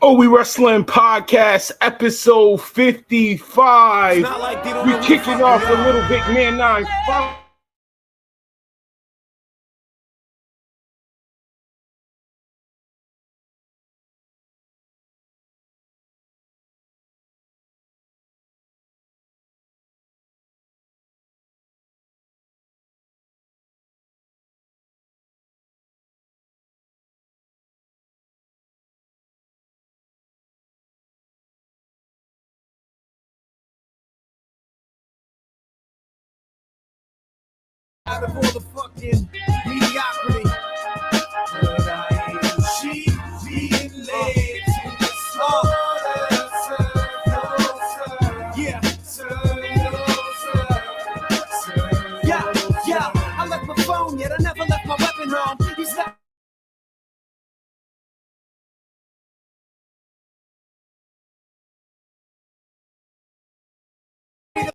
Oh, We Wrasslin podcast, episode 55. We kicking off a little bit, man. 9-5. Out of all the fucking mediocrity, she being led to the slaughter. Yeah, yeah. I left my phone, yet I never left my weapon home. You slept.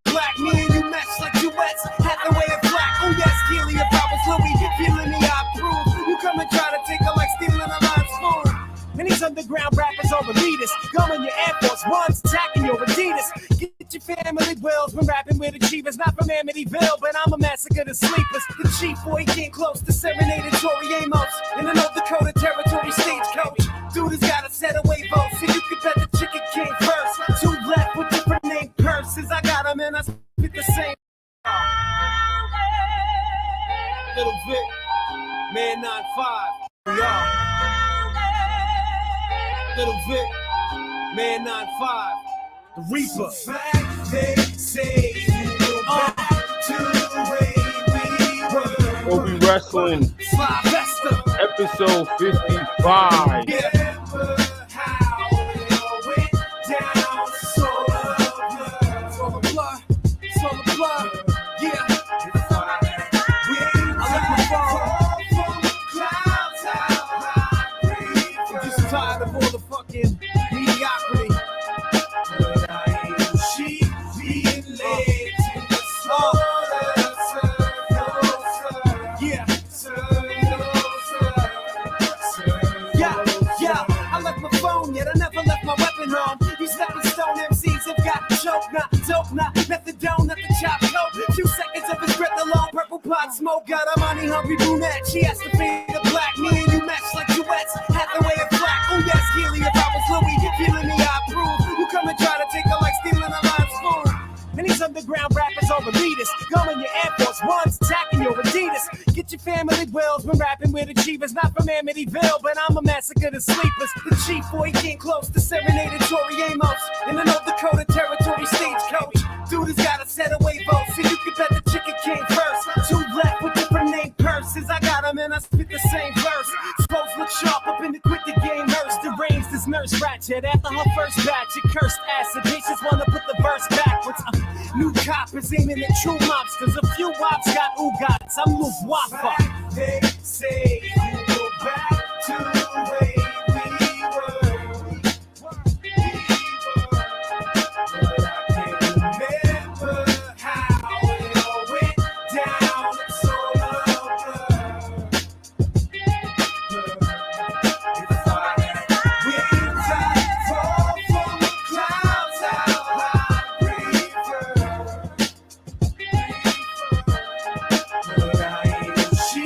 Black, me and you match like duets. Had the way of black. Oh yes, Keely, if I was Louis, feeling me, I approve. You come and try to take her like stealing a lime spoon. And these underground rappers are elitists. Going your Air Force Ones, attacking your Adidas. Get your family wills when rapping with achievers. Not from Amityville, but I'm a massacre to sleepers. The chief boy came close to serenading Tori Amos in the North Dakota Territory stagecoach. Dude has got a set of way votes, so you can bet the Chicken King first. Two left with different name purses. I got them and I spit the same. Little Vic, man 9-5, we are. Little Vic, man 9-5, the Reaper. Fact they say you go back to the way we were. Oh, We Wrasslin, episode 55. Remember how it all went down. It's all the blood, it's all the blood, yeah. I left my phone from the clouds out high. I'm just tired of all the fucking mediocrity. She being led to the slaughter. Yeah. Yeah, I left my phone, yet I never left my weapon home. You stepping stone MCs have got choke, not dope, not methadone, not the chop coat. 2 seconds of his breath alone, purple pot smoke. Got a money hungry brunette, she has to fade the black. Me and you match like duets, had the way of black. Oh yes, Keely, if I was Louis, feeling me, I approve. You come and try to take her like stealing a lime spoon. And these underground rappers are elitists. Going your Air Force Ones, attacking your Adidas. Get your family wills when rapping with achievers. Not from Amityville, but I'm a massacre to sleepers. The chief boy came close to serenading Tori Amos in the North Dakota Territory stagecoach. Dude has got a set of way votes, so you can bet the Chicken King first. Two left with different name purses. I got them and I spit the same verse. Supposed to look sharp up in the quit the game nurse. Deranged this nurse ratchet after her first batch. It cursed acid. Patients wanna put the verse backwards. New coppers aiming at true mobsters. A few wops got oogats. I'm Luke Waffa. They say you go back to the way we were. But I can't remember how it all went down. It's all the blood. If I winds I fall from the clouds out high, but I am she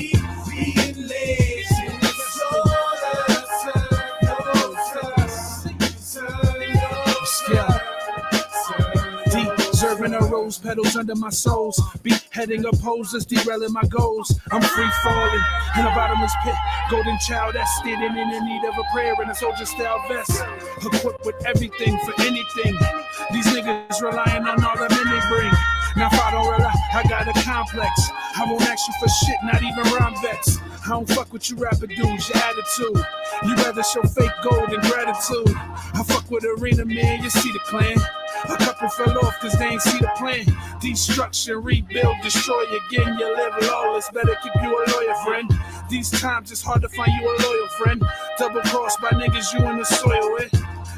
being led to the Deserving of rose petals under my soles. Beheading opposers, derailing my goals. I'm free falling in a bottomless pit. Golden child that's standing in the need of a prayer in a soldier style vest. Equipped with everything for anything. These niggas relying on all the men they bring. Now if I don't rely, I got a complex. I won't ask you for shit, not even rhyme vets. I don't fuck with you rapper dudes, your attitude. You rather show fake gold than gratitude. I fuck with arena man, you see the clan. A couple fell off cause they ain't see the plan. Destruction, rebuild, destroy again. You live lawless, better keep you a lawyer friend. These times it's hard to find you a loyal friend. Double crossed by niggas you in the soil with.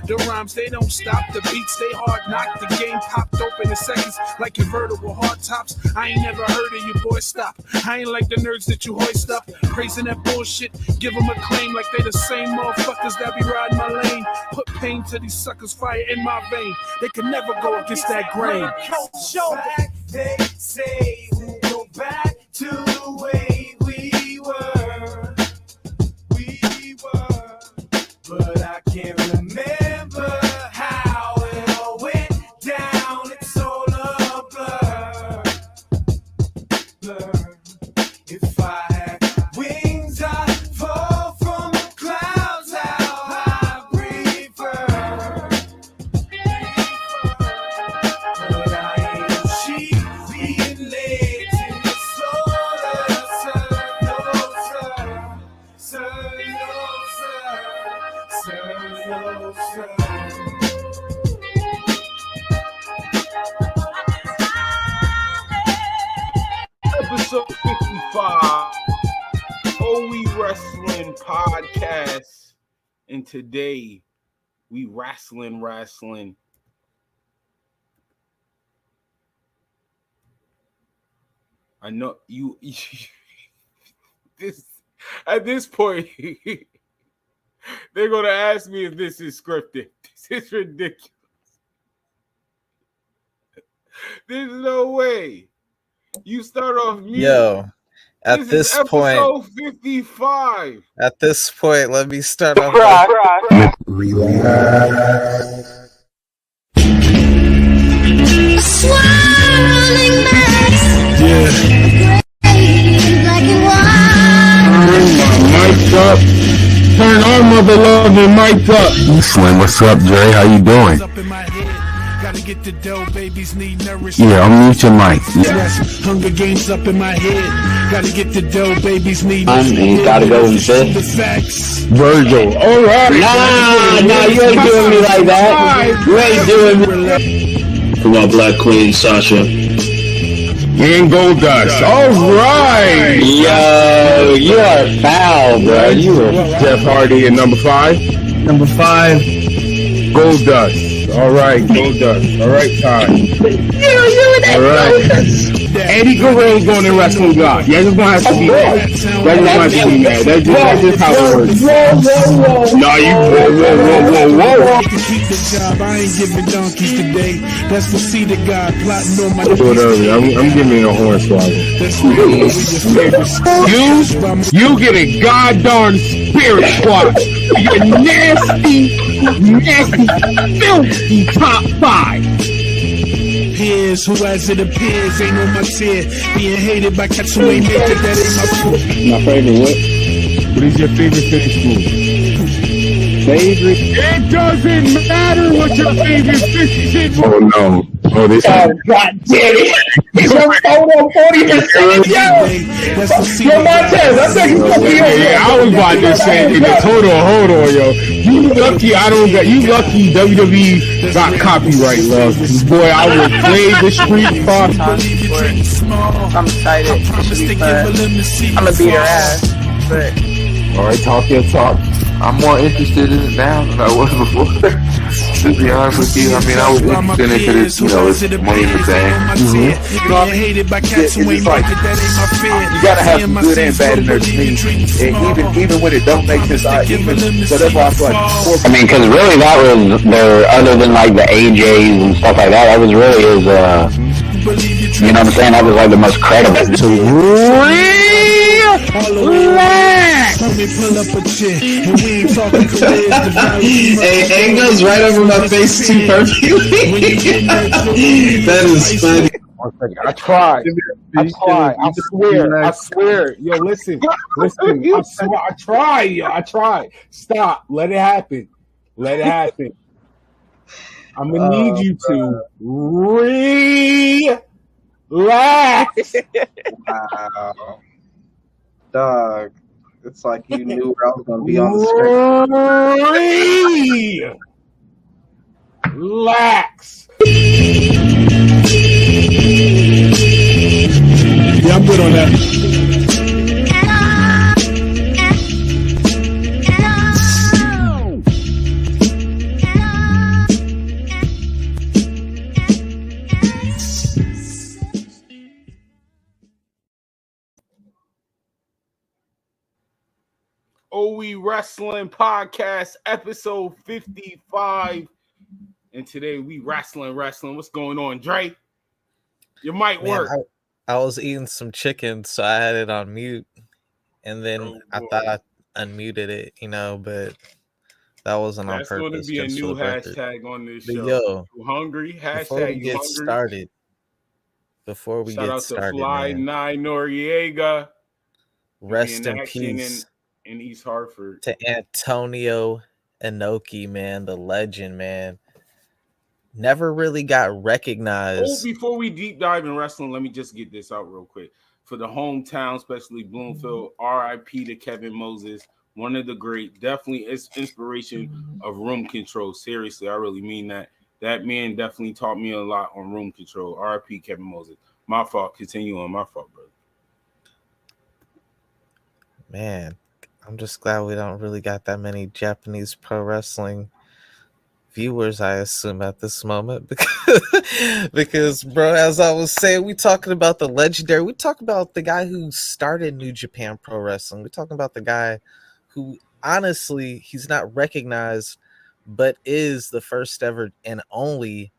The rhymes, they don't stop. The beats, they hard knock. The game popped open in seconds like convertible hard tops. I ain't never heard of you, boy, stop. I ain't like the nerds that you hoist up. Praising that bullshit, give them a claim like they the same motherfuckers that be riding my lane. Put pain to these suckers, fire in my vein. They can never go against that grain. Back, they say we'll go back to the way we were. But I can't remember how it all went down. It's all a blur. If I had wings, I'd fall from the clouds. How I prefer. But I ain't cheap being late in the sir. Episode 55, Oh We Wrasslin podcast, and today we wrasslin. I know you. At this point, they're gonna ask me if this is scripted. This is ridiculous. There's no way. You start off mute. Yo, at this point, episode 55. At this point, let me start off. Swirling mass. Yeah. Black and white. Mic's up. Turn our mother loving mics up. Slim, what's up, Dre? How you doing? Gotta get the dough, babies need nourishment. Yeah, I'll mute your mic. Hunger games up in my head. Gotta get the dough, babies need You gotta go and sit. the facts. Virgil. All right. Nah, you ain't doing me like that. You ain't doing me. For my black queen, Sasha. And Goldust. All right. Yo, you are foul, bro. You are Jeff Hardy at number 5. number 5. Goldust. All right, Goldust. All right, time. All right. Eddie Guerrero's going to wrestling God. Y'all just gonna have to be mad. Y'all just gonna have to be mad. That's just how it works. No, you whoa. To keep the job, I ain't giving donkeys today. That's the seed of God plotting on my Whatever. I'm giving it a horn swallow. You get a goddamn spirit squad. You're nasty, filthy top 5. Peers who, as it appears, ain't on my tier. Being hated by cats who ain't make it, that ain't my fault. My favorite what? What is your favorite finish move? Favorite? It doesn't matter what your favorite finish move. Oh no. Oh, this is... God damn it. He's on 40%. Yo, Montez, I think you put me on. Yeah, I was about to say this. Hold on, yo. You lucky you lucky WWE got copyright, love. Boy, I will play the street fight. I'm excited. It should be fun. I'm gonna beat her ass, but Alright, talk your talk. I'm more interested in it now than I was before. To be honest with you, I mean, I was interested in it because it's money in the bank. It's like, you gotta have some good and bad in their team. And even when it don't make sense, even whatever I feel like. I mean, because really that was their, other than like the AJs and stuff like that was really his, you know what I'm saying? That was like the most credible. Hey, it goes right over my face too perfectly. That is funny. I tried. I swear. Yo, listen. I tried. Stop. Let it happen. I'm gonna need you to relax. wow, dog. It's like you knew where I was gonna be on the screen. Relax. Yeah, I'm good on that. Oh We Wrasslin podcast, episode 55. And today we wrestling. What's going on, Dre? Your mic work. I was eating some chicken, so I had it on mute. And then I thought I unmuted it, but that wasn't on That's purpose. That's going to be a new hashtag on this show. Yo, you hungry? Hashtag before we get started. Shout out to Fly Nye Noriega. Rest in peace. In East Hartford. To Antonio Inoki, man, the legend, man. Never really got recognized. Before we deep dive in wrestling, let me just get this out real quick. For the hometown, especially Bloomfield, RIP to Kevin Moses, one of the great, definitely inspiration of room control. Seriously, I really mean that. That man definitely taught me a lot on room control. RIP Kevin Moses. My fault. Continue on. My fault, brother. Man, I'm just glad we don't really got that many Japanese pro wrestling viewers, I assume, at this moment. Because bro, as I was saying, we talking about the legendary. We talk about the guy who started New Japan Pro Wrestling. We're talking about the guy who, honestly, he's not recognized, but is the first ever and only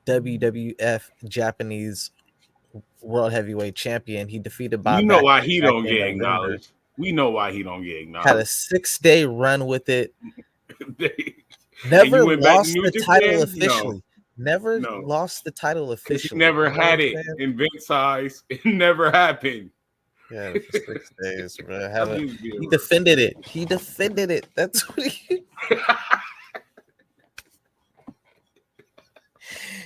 WWF Japanese World Heavyweight Champion. He defeated Bob. You know why he don't get acknowledged. We know why he don't get acknowledged. Had a 6-day run with it. Never lost the title officially. Never lost the title officially. He never had it in Vince's eyes. It never happened. Yeah, for 6 days, bro. He defended it. He defended it. That's what he.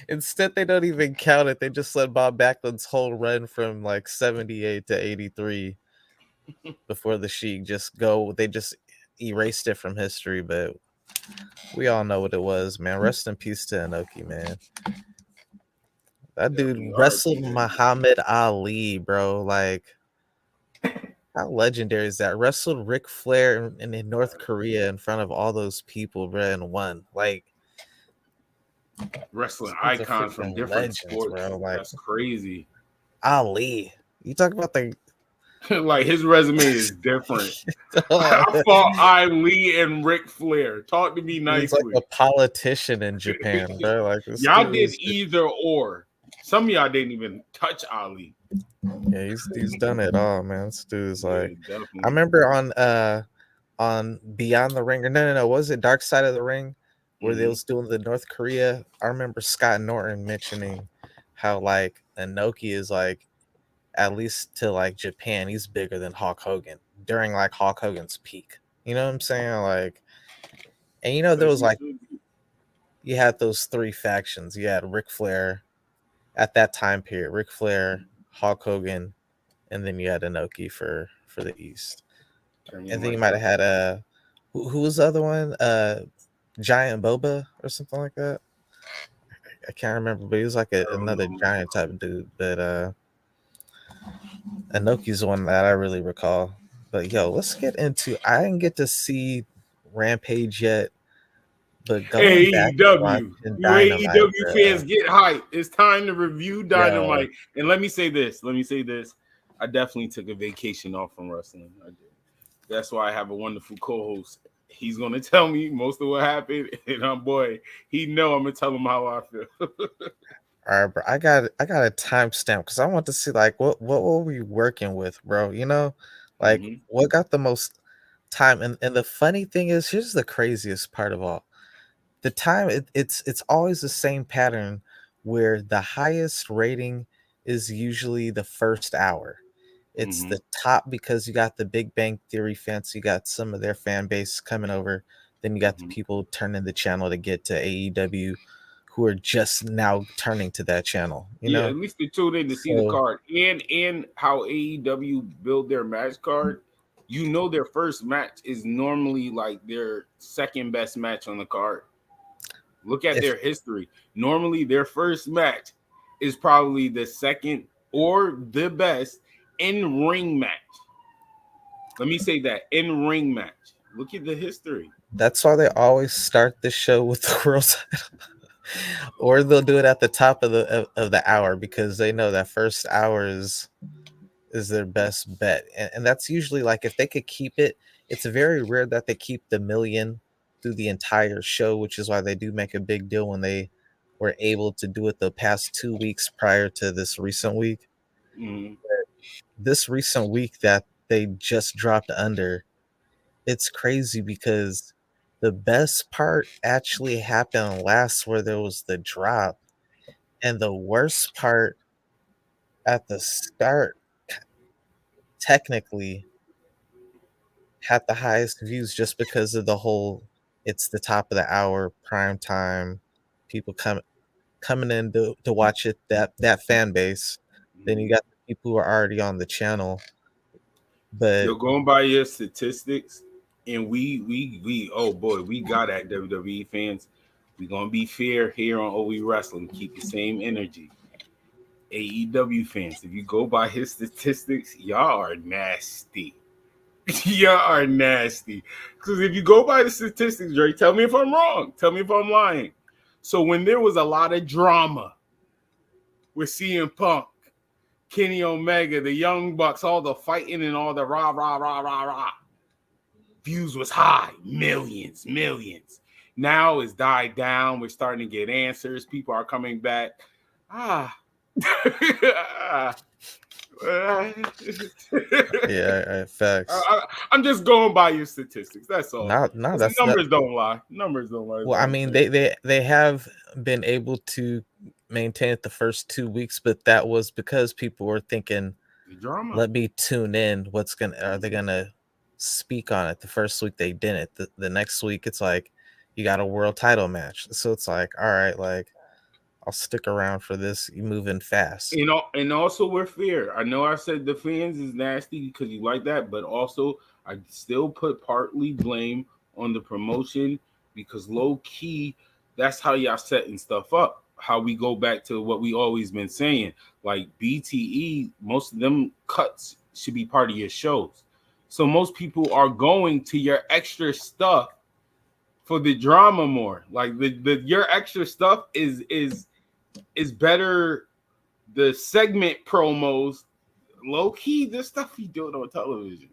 Instead, they don't even count it. They just let Bob Backlund's whole run from like 78 to 83 before the Sheik just go. They just erased it from history, but we all know what it was, man. Rest in peace to Inoki, man. That dude wrestled Muhammad Ali, bro. Like, how legendary is that? Wrestled Ric Flair in North Korea in front of all those people, bro, and won. Like, wrestling icons from different sports, bro. Like, that's crazy. Ali, you talk about the like his resume is different. I fought Ali and Ric Flair. Talk to me nicely. He's like a politician in Japan, bro. Like, y'all did either or. Some of y'all didn't even touch Ali. Yeah, he's done it all, man. This dude's like, I remember on Beyond the Ring, or no, was it Dark Side of the Ring, where they was doing the North Korea? I remember Scott Norton mentioning how like Inoki is like, at least to like Japan, he's bigger than Hulk Hogan during like Hulk Hogan's peak. You know what I'm saying? Like, and there was like, you had those three factions. You had Ric Flair at that time period, Ric Flair, Hulk Hogan, and then you had Inoki for the East. And then you might have had who was the other one? Giant Boba or something like that. I can't remember, but he was like another giant type of dude. But Inoki's the one that I really recall. But yo, let's get into. I didn't get to see Rampage yet, but AEW, AEW fans get hyped. It's time to review Dynamite. Yo. And let me say this. I definitely took a vacation off from wrestling. I did. That's why I have a wonderful co-host. He's gonna tell me most of what happened, and he know I'm gonna tell him how I feel. All right, bro. I got a timestamp because I want to see like what were we working with, bro? Like what got the most time? And the funny thing is, here's the craziest part of all. The time it's always the same pattern where the highest rating is usually the first hour. It's the top because you got the Big Bang Theory fans, you got some of their fan base coming over. Then you got the people turning the channel to get to AEW who are just now turning to that channel. You know? At least they tuned in to see the card and how AEW build their match card. Their first match is normally like their second best match on the card. Look at their history. Normally, their first match is probably the second or the best in-ring match. Let me say that, in-ring match. Look at the history. That's why they always start the show with the world title. Or they'll do it at the top of the hour because they know that first hour is their best bet. And that's usually like if they could keep it it's very rare that they keep the million through the entire show, which is why they do make a big deal when they were able to do it the past 2 weeks prior to this recent week. Mhm. This recent week that they just dropped under, it's crazy because the best part actually happened last where there was the drop, and the worst part at the start technically had the highest views just because of the whole it's the top of the hour prime time, people coming in to watch it, that fan base. Then you got the people who are already on the channel. But You're going by your statistics, and we oh boy, we got at WWE fans. We gonna be fair here on OE Wrestling. Keep the same energy. AEW fans, if you go by his statistics, y'all are nasty. Y'all are nasty. Because if you go by the statistics, Dre, tell me if I'm wrong. Tell me if I'm lying. So when there was a lot of drama with CM Punk, Kenny Omega, the Young Bucks, all the fighting and all the rah, rah, rah, rah, rah, views was high. Millions. Now it's died down. We're starting to get answers. People are coming back. yeah, facts. I'm just going by your statistics. That's all. No, that's numbers don't lie. Numbers don't lie. Well, I mean, they have been able to maintain it the first 2 weeks, but that was because people were thinking, drama. let me tune in. Are they gonna speak on it? The first week they didn't. The next week it's like you got a world title match. So it's like, all right, like I'll stick around for this. You moving fast. You know, and also we're fair. I know I said the fans is nasty because you like that, but also I still put partly blame on the promotion because low key, that's how y'all setting stuff up. How we go back to what we always been saying, like BTE, most of them cuts should be part of your shows. So most people are going to your extra stuff for the drama more. Like your extra stuff is better. The segment promos, low key, this stuff you doing on television.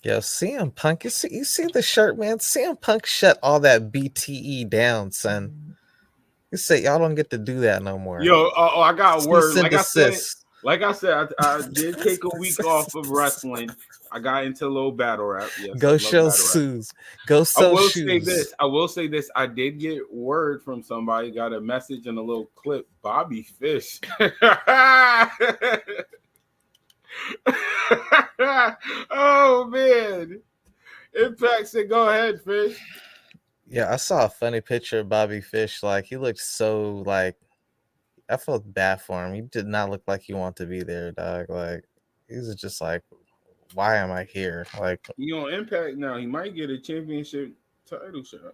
Yo, CM Punk, you see the shirt, man. CM Punk shut all that BTE down, son. You say y'all don't get to do that no more. Yo, I got a word. Like I said, I did take a week off of wrestling. I got into a little battle rap. Yes, go show shoes. Go sell shoes. I will say this. I did get word from somebody. Got a message and a little clip. Bobby Fish. Oh man! Impact said, "Go ahead, Fish." Yeah, I saw a funny picture of Bobby Fish. Like he looked so like I felt bad for him. He did not look like he wanted to be there, dog. Like he was just like, why am I here? Like he on Impact now. He might get a championship title shot.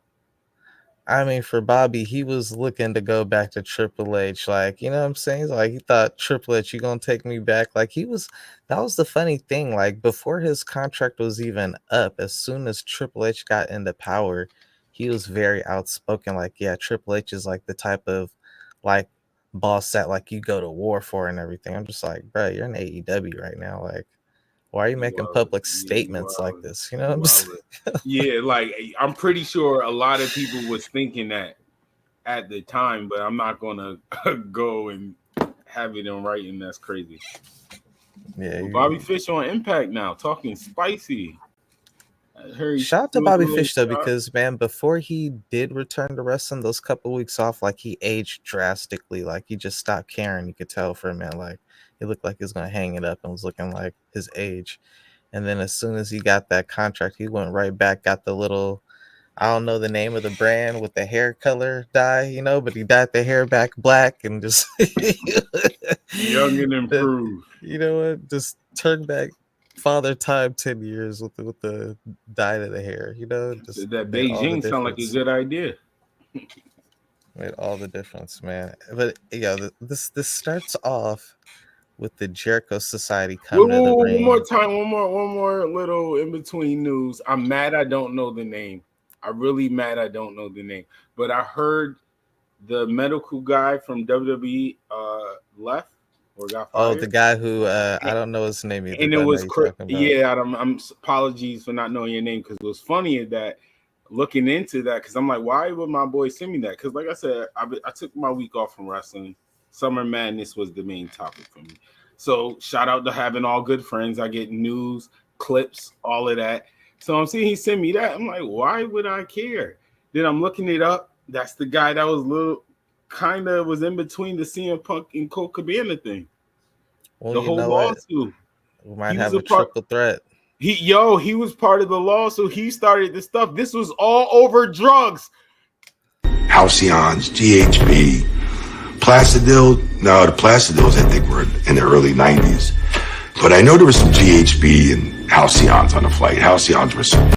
I mean, for Bobby, he was looking to go back to Triple H. Like, you know what I'm saying? Like he thought, Triple H, you gonna take me back? Like that was the funny thing. Like before his contract was even up, as soon as Triple H got into power, he was very outspoken. Like, yeah, Triple H is like the type of like boss that like you go to war for and everything. I'm just like, bro, you're in AEW right now. Like, why are you making public statements like this? You know what I'm saying? Yeah, like I'm pretty sure a lot of people was thinking that at the time, but I'm not gonna go and have it in writing. That's crazy. Yeah, Bobby Fish on Impact now, talking spicy. Shout out to Bobby Fish though, because man, before he did return to wrestling, those couple weeks off, like he aged drastically. Like he just stopped caring. You could tell for a minute, like he looked like he was gonna hang it up and was looking like his age. And then as soon as he got that contract, he went right back, got the little, I don't know the name of the brand with the hair color dye, you know, but he dyed the hair back black and just young and improved. You know what? Just turned back Father Time 10 years with the dye of the hair, you know. Just that Beijing sound like a good idea. Made all the difference, man. But yeah, this starts off with the Jericho Society coming to the ring. One more time, one more little in between news. I'm mad I don't know the name. I'm really mad I don't know the name. But I heard the medical guy from WWE left or got Oh, fired. the guy who I don't know his name either. And it But I know was you're talking about. yeah. I'm apologies for not knowing your name because it was funny that looking into that because I'm like, why would my boy send me that? Because like I said, I took my week off from wrestling. Summer Madness was the main topic for me. So shout out to having all good friends. I get news, clips, all of that. So I'm seeing he sent me that. I'm like, why would I care? Then I'm looking it up. That's the guy that was was in between the CM Punk and Cole Cabana thing. Well, The you whole know what? lawsuit. We might He was have a a part. triple threat. He was part of the lawsuit. He started the stuff. This was all over drugs. Halcyons, GHB, Placidil. No, the Placidils I think were in the early 90s. But I know there was some GHB and Halcyons on the flight. Halcyons were some.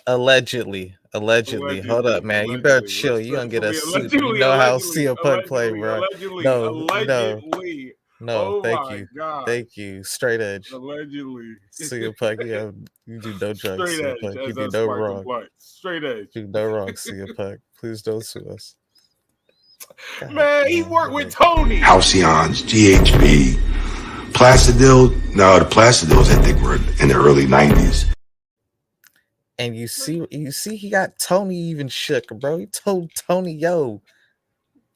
Allegedly. Hold up, man. You better chill. You're gonna get a suit. You know how CM Punk play, bro. No, Oh thank my you. God. Thank you. Straight edge. Allegedly. CM Punk, you do no drugs, Straight CM edge. Punk. You As do I no spark a wrong. blunt. Straight edge. Do no wrong, CM Punk. Please don't sue us. God, Man, he worked with Tony. Halcyons, GHB, Placidil. No, the Placidils I think were in the early 90s. And you see, he got Tony even shook, bro. He told Tony, "Yo,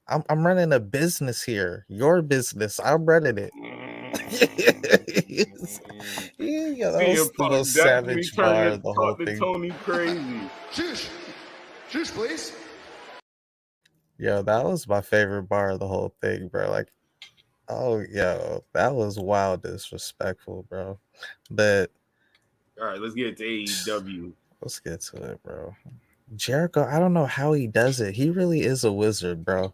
I'm running a business here. Your business. I'm running it." Yeah, that was the most savage bar of the whole thing. Tony crazy. Shush, please. Yo, that was my favorite bar of the whole thing, bro. Like, oh, yo, that was wild disrespectful, bro. But all right, let's get to AEW. Let's get to it, bro. Jericho, I don't know how he does it. He really is a wizard, bro.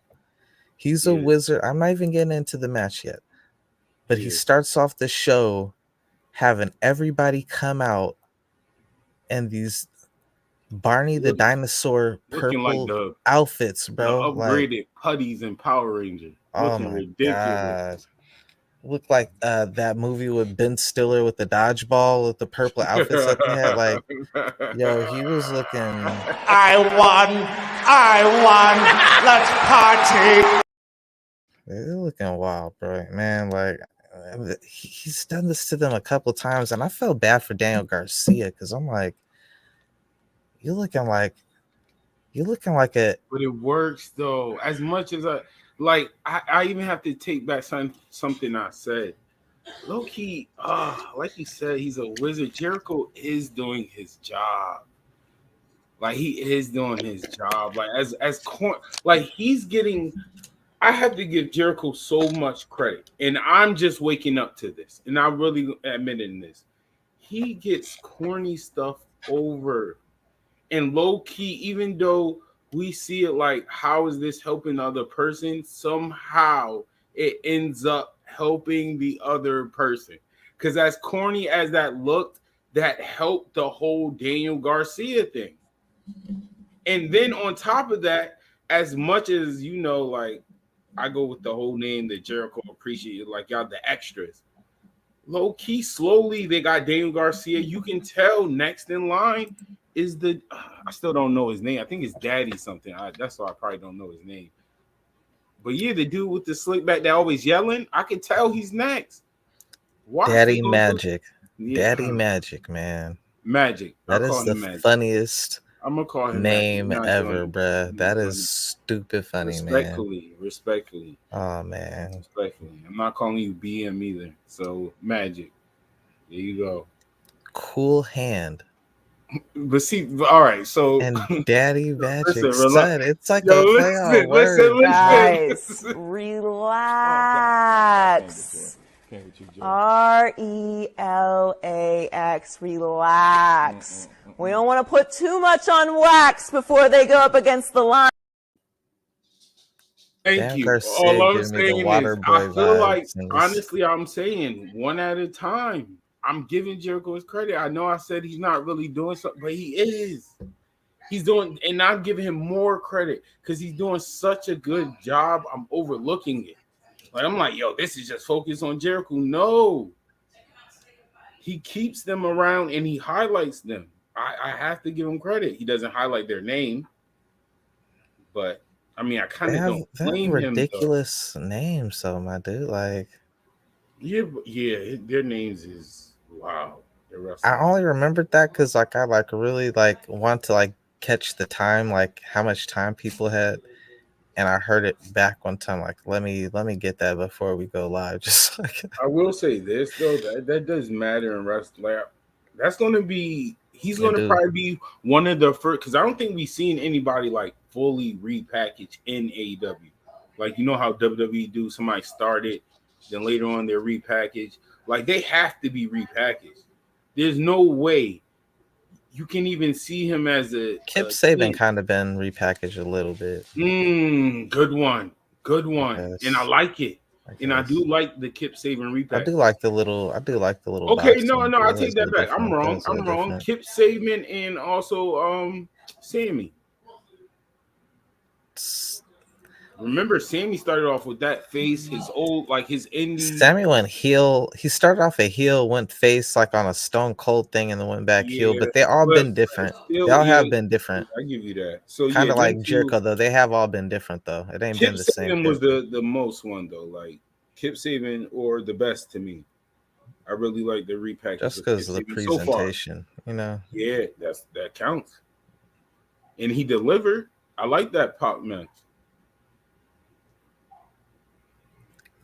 He's a wizard. I'm not even getting into the match yet. But he starts off the show having everybody come out in these Barney the Dinosaur purple outfits, bro. The upgraded putties and Power Rangers. Looking ridiculous. God. Looked like that movie with Ben Stiller with the dodgeball with the purple outfits that they had. Like, yo, he was looking. I won. Let's party. They're looking wild, bro. Man, like he's done this to them a couple times, and I felt bad for Daniel Garcia because I'm like, you're looking like a. But it works though. As much as I even have to take back something I said. Low key, like you said, he's a wizard. Jericho is doing his job. Like he is doing his job. Like like he's getting. I have to give Jericho so much credit, and I'm just waking up to this, and I'm really admitting this. He gets corny stuff over, and low key, even though we see it like, how is this helping the other person? Somehow it ends up helping the other person. Because as corny as that looked, that helped the whole Daniel Garcia thing. And then on top of that, as much as, like, I go with the whole name that Jericho appreciated, like y'all, the extras. Low key, slowly, they got Daniel Garcia. You can tell next in line is I still don't know his name. I think it's Daddy something. That's why I probably don't know his name. But yeah, the dude with the slick back that always yelling, I can tell he's next. Daddy Magic. Daddy Magic, man. Magic. That is the funniest I'm gonna call him name ever, bruh. That is stupid funny, man. Respectfully. Oh man. Respectfully. I'm not calling you BM either. So Magic. There you go. Cool hand. But see, all right, so and Daddy Magic son, it's like a play on words. Guys, relax. RELAX, relax. We don't want to put too much on wax before they go up against the line. Thank you. All I'm saying is, I feel like, honestly, I'm saying one at a time. I'm giving Jericho his credit. I know I said he's not really doing something, but he is. He's doing, and I'm giving him more credit because he's doing such a good job. I'm overlooking it. Like, I'm like, yo, this is just focused on Jericho. No. He keeps them around and he highlights them. I have to give him credit. He doesn't highlight their name. But, I mean, I kind of don't blame him. Ridiculous names, though, my dude. Like, Yeah, their names is wow. I only remembered that because like I like really like want to like catch the time, like how much time people had, and I heard it back one time. Like let me get that before we go live. Just like I will say this though, that does matter in wrestling. Like, that's going to be he's I going to do. probably be one of the first because I don't think we've seen anybody like fully repackaged in AEW. Like you know how WWE do, somebody started, then later on they're repackaged. Like they have to be repackaged. There's no way you can even see him as Kip a Saban kid. kind of been repackaged a little bit. Good one. Good I one. And I guess. like it. I And I guess. do like the Kip Saban I repack. do like the little. I do like the little Okay, box no, thing. I take that back. I'm wrong. That is a little I'm wrong. different. Kip Saban and also Sammy. Remember, Sammy started off with that face, his old like his indie. Sammy went heel. He started off a heel, went face like on a Stone Cold thing, and then went back heel. Yeah, But they all but been different. They still, all yeah, have been different. I give you that. So Kind yeah, of them like two. Jericho though. They have all been different though. It ain't Kip been the same Saban Kip. was the most one though. Like Kip Saban or the best to me. I really like the repackage Just of Kip because of the Saban so far. presentation, you know. Yeah, that counts. And he delivered. I like that pop match.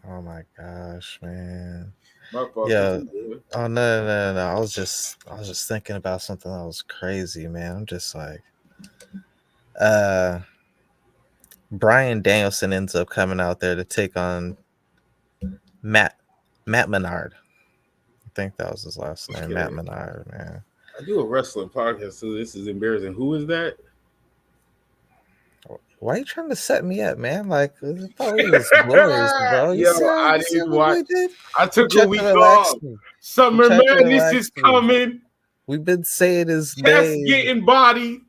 Oh my gosh, man. My fault. Yeah. Continue. Oh no. I was just thinking about something that was crazy, man. I'm just like, uh, Brian Danielson ends up coming out there to take on Matt Menard. I think that was his last name, Matt Okay. Menard, man. I do a wrestling podcast, so this is embarrassing. Who is that? Why are you trying to set me up, man? Like, I thought we was boys, bro. Yo, I You see didn't what watch. we did? I You took a tried to week relax off. me. You Summer tried to Madness is relax me. coming. We've been saying his Chest name. getting body.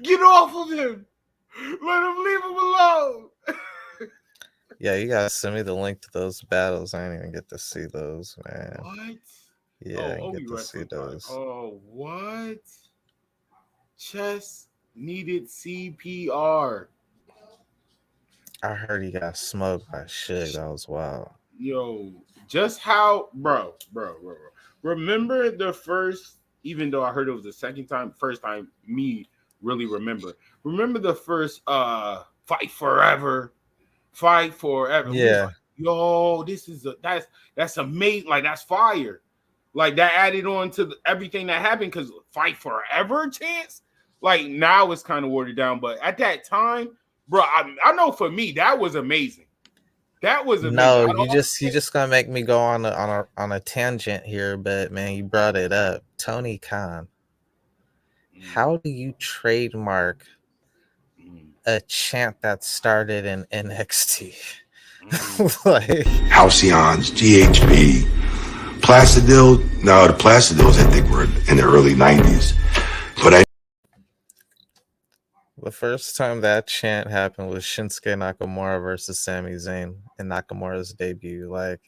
Get off of him. Let him leave him alone. Yeah, you gotta send me the link to those battles. I didn't even get to see those, man. What? Yeah, I didn't get to see those. Oh, what? Chess needed CPR. I heard he got smoked by Suge. That was wild. Yo, just how, bro. Remember the first, even though I heard it was the first time me really remember. Remember the first Fight Forever. Yeah. Like, yo, that's amazing. Like that's fire. Like that added on to everything that happened because Fight Forever chance. Like now it's kind of watered down, but at that time, bro, I know for me that was amazing. That was amazing. No, you just gonna make me go on a tangent here, but man, you brought it up. Tony Khan. How do you trademark a chant that started in NXT? Like Halcyons, GHB, Placidil. No, the Placidils I think were in the early 90s. But the first time that chant happened was Shinsuke Nakamura versus Sami Zayn in Nakamura's debut. Like,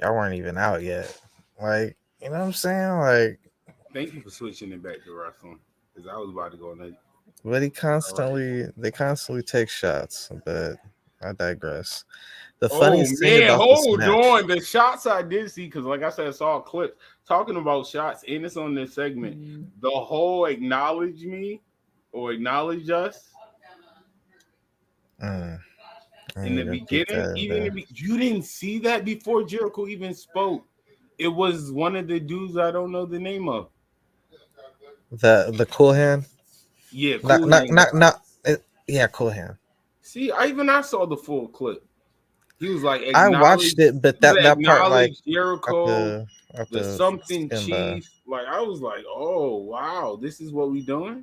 y'all weren't even out yet. Like, you know what I'm saying? Like, thank you for switching it back to wrestling because I was about to go on that. But they constantly take shots, but I digress. The funniest thing about this match, on. The shots I did see, because like I said, I saw a clip talking about shots, and it's on this segment. The whole acknowledge me or acknowledge us. In the beginning, you didn't see that before Jericho even spoke. It was one of the dudes I don't know the name of. The Cool Hand. Yeah, Cool Hand. Yeah, Cool Hand. See, I saw the full clip. He was like, I watched it, but that part, like Jericho, the something chief. Like I was like, oh wow, this is what we doing.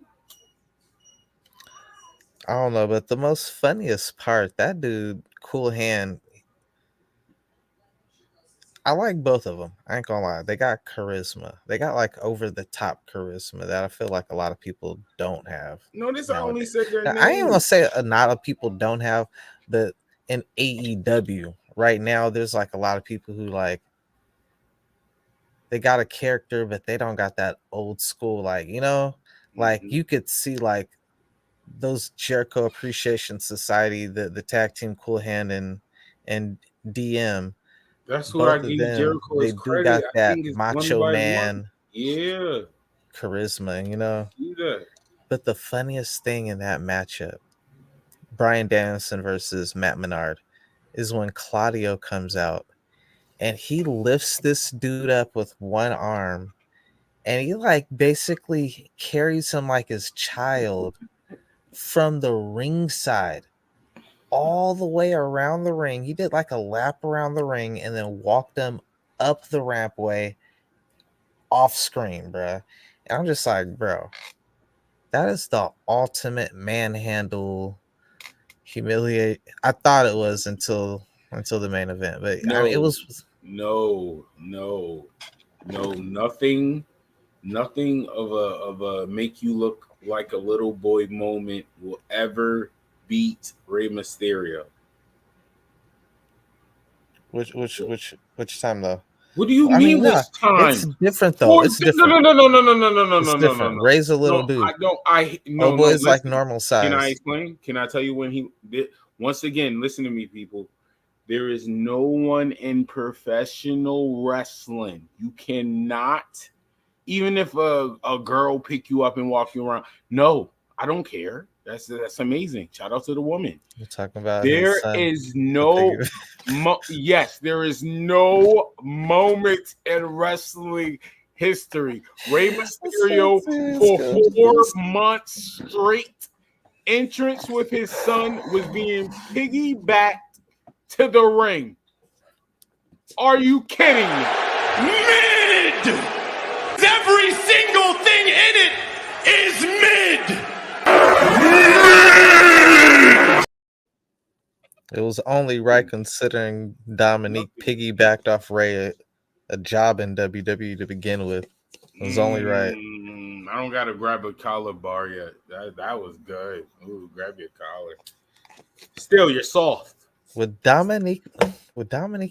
I don't know, but the most funniest part, that dude, Cool Hand. I like both of them. I ain't gonna lie. They got charisma. They got like over the top charisma that I feel like a lot of people don't have. No, this I only said their name. I ain't gonna say a lot of people don't have, but in AEW right now, there's like a lot of people who like they got a character, but they don't got that old school, like, you know, like you could see like those Jericho Appreciation Society, the tag team Cool Hand and DM. That's what I Both of give them, Jericho they his do credit. got I that think it's one macho by one. man Yeah, charisma, you know. do that. But the funniest thing in that matchup, Bryan Danielson versus Matt Menard, is when Claudio comes out and he lifts this dude up with one arm and he like basically carries him like his child from the ringside all the way around the ring. He did like a lap around the ring and then walked him up the rampway off screen, bruh. And I'm just like, bro, that is the ultimate manhandle humiliate. I thought it was until the main event, but I mean, it was nothing of a make you look like a little boy moment will ever beat Rey Mysterio. Which time though? What do you mean which time? It's different though. It's different. No. It's different. Ray's a little dude. No, boy's like normal size. Can I explain? Can I tell you when he did? Once again, listen to me, people. There is no one in professional wrestling. You cannot, even if a girl pick you up and walk you around. No, I don't care. That's amazing. Shout out to the woman. You're talking about there is no yes, there is no moment in wrestling history. Rey Mysterio for 4 months straight entrance with his son was being piggybacked to the ring. Are you kidding me? Mid! Every single thing in it is mid! It was only right considering Dominique piggybacked off Ray a job in WWE to begin with. It was only right. I don't gotta grab a collar bar yet. That was good. Ooh, grab your collar. Still, you're soft. Would Dominique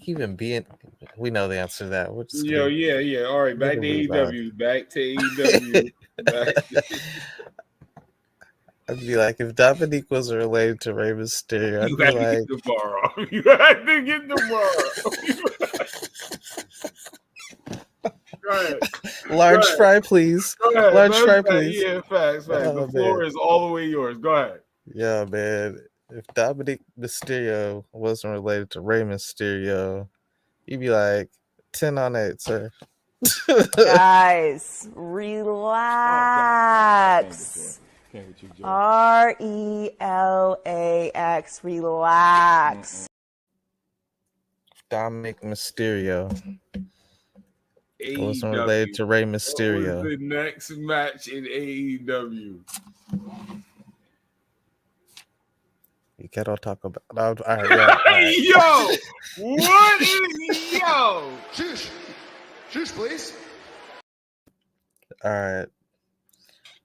even be in? We know the answer to that. Yeah. All right, back to AEW. Back to AEW. I'd be like, if Dominique was related to Rey Mysterio, I'd You be had to like, get the bar off. You had to get the bar off. Go ahead. Large fry, please. Large fry, please. Yeah, facts. The floor is all the way yours. Go ahead. Yeah, man. If Dominique Mysterio wasn't related to Rey Mysterio, you'd be like 10 on 8, sir. Guys, relax. RELAX, relax. Dominic Mysterio wasn't related to Rey Mysterio. What was the next match in AEW? You gotta talk about. All right. Yo, what is yo? Shush, please. All right.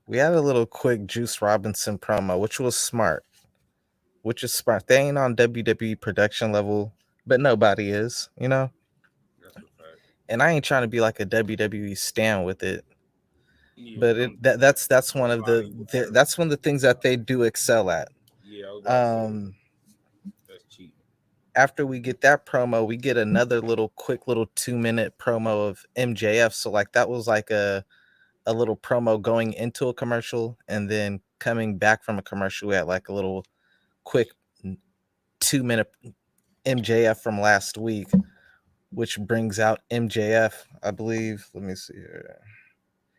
We had a little quick Juice Robinson promo, which was smart. They ain't on WWE production level, but nobody is, you know? And I ain't trying to be like a WWE stan with it. Yeah, but that's one of the things that they do excel at. Yeah, that's cheap. After we get that promo, we get another quick 2-minute promo of MJF. So like that was like a little promo going into a commercial, and then coming back from a commercial, we had like a little quick 2-minute MJF from last week, which brings out MJF, I believe. Let me see here.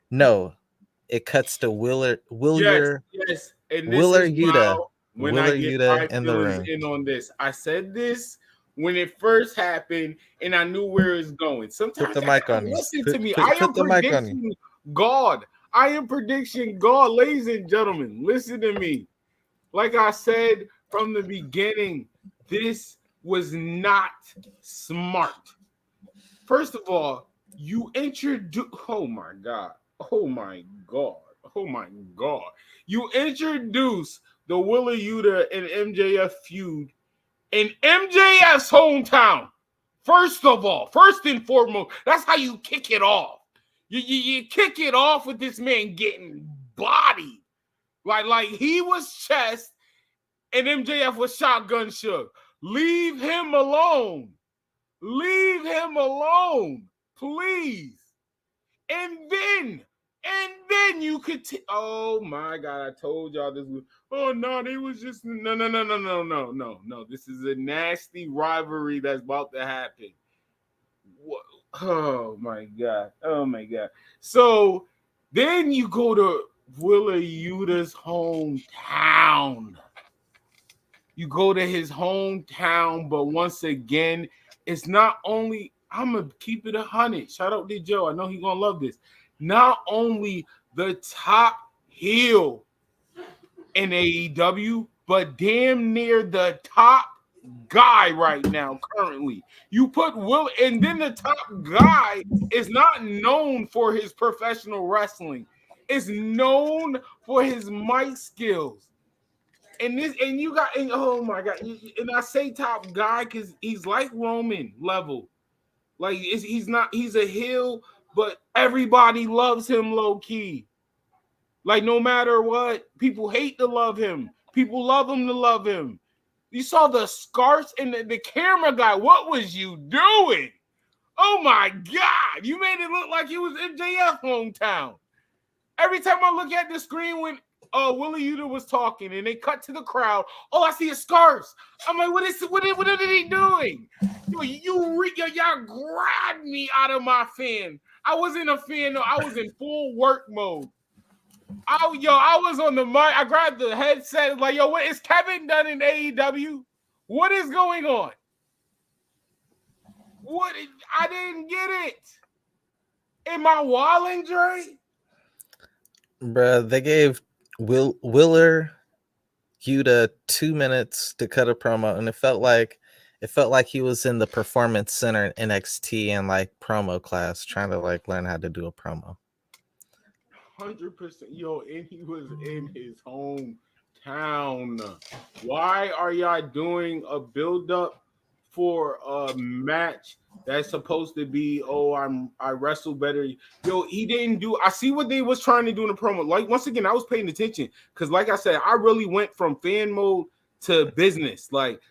No, it cuts to Willer Yes. And Willer Yuta. When Willer I get Yuta in the ring. In on this, I said this when it first happened, and I knew where it's going. Sometimes put the mic on you. Listen to me. I am predicting God. I am predicting God, ladies and gentlemen. Listen to me. Like I said from the beginning, this was not smart. First of all, you introduce. Oh my God. You introduce the Willer Yuta and MJF feud in MJF's hometown. First and foremost, that's how you kick it off. You kick it off with this man getting bodied Like he was chest and MJF was shotgun shook. Leave him alone. Leave him alone, please. And then you could. Oh my God! I told y'all this was. Oh no, they was just no. This is a nasty rivalry that's about to happen. What? Oh my God! Oh my God! So then you go to Willa Yuta's hometown. You go to his hometown, but once again, it's not only. I'm gonna keep it 100. Shout out to Joe. I know he's gonna love this. Not only the top heel in AEW, but damn near the top guy right now, currently. You put Will, and then the top guy is not known for his professional wrestling, is known for his mic skills. And you got, and oh my God, and I say top guy because he's like Roman level. Like he's a heel, but everybody loves him low key. Like no matter what, people hate to love him. People love him to love him. You saw the scarves and the camera guy. What was you doing? Oh my God. You made it look like it was MJF hometown. Every time I look at the screen when Willie Uta was talking and they cut to the crowd, all I see is scarves. I'm like, what are they doing? Y'all grabbed me out of my fan. I wasn't a fan, though. I was in full work mode. I was on the mic. I grabbed the headset. Like, yo, what is Kevin done in AEW? What is going on? I didn't get it. Am I wilding, Dre? Bruh, they gave Willer Yuta 2 minutes to cut a promo, and it felt like he was in the performance center in NXT and like promo class trying to like learn how to do a promo. 100%, yo, and he was in his hometown. Why are y'all doing a build-up for a match that's supposed to be, I wrestle better? Yo, he didn't do. I see what they was trying to do in the promo. Like, once again, I was paying attention because, like I said, I really went from fan mode to business. Like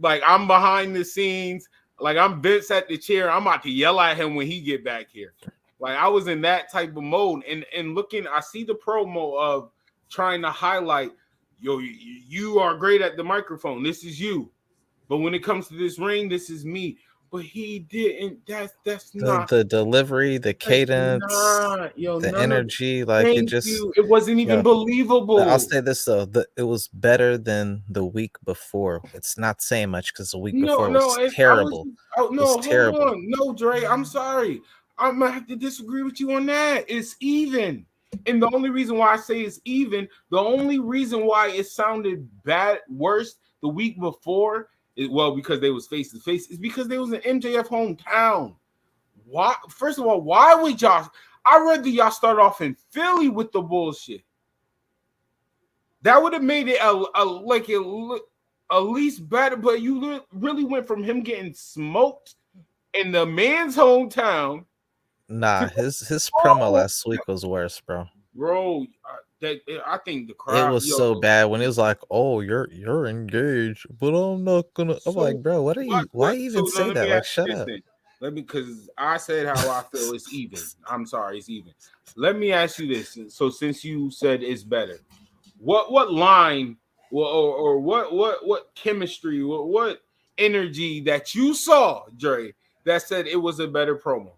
I'm behind the scenes. Like I'm Vince at the chair. I'm about to yell at him when he get back here. Like I was in that type of mode, and looking, I see the promo of trying to highlight, yo, you are great at the microphone. This is you, but when it comes to this ring, this is me. But he didn't. That's not the delivery, the cadence, the energy. Like it just, it wasn't even believable. I'll say this though, it was better than the week before. It's not saying much because the week before was terrible. Hold on, no, Dre, I'm sorry. I'm gonna have to disagree with you on that. It's even. And the only reason why I say it's even, the only reason why it sounded worse the week before, because they was face to face, is because they was an MJF hometown. Why? First of all, why would y'all? I'd rather y'all start off in Philly with the bullshit. That would have made it at least better. But you really went from him getting smoked in the man's hometown. Nah, his promo last week was worse, bro. Bro, I think the crowd. It was so bad when it was like, "Oh, you're engaged, but I'm not gonna." I'm like, bro, what are you? Why even say that? Like, shut up. Because I said how I feel. It's even. I'm sorry, it's even. Let me ask you this. So since you said it's better, what line or what chemistry, what energy that you saw, Dre, that said it was a better promo?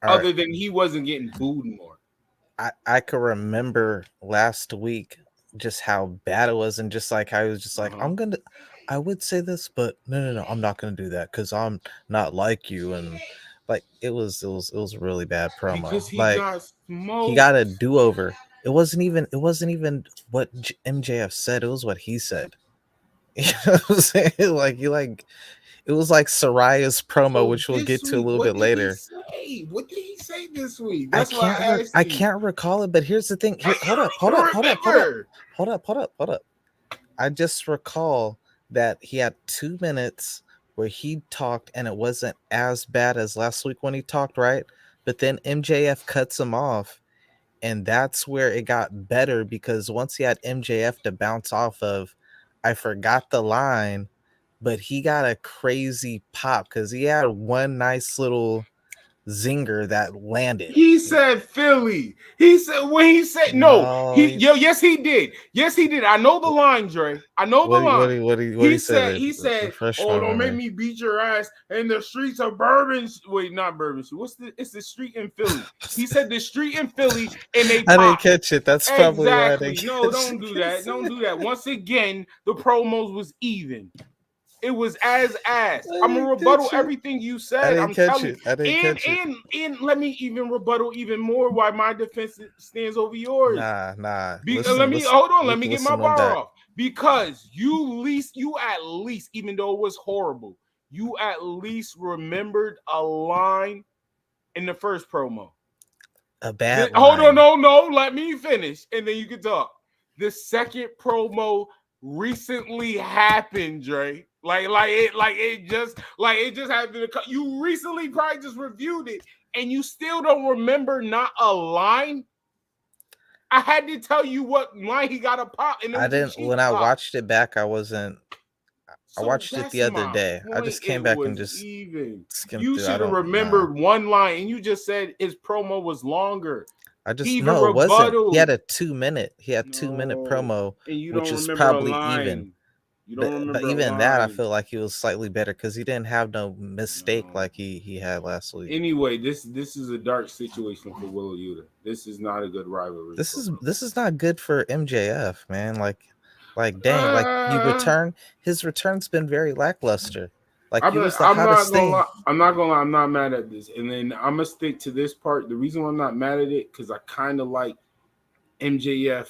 Other than he wasn't getting booed more. I could remember last week just how bad it was, and just like I was just like, I would say this, but no, I'm not gonna do that because I'm not like you, and like it was a really bad promo. Because he like got smoked. He got a do-over. It wasn't even what MJF said, it was what he said. You know what I'm saying? It was like Soraya's promo, which we'll get to a little bit later. What did he say this week? I can't recall it, but here's the thing. Hold up. I just recall that he had 2 minutes where he talked, and it wasn't as bad as last week when he talked, right? But then MJF cuts him off, And that's where it got better because once he had MJF to bounce off of, I forgot the line, but he got a crazy pop because he had one nice little zinger that landed. He said Philly. He said when he said no. Yes he did. Yes he did. I know the line, Dre. I know the line. What he said. He said, Refresh "Oh, my don't make memory. me beat your ass in the streets of Bourbon." Wait, not Bourbon Street. It's the street in Philly. He said the street in Philly, and they. I didn't popped. catch it. That's probably why I didn't Exactly. No, catch don't do that. Don't do that. Once again, the promos was even. It was as I'm gonna rebuttal everything you said. I'm telling you. And let me even rebuttal even more why my defense stands over yours. Nah. Hold on. Let me get my bar off. Because you at least, even though it was horrible, you at least remembered a line in the first promo. A bad line. Hold on, no. Let me finish, and then you can talk. The second promo recently happened, Dre. It just happened. You recently probably just reviewed it, and you still don't remember not a line. I had to tell you what line he got a pop. And I didn't. When I watched it back, I wasn't. I watched it the other day. I just came back and just skimmed you should have remembered one line, and you just said his promo was longer. I just no, it wasn't. He had a 2 minute. He had 2 minute promo, which is probably even. But even that, I feel like he was slightly better because he didn't have no mistake like he had last week. Anyway, this is a dark situation for Willa Yuta. This is not a good rivalry. This is not good for MJF, man. Like dang, like you return. His return's been very lackluster. Like he was the hottest thing. I'm not gonna lie. I'm not mad at this, and then I'm gonna stick to this part. The reason why I'm not mad at it because I kind of like MJF.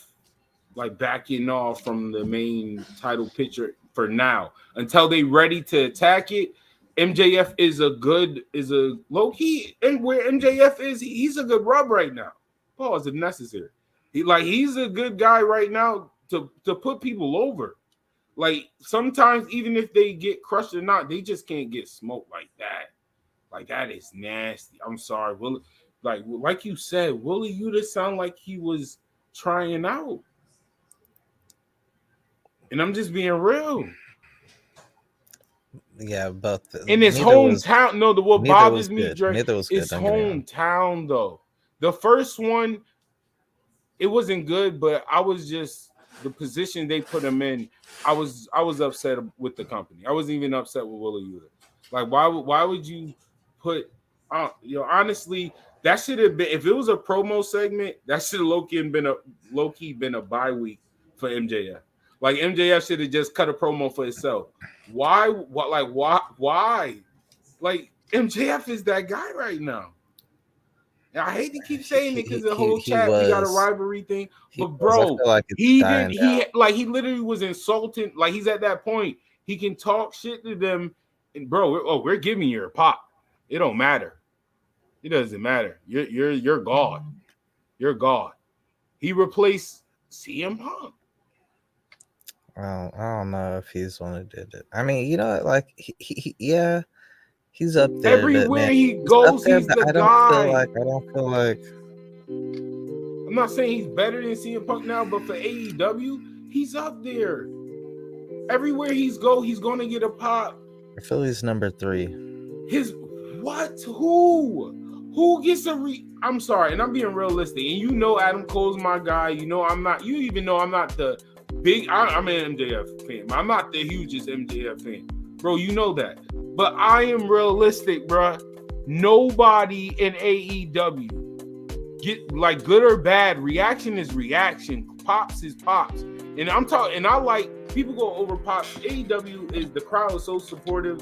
Like backing off from the main title picture for now until they ready to attack it. MJF is a low key, and where MJF is, he's a good rub right now. Pause if necessary. He's a good guy right now to put people over. Like sometimes even if they get crushed or not, they just can't get smoked like that. Like that is nasty. I'm sorry, like you said, Willa Yuta sound like he was trying out. And I'm just being real. Yeah, but in his hometown. What bothers me, Dre, is hometown though. The first one, it wasn't good, but I was just the position they put him in. I was upset with the company. I wasn't even upset with Willa Yuta. Like, why would you put? Honestly, that should have been if it was a promo segment. That should have low key been a bye week for MJF. Like MJF should have just cut a promo for himself. Why? Why? Like MJF is that guy right now. And I hate to keep saying it because the whole chat we got a rivalry thing. But bro, he literally was insulting. Like he's at that point. He can talk shit to them. And bro, we're giving you a pop. It don't matter. It doesn't matter. You're God. You're God. He replaced CM Punk. Well, I don't know if he's the one who did it. I mean, like yeah, he's up there. Everywhere he goes, he's the guy. I don't feel like. I'm not saying he's better than CM Punk now, but for AEW, he's up there. Everywhere he's going to get a pop. I feel he's number 3. His what? Who gets I'm sorry, and I'm being realistic. And Adam Cole's my guy. I'm not. You even know I'm not the. I'm an MJF fan. I'm not the hugest MJF fan, bro. You know that, but I am realistic, bro. Nobody in AEW get like good or bad. Reaction is reaction. Pops is pops, and I'm talking. And I like people go over pops. AEW is the crowd is so supportive.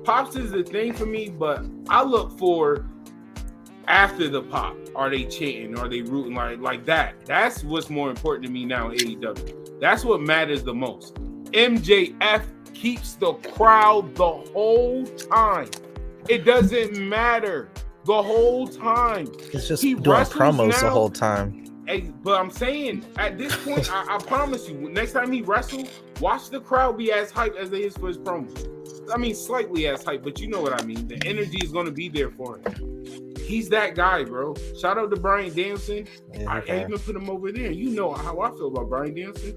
Pops is the thing for me, but I look for after the pop. Are they chanting? Are they rooting like that? That's what's more important to me now in AEW. That's what matters the most. MJF keeps the crowd the whole time. It doesn't matter the whole time. He's just doing promos now, the whole time. Hey, but I'm saying at this point, I promise you, next time he wrestles, watch the crowd be as hyped as they is for his promos. I mean, slightly as hyped, but you know what I mean. The energy is going to be there for him. He's that guy, bro. Shout out to Bryan Danielson. Yeah, I okay. even put him over there. You know how I feel about Bryan Danielson.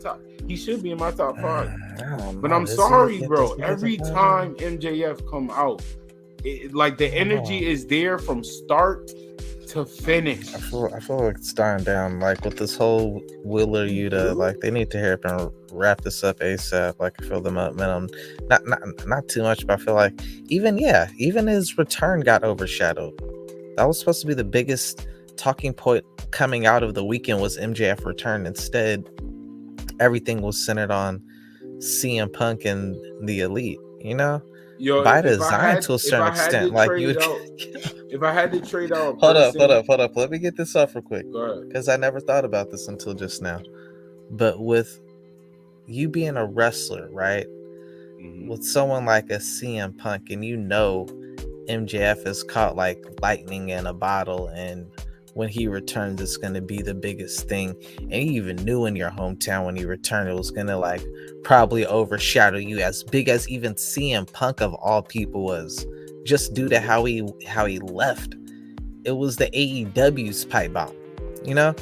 He should be in my top 5. But I'm sorry, bro. Every time MJF come out, like the energy is there from start to finish. I feel like it's dying down. Like with this whole Wheeler Yuta, like they need to hurry up and wrap this up ASAP. Like I feel the momentum, not too much, but I feel like even his return got overshadowed. That was supposed to be the biggest talking point coming out of the weekend was MJF return. Instead, everything was centered on CM Punk and the Elite. You know. Yo, by design to a certain extent. Like you, if I had to trade out, hold up. Let me get this off real quick, go ahead, because I never thought about this until just now. But with you being a wrestler, right, with someone like a CM Punk, and MJF is caught like lightning in a bottle, and when he returns, it's going to be the biggest thing. And you even knew in your hometown when he returned, it was going to like probably overshadow you, as big as even CM Punk of all people was, just due to how he left. It was the AEW's pipe bomb, you know?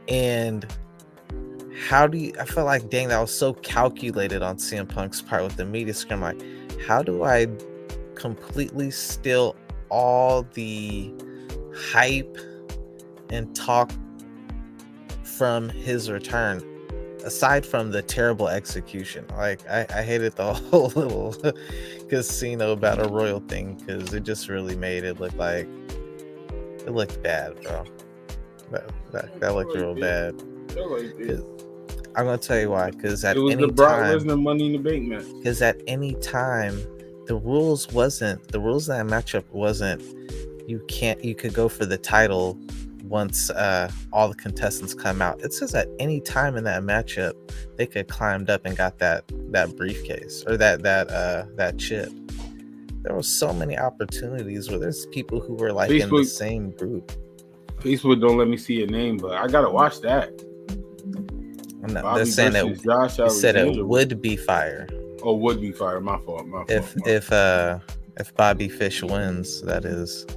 And I feel like, dang, that was so calculated on CM Punk's part with the media scrum. Like, how do I completely steal all the hype and talk from his return, aside from the terrible execution? Like I hated the whole little casino battle royal thing, because it just really made it look like it looked bad, bro. That looked real bad. I'm gonna tell you why, because at any time, Brock Lesnar Money in the Bank match. Because at any time, the rules of that matchup wasn't you could go for the title once all the contestants come out. It says at any time in that matchup they could climbed up and got that briefcase or that chip. There were so many opportunities where there's people who were like in the same group. Facebook don't let me see a name, but I gotta watch that. No, they're saying it said it would be fire. Oh, would be fire. My fault. If Bobby Fish wins, that is.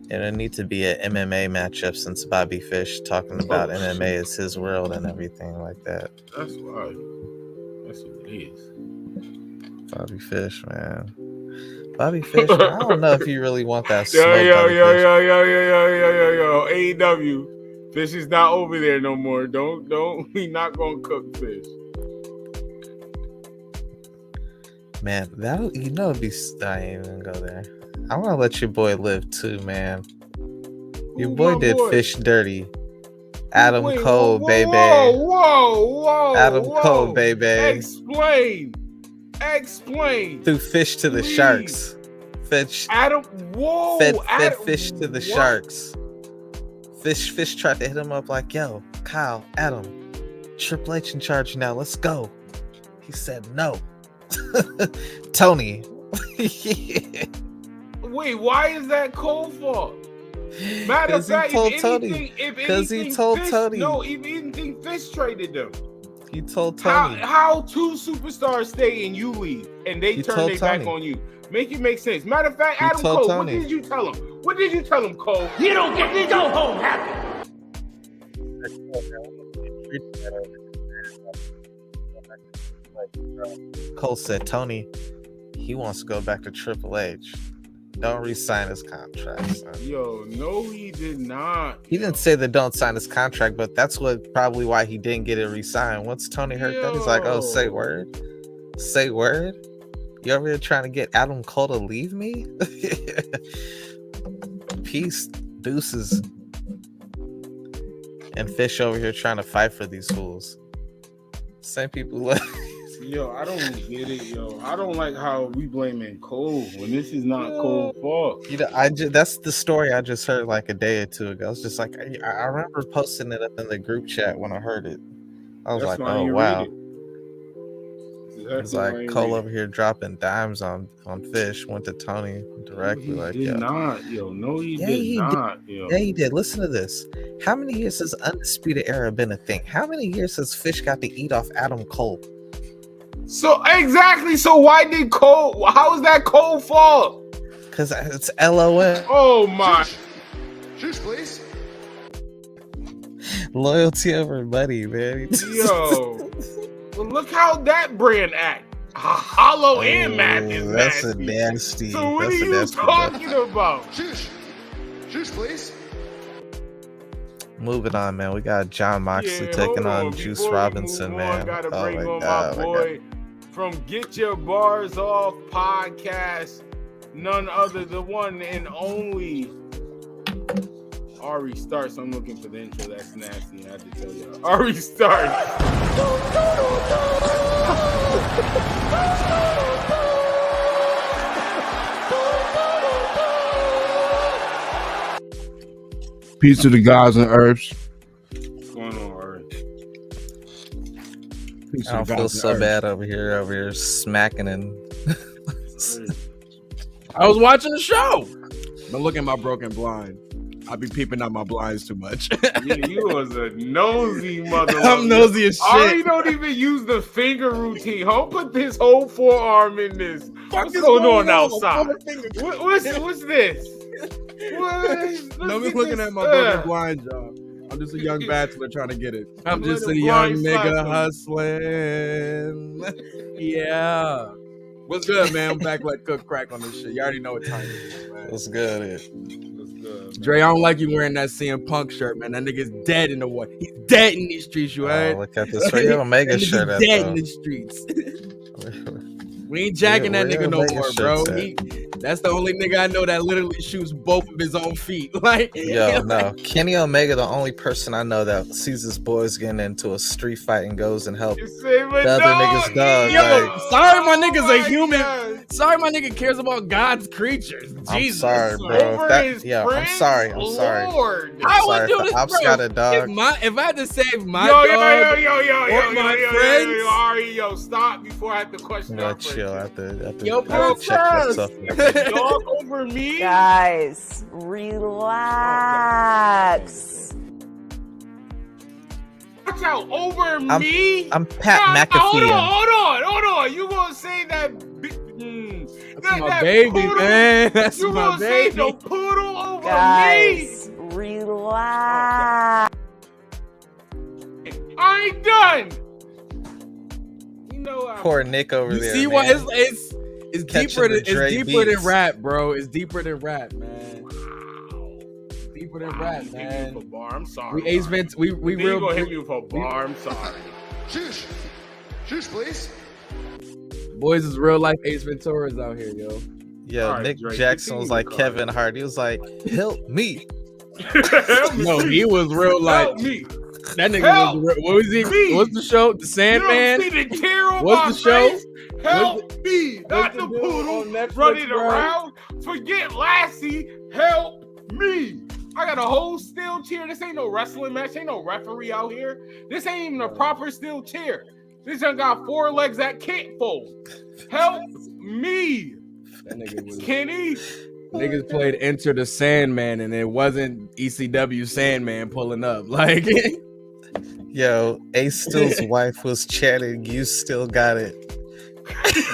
It'll need to be an MMA matchup, since Bobby Fish talking about MMA is his world and everything like that. That's why. That's what it is. Bobby Fish, man. Bobby Fish, I don't know if you really want that smoke. Yo. AEW. Fish is not over there no more. Don't. We not gonna cook Fish. Man, it'd be. I ain't even go there. I want to let your boy live too, man. Your boy did Fish dirty. Adam Cole, baby. Whoa. Adam Cole, baby. Explain. Threw Fish to the Sharks. Fish. Adam. Whoa. Fed Fish to the Sharks. Fish tried to hit him up like, yo, Kyle, Adam, Triple H in charge now. Let's go. He said no. Tony. Wait, why is that Cole's fault? Matter of fact, he told Tony. No, if anything, Fish traded them. He told Tony. How two superstars stay and you leave, and they turn their back on you? Make it make sense. Matter of fact, Adam Cole, what did you tell him? What did you tell him, Cole? You don't get to go home happy. Cole said, Tony, he wants to go back to Triple H. Don't re-sign his contract, son. Yo, no, he did not. He didn't say that don't sign his contract, but that's probably why he didn't get it re-signed. Once Tony heard that, he's like, oh, say word? Say word? You over here trying to get Adam Cole to leave me? Peace, deuces. And Fish over here trying to fight for these fools. Same people like... Yo, I don't get it, yo. I don't like how we blaming Cole when this is not Cole's fault. You know, that's the story I just heard like a day or two ago. I was just like, I remember posting it up in the group chat when I heard it. I was like, oh wow. It's like Cole over here dropping dimes on Fish. Went to Tony directly. No, he did not. Yo. Yeah, he did. Listen to this. How many years has Undisputed Era been a thing? How many years has Fish got to eat off Adam Cole? So exactly. So why did Cole? How is that Cole's fault? Because it's LOL. Oh my. Juice, please. Loyalty over money, man. Yo. Well, look how that brand act. Hollow and Matt is that's nasty. a nasty. So what that's are you talking about? Juice. Juice, please. Moving on, man. We got John Moxley taking on Juice Before we Robinson, move on, man. Gotta Oh bring my on God, my boy from Get Your Bars Off podcast. None other the one and only Ari Starks. I'm looking for the intro. That's nasty. I have to tell you. Ari Starks. Peace to the gods and herbs. What's going on, Ari? I don't feel so bad over here smacking and. I was watching the show. Don't look at my broken blind. I be peeping out my blinds too much. You was a nosy mother. I'm nosy as shit. Ari don't even use the finger routine. Don't put this whole forearm in this. What's going on outside? What's this? No me looking at my broken blind, y'all. I'm just a young bachelor trying to get it. I'm just a young nigga hustling. Yeah. What's good, man? I'm back like cook crack on this shit. You already know what time it is, man. What's good? Dre, I don't like you wearing that CM Punk shirt, man. That nigga's dead in the war. He's dead in these streets, you heard? Look at this Ray Omega shirt. He's dead in the streets. We ain't jacking that nigga no more, bro. That's the only nigga I know that literally shoots both of his own feet. Like, yo, no. Kenny Omega, the only person I know that sees his boys getting into a street fight and goes and helps the other niggas dog. Yo, like, sorry my nigga's a human. Sorry my nigga cares about God's creatures. Jesus. I'm sorry, bro. I'm sorry. I'm sorry. I would do this, bro. Got a dog. If I had to save my dog or my friends. Ari, stop before I have to question. Chill. I have to yo, check myself. Dog over me? Guys, relax. Watch out, over me? I'm Pat McAfee. Hold on. You gonna say that? That's my baby, poodle? Man. That's you my gonna baby. Say the poodle over Guys, me? Relax. I ain't done. You know poor Nick over there. See what it's deeper than beats. rap, bro. It's deeper than rap, man. It's deeper than rap, man. I'm sorry. We Ace Vent. We real. Gonna hit me with a bar. I'm sorry. Juice, please. Boys is real life Ace Venturas out here, yo. Yo, right, Nick Drake, Jackson was like Kevin Hart. He was like, "Help me." No, he was real life. Help me. That nigga was real. What was he? Me. What's the show? The Sandman. You don't see the tear on What's my the show? face? Help me, not the poodle running around. Forget Lassie. Help me. I got a whole steel chair. This ain't no wrestling match. Ain't no referee out here. This ain't even a proper steel chair. This done got 4 legs that can't fold. Help me. That nigga was Kenny. Niggas played Enter the Sandman and it wasn't ECW Sandman pulling up. Like, yo, Ace Steel's wife was chatting. You still got it.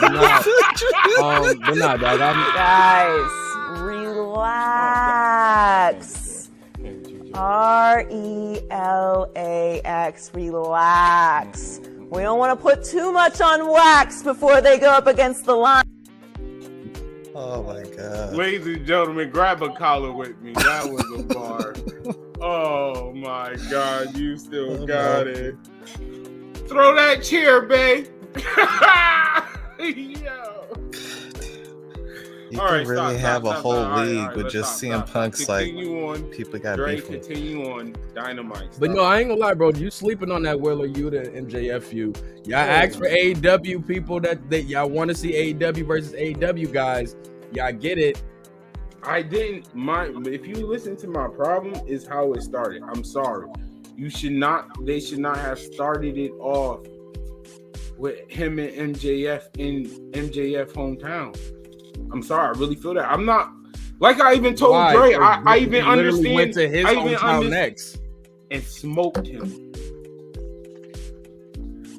But nah, dog. Guys, relax. RELAX. Relax. We don't want to put too much on wax before they go up against the line. Oh my God. Ladies and gentlemen, grab a collar with me. That was a bar. Oh my God, you still got it. Throw that chair, babe. Yo. You can really have a whole league with just CM Punk's like people got beef with. Continue on Dynamite. But no, I ain't gonna lie, bro. You sleeping on that Wheeler Yuta and MJF. Y'all ask for AEW people that y'all want to see AEW versus AEW guys. Y'all get it. I didn't. If you listen to my problem, is how it started. I'm sorry. They should not have started it off with him and MJF in MJF hometown. I'm sorry, I really feel that. I'm not like I even told Dre. I even understand. Went to his hometown next and smoked him.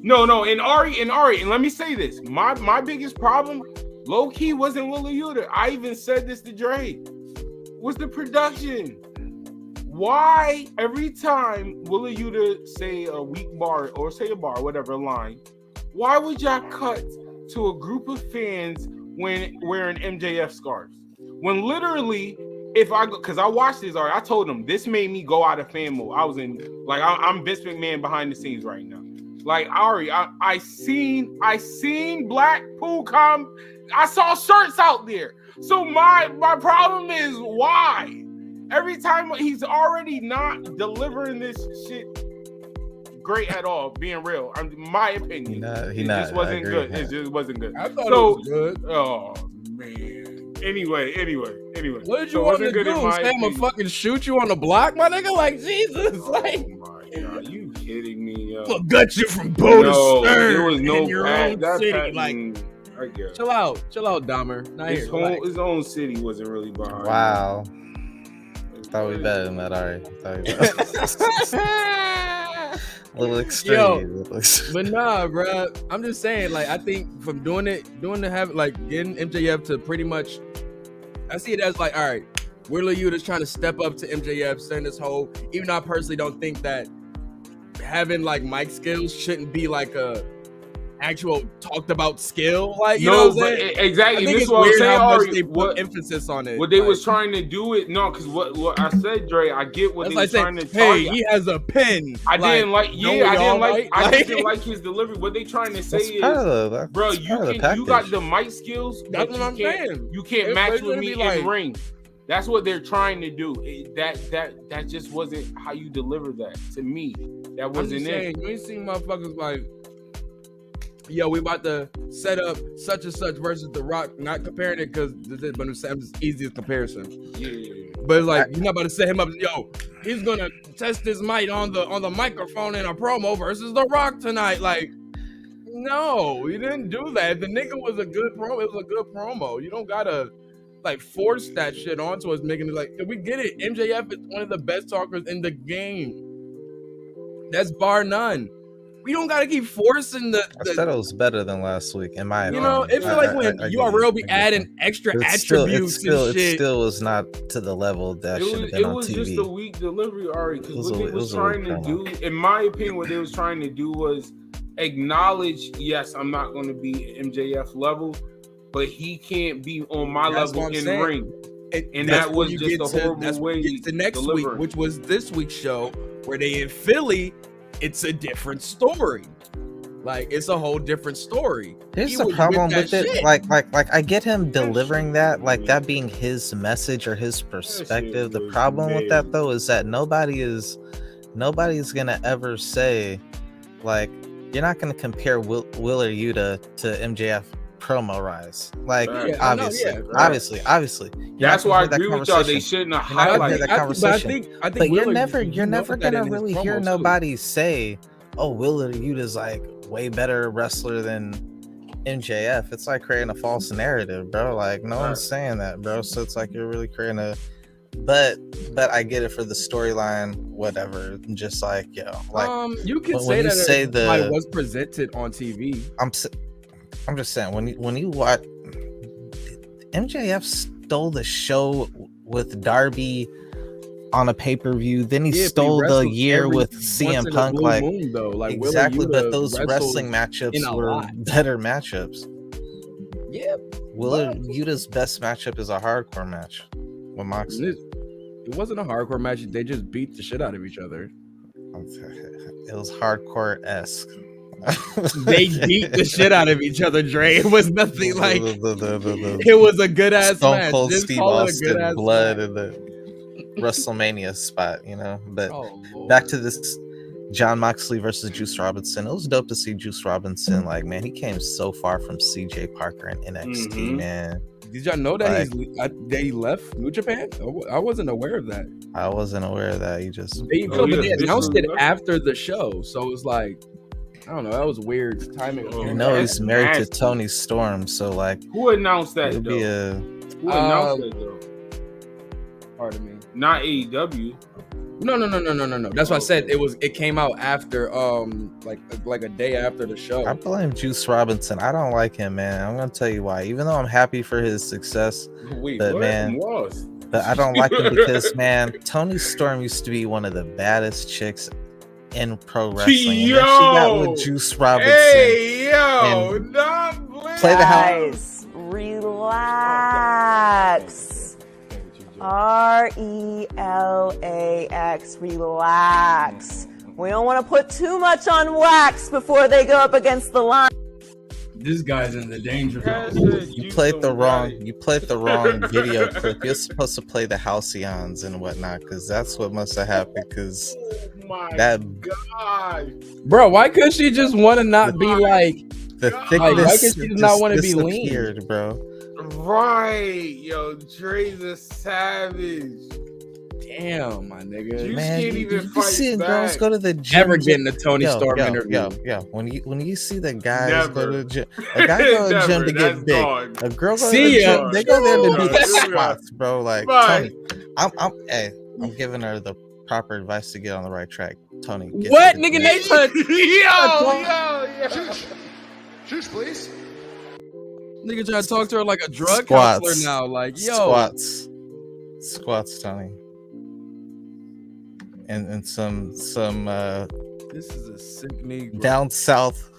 No, and Ari, and let me say this: my biggest problem Low key wasn't Willa Yuta. I even said this to Dre. Was the production? Why every time Willa Yuta say a weak bar or say a bar, whatever line, why would y'all cut to a group of fans when wearing MJF scarves? When literally, if I go, because I watched this already, I told them this made me go out of fan mode. I was in like I'm Vince McMahon behind the scenes right now. Like Ari, I seen Blackpool come. I saw shirts out there. So my problem is why? Every time he's already not delivering this shit great at all, being real. My opinion. It just wasn't good. It just wasn't good. I thought it was good. Oh man. Anyway. What did you want to do? Say I'm gonna fucking shoot you on the block, my nigga? Like Jesus, like. God, you kidding me? Yo. I'll gut you from bow to stern. There was no in your own city. Like, I guess. chill out, Dahmer. His own city wasn't really behind. Wow. Thought we better than that, alright. A little extreme. Yo, but nah, bro. I'm just saying, like, I think from doing the having like getting MJF to pretty much, I see it as like, all right, Willa Yuta's trying to step up to MJF, send this whole. Even though I personally don't think that having like mic skills shouldn't be like a actual talked about skill, like you know what I'm saying? Exactly. I think this it's what weird I'm saying, how much Ari, they put emphasis on it. What they was trying to do it, no, because what I said, Dre, I get what they was trying to. Hey, he has a pen. I didn't like his delivery. What they trying to say is, bro, you got the mic skills. That's what I'm saying. You can't match with me in ring. That's what they're trying to do. That just wasn't how you deliver that to me. That wasn't it. You ain't seen motherfuckers like, yo, we about to set up such and such versus The Rock. Not comparing it because but I'm saying it's the easiest comparison. Yeah. But it's like you're not about to set him up. Yo, he's gonna test his mic on the microphone in a promo versus The Rock tonight. Like, no, you didn't do that. The nigga was a good promo. It was a good promo. You don't gotta like force that shit onto us, making it like we get it. MJF is one of the best talkers in the game. That's bar none. We don't gotta keep forcing the. I said it was better than last week, in my opinion. You know, it feels like when URL be adding extra attributes and shit. It still was not to the level that should have been on TV. It was just a weak delivery, Ari. Because what they was trying to do, in my opinion, what they was trying to do was acknowledge, yes, I'm not going to be MJF level, but he can't be on my level in ring. And that was just a horrible way to next week, which was this week's show, where they in Philly. It's a different story. Like it's a whole different story. Here's the problem with it. Like I get him delivering that, like that being his message or his perspective. The problem with that though is that nobody's gonna ever say, like, you're not gonna compare Willa Yuta to MJF promo rise. Like obviously. That's why I agree with y'all. They shouldn't have highlighted that conversation. But you're never gonna really hear nobody say, "Oh, Willa Yuta's like way better wrestler than MJF." It's like creating a false narrative, bro. Like no one's saying that, bro. So it's like you're really creating a. But I get it for the storyline, whatever. Just like like you can say that was presented on TV. I'm just saying when you watch, MJF stole the show with Darby on a pay-per-view, then he stole the year with CM Punk. Like exactly, but those wrestling matchups were better matchups. Yeah, Willa Yuta's best matchup is a hardcore match with Moxley. It wasn't a hardcore match. They just beat the shit out of each other. It was hardcore-esque. They beat the shit out of each other, Dre. It was nothing like it was a good ass match. Stone Cold Steve Austin blood in the WrestleMania spot, you know. But back to this John Moxley versus Juice Robinson. It was dope to see Juice Robinson. Like, man, he came so far from CJ Parker and NXT, man. Did y'all know that he left New Japan? I wasn't aware of that. I wasn't aware of that. He just they announced it after the show, so it was like, I don't know. That was weird timing. You know, he's married to Tony Storm, so like, who announced that? Who announced it though? Pardon me. Not AEW. No. That's why I said it came out after like a day after the show. I blame Juice Robinson. I don't like him, man. I'm gonna tell you why. Even though I'm happy for his success, but I don't like him because, man, Toni Storm used to be one of the baddest chicks in pro wrestling. And then she got with Juice Robinson. Hey, yo, play the house. Relax. RELAX. Relax. We don't want to put too much on wax before they go up against the line. This guy's in the danger zone. You played the wrong video clip. You're supposed to play the halcyons and whatnot, because that's what must have happened. Because God, bro, why could she just want to not be like the thickness? Why could she just not want to be lean, bro? Right, yo, Dre's a savage. Damn, my nigga. You Man, can't even you fight see back. girls go to the gym. Never getting a Toni Storm interview. When you see the guys go to the gym, a guy go to the gym to get big. A girl go to the gym, they go there to do the squats, bro. Like Toni, I'm giving her the proper advice to get on the right track. Toni, what nigga? Nathan? Shush, shush, please. Nigga trying to talk to her like a drug counselor now. Like, yo, squats, Toni, and some. This is a sick nigga. Down south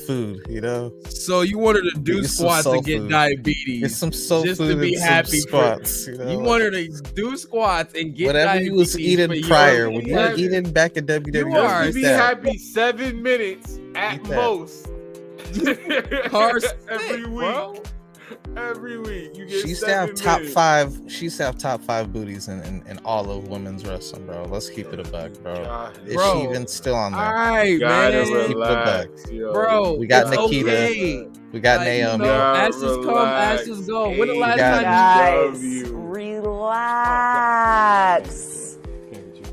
food, you know. So you wanted to do squats and get diabetes? Get some soul just food to be and happy. some squats. You know? You wanted to do squats and get whatever diabetes. you was eating prior. When you were eating back at WWE, You are to be happy 7 minutes at most. Every week. Bro. Every week you get. She used to have top 5. She used to have top 5 booties in all of women's wrestling, bro. Let's keep it a buck, bro. Is she even still on there? All right, man. Relax, bro. We got Nikita. Okay. We got Naomi. Asses come, asses go. When the last time Guys, relax.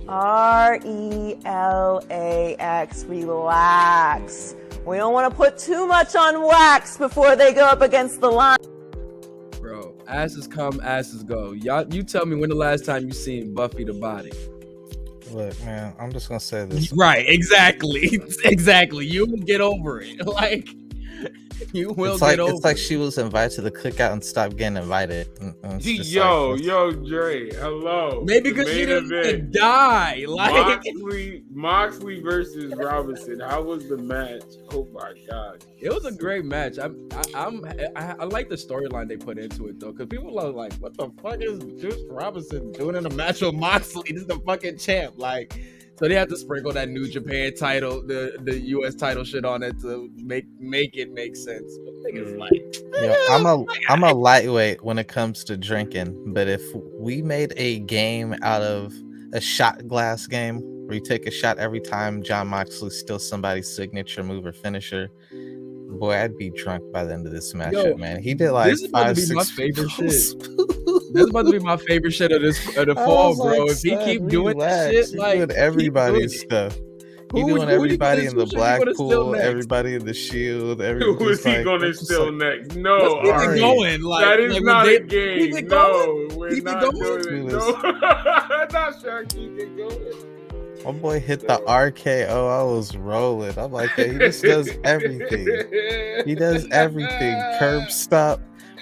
RELAX. Relax. We don't want to put too much on wax before they go up against the line. Bro, asses come, asses go. Y'all, you tell me when the last time you seen Buffy the Body. Look, man, I'm just gonna say this. Right, exactly. Exactly. You will get over it. Like, you will get over it. It's like she was invited to the cookout and stopped getting invited. Yo, Dre, hello. Maybe because she didn't die. Like Moxley versus Robinson. How was the match? Oh my god, it was a great match. I like the storyline they put into it though, because people are like, "What the fuck is Juice Robinson doing in a match with Moxley? This is the fucking champ!" Like, so they have to sprinkle that New Japan title, the US title shit on it to make it make sense. But niggas like, I'm a lightweight when it comes to drinking, but if we made a game out of a shot glass game where you take a shot every time John Moxley steals somebody's signature move or finisher, boy, I'd be drunk by the end of this matchup, man. He did like this is about 5, to be 6 my favorite shit. This is about to be my favorite shit of the fall, bro. If he keep doing that shit, like doing everybody's stuff. He doing everybody in the Blackpool, everybody in the Shield. Who is he gonna steal next? No, keep it going. Like, that is like, not a game. Keep it No, going. we're Keep not it going. doing it. No, I'm not sure. Keep it going. My boy hit the RKO. I was rolling. I'm like, yeah, he just does everything. He does everything. Curb stop.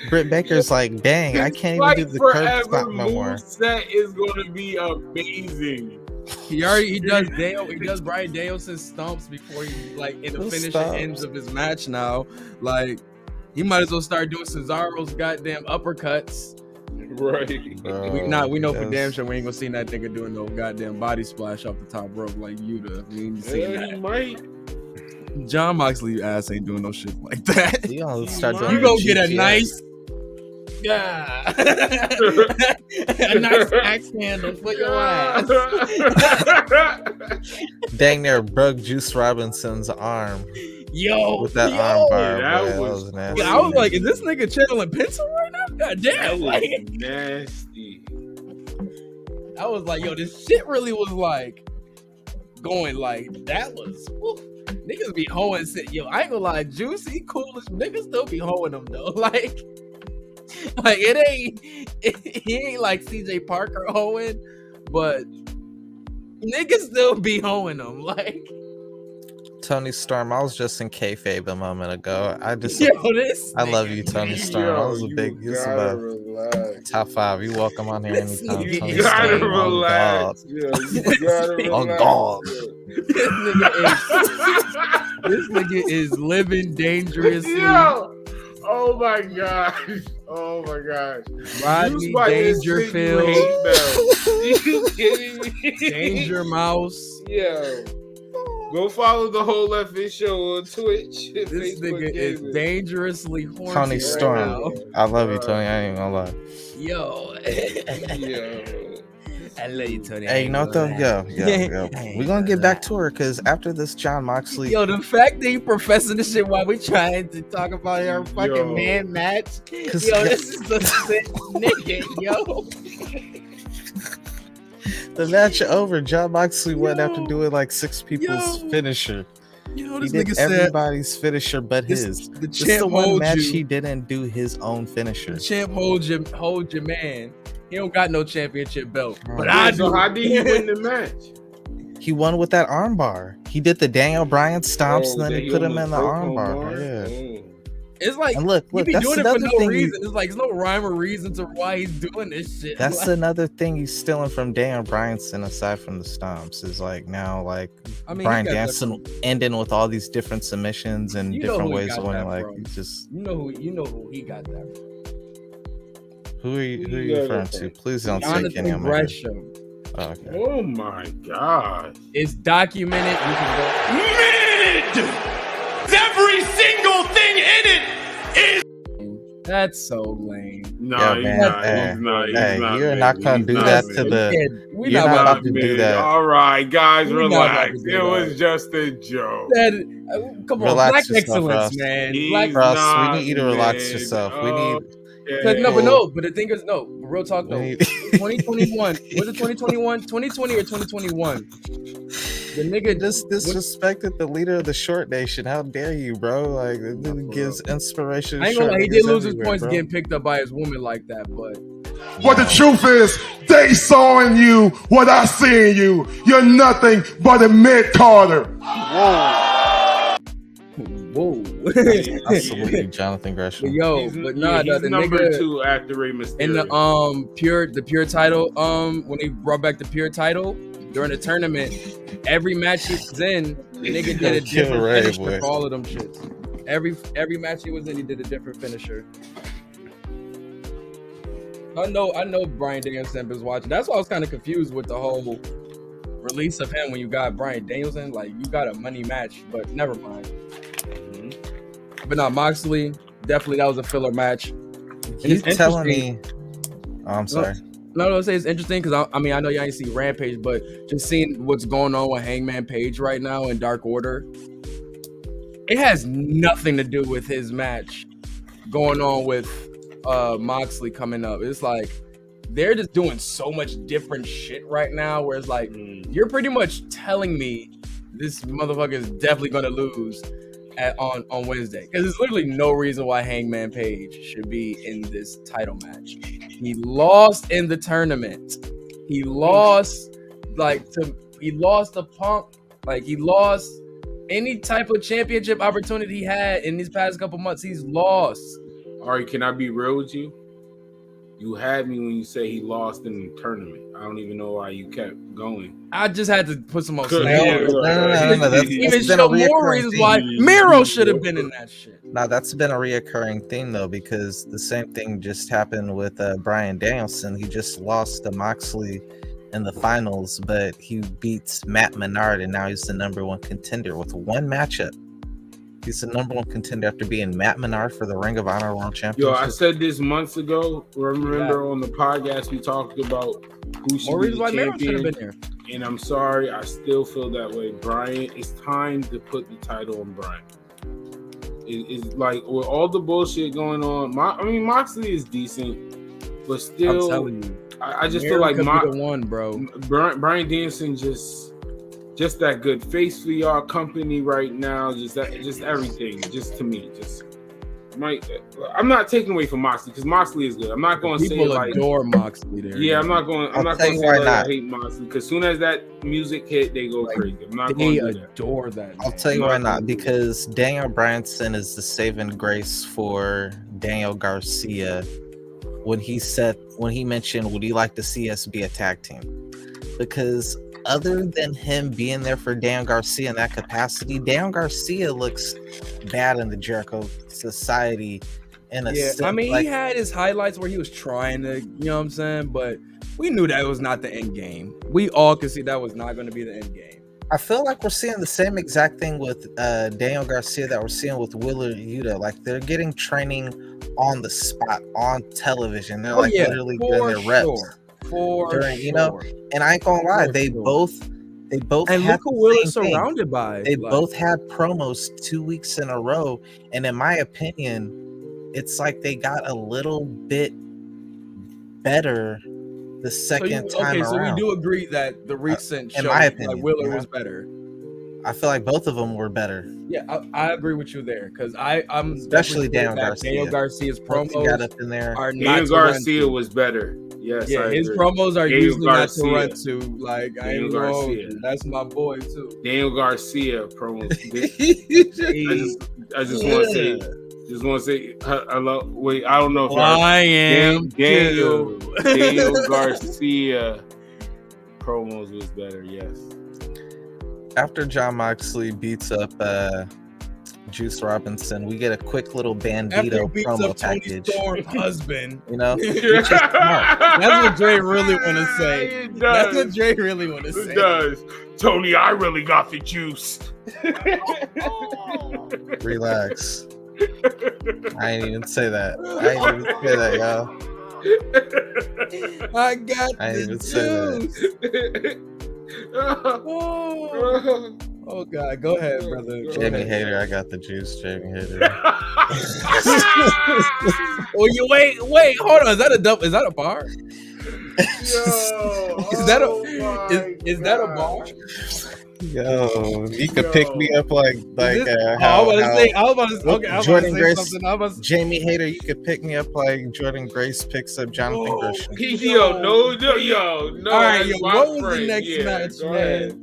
Britt Baker's like, dang, I can't even do the curb stop no more. Set is gonna be amazing. He does Dale. He does Brian Danielson's stumps before he like in the finishing ends of his match now. Like, he might as well start doing Cesaro's goddamn uppercuts. Right. Bro, we know for damn sure we ain't gonna see that nigga doing no goddamn body splash off the top rope like Yuta. We ain't seen that. He might. John Moxley ass ain't doing no shit like that. You gonna start doing you gonna get a nice, a nice axe handle for your ass. Dang near broke Juice Robinson's arm. Yo, with that arm bar, that was nasty. Yeah, I was like, is this nigga channeling pencil right now? God damn, like nasty. I was like, yo, this shit really was like going like that was. Woo. Niggas be hoeing shit. Yo, I ain't gonna lie, Juicy, coolest niggas still be hoeing them though. Like he ain't like CJ Parker hoeing, but niggas still be hoeing them. Like Tony Storm, I was just in kayfabe a moment ago. I love you, Tony Storm. I was a big. This is about top 5. You welcome on here anytime. You Tony gotta Storm, relax. on Yo, you gotta God. relax. This nigga is living dangerously. Yo. Oh my gosh. Oh my gosh. Rodney Dangerfield. You kidding me? Danger Mouse. Yo. Go follow the Whole Left Field Show on Twitch. This nigga is dangerously horny. Tony Storm. I love you, Tony. I ain't gonna lie. Yo. I love you, Tony. Hey, you know what though? Yo. We're gonna get back to her because after this John Moxley. Yo, the fact that you professing this shit while we trying to talk about our fucking man match. Yo, this is the sick nigga, yo. The match over. John Moxley went after doing like 6 people's finisher. Yo, He this did nigga said everybody's finisher but his. the This is champ the one holds match you. he didn't do his own finisher. The champ hold your man. He don't got no championship belt. But Yeah, I so do. how did he win the match? He won with that armbar. He did the Daniel Bryan stomps, and then that he put him almost in the broke armbar. Omar? Yeah. It's like And look, he be that's doing it for another no thing reason. It's like there's no rhyme or reason to why he's doing this shit. That's Like, another thing he's stealing from Daniel Bryanson aside from the stomps is like now like I mean, Bryan he got Danielson ending with all these different submissions and You know different who he ways got of winning. that Like from. he's just you know who he got that from. who are you got referring that to? from? Please don't say Kenny Jonathan Omega. Gresham. Oh, okay. Oh my god. It's documented. You can go. Every single thing in it is. That's so lame. No, Yeah, he's man. not. Hey, He's not. He's hey, not. you're not gonna He's do not, that man. to the. We You're not not about about to do Man, that. all right, guys, We not about relax. to do It was that. just a joke. Come on, Relax black yourself, excellence, Ross. man. He's Black. Ross, not, we need you to relax man. yourself. We Oh, need. But the thing is, no, real talk though. We need- 2021, was it 2021, 2020 or 2021? The nigga Just disrespected the leader of the Short Nation. How dare you, bro? Like it really gives inspiration. I ain't to gonna lie, he short did niggas lose his everywhere, points bro. getting picked up by his woman like that, but What the truth is, they saw in you what I see in you. You're nothing but a mid-carder. whoa. I salute you, Jonathan Gresham. Yo, but nah, he's the number nigga 2 after Rey Mysterio. in the pure title, when they brought back the pure title during the tournament, every match he was in, the nigga did a Kill different Ray, finisher boy. for all of them shits. Every match he was in, he did a different finisher. I know Bryan Danielson was watching. That's why I was kind of confused with the whole release of him when you got Bryan Danielson. Like, you got a money match, but never mind. But no, Moxley, definitely that was a filler match. And You it's telling interesting- me? Oh, I'm sorry. No, I'll say it's interesting because I mean I know y'all ain't see Rampage, but just seeing what's going on with Hangman Page right now in Dark Order, it has nothing to do with his match going on with Moxley coming up. It's like they're just doing so much different shit right now where it's like you're pretty much telling me this motherfucker is definitely gonna lose on Wednesday because there's literally no reason why Hangman Page should be in this title match. He lost in the tournament. He lost to Punk. Like he lost any type of championship opportunity he had in these past couple months. He's lost. All right, can I be real with you? You had me when you say he lost in the tournament. I don't even know why you kept going. I just had to put some more Good. scenarios. No, that's Even been a show more reoccurring reasons theme. why Miro should have been in that shit. Now that's been a reoccurring theme though, because the same thing just happened with Bryan Danielson. He just lost to Moxley in the finals, but he beats Matt Menard, and now he's the #1 contender with one matchup. He's the #1 contender after being Matt Menard for the Ring of Honor World Championship. Yo, I said this months ago. Remember on the podcast we talked about who should More be reasons the why Miro should have champion. been here. And I'm sorry, I still feel that way. Brian, it's time to put the title on Brian. It's like with all the bullshit going on. Moxley is decent, but still, I'm telling you, I just Miro feel like could be the one, bro. Brian Danielson just that good face for y'all company right now. Just everything. Just to me, I'm not taking away from Moxley because Moxley is good. I'm not going to say People like adore Moxley there. yeah, I'm not going to say like I hate Moxley because soon as that music hit, they go crazy. I'm not going to adore that. I'll tell you why not, because Daniel Bryanson is the saving grace for Daniel Garcia when he mentioned would he like to see us be a tag team, because other than him being there for Daniel Garcia in that capacity, Daniel Garcia looks bad in the Jericho Society in a sense. I mean, he had his highlights where he was trying to, you know what I'm saying, but we knew that was not the end game. We all could see that was not going to be the end game. I feel like we're seeing the same exact thing with Daniel Garcia that we're seeing with Wheeler Yuta. Like they're getting training on the spot on television. They're literally getting their reps. You know, and I ain't gonna lie, they both and look who Will is surrounded by. They both had promos 2 weeks in a row, and in my opinion, it's like they got a little bit better the second time around. So we do agree that the recent show, in my opinion, like Wheeler was better. I feel like both of them were better. Yeah, I agree with you there because I'm especially Daniel Garcia. Daniel Garcia's promos got up in there. Are Daniel Garcia was better. Yes, yeah, his promos are usually not to run to. Like Daniel Garcia, that's my boy too. Daniel Garcia promos. I just want to say, hello. Wait, I don't know if I am Daniel Garcia promos was better. Yes. After Jon Moxley beats up Juice Robinson, we get a quick little Bandito promo package. Storm's husband, you know, that's what Dre really want to say. That's what Dre really want to say. It does. Tony, I really got the juice. Relax. I ain't even say that. Y'all. I got I the even say juice. Oh God, go ahead, brother. Jamie Hater, I got the juice. Jamie Hater. Oh, you wait, hold on. Is that a bar? Is that a bar? Yo, you could pick me up like Jordan Grace. Jamie Hater, you could pick me up like Jordan Grace picks up Jonathan Gresham. No. All right, what was the next match, man?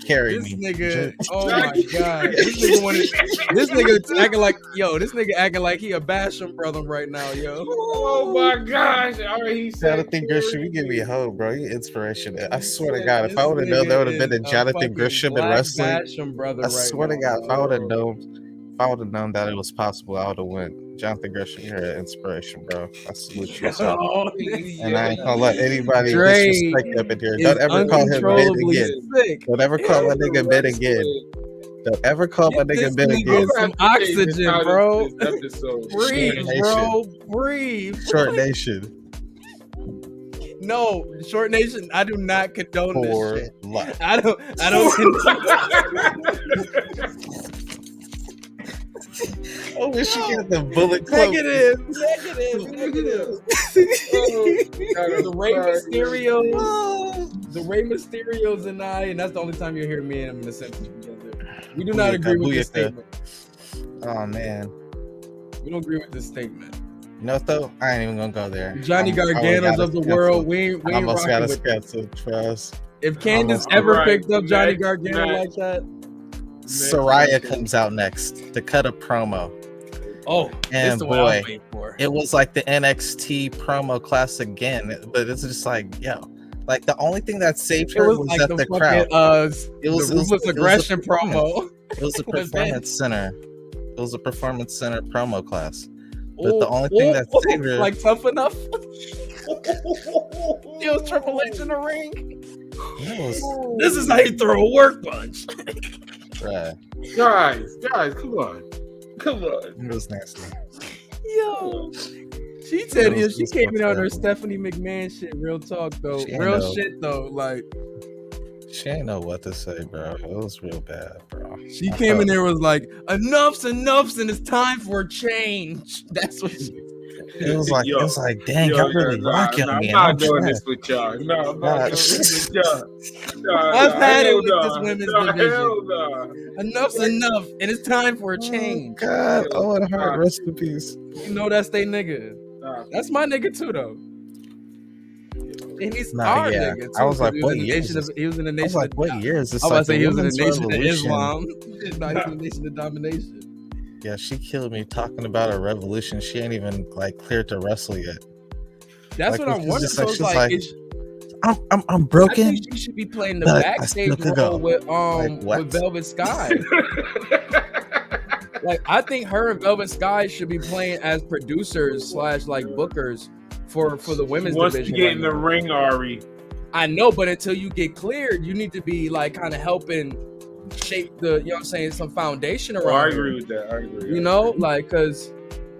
Carry this me, nigga. Oh my God, this nigga acting like he a Basham brother right now, yo. Oh my gosh! All right, he said Jonathan Gresham, you give me hope, bro. You inspiration. I swear to God, if I would have known that would have been a Jonathan Gresham in wrestling, I swear to God, if I would have known that it was possible, I would have went. Jonathan Gresham, you're an inspiration, bro. I salute you. And I ain't gonna let anybody disrespect you up in here. Don't ever call him Ben again. Don't ever call my nigga Ben again. Don't ever call my nigga Ben again. Some oxygen, bro. Breathe, bro. Breathe. Short Nation. No, Short Nation. I do not condone this shit. Life. I don't condone. I wish you get the bullet club. Negative. The Rey Mysterios and I, and that's the only time you'll hear me and him in a sentence together. We do not agree with this statement. Oh man, we don't agree with this statement. You know what though? I ain't even gonna go there. Johnny Garganos of the world, we ain't almost got rocking a with schedule, trust. If Candace ever picked up Johnny Gargano like that, Soraya comes out next to cut a promo. Oh, and boy, it was like the NXT promo class again, but it's just like, yo, like the only thing that saved her was like that the crowd. It was aggression promo. It was a performance center. It was a performance center promo class. But the only thing that saved her, like Tough Enough. It was Triple H in the ring. This is how you throw a work punch. Right. Guys, come on. It was nasty. Yo. She said she came in on her Stephanie McMahon shit. Real talk though. Real shit though. Like she ain't know what to say, bro. It was real bad, bro. She came in there was like, enough's and it's time for a change. That's what she It was like, dang, y'all really rocking on me. I'm I'm not doing trash. this with y'all. No, I'm not doing this with y'all. I've had it with hell this women's nah. division. Hell nah. Enough's enough, and it's time for a change. God, Owen Hart, rest in peace. You know that's they nigga. That's my nigga too, though. And he's our nigga too. I was like, what year? He was in the nation. I was like, what year is this? I was like about to say he was in the Women's nation of Revolution? Islam. No, he's in the nation of domination. Yeah, she killed me talking about a revolution. She ain't even like cleared to wrestle yet. That's like, what I'm wondering. So it's like, I'm broken. I think she should be playing the backstage role with Velvet Sky. Like, I think her and Velvet Sky should be playing as producers / like bookers for the women's division. Once you get in the ring, Ari. I know, but until you get cleared, you need to be like kind of helping shape the, you know what I'm saying, some foundation around. I agree with that. I agree. You know, like, because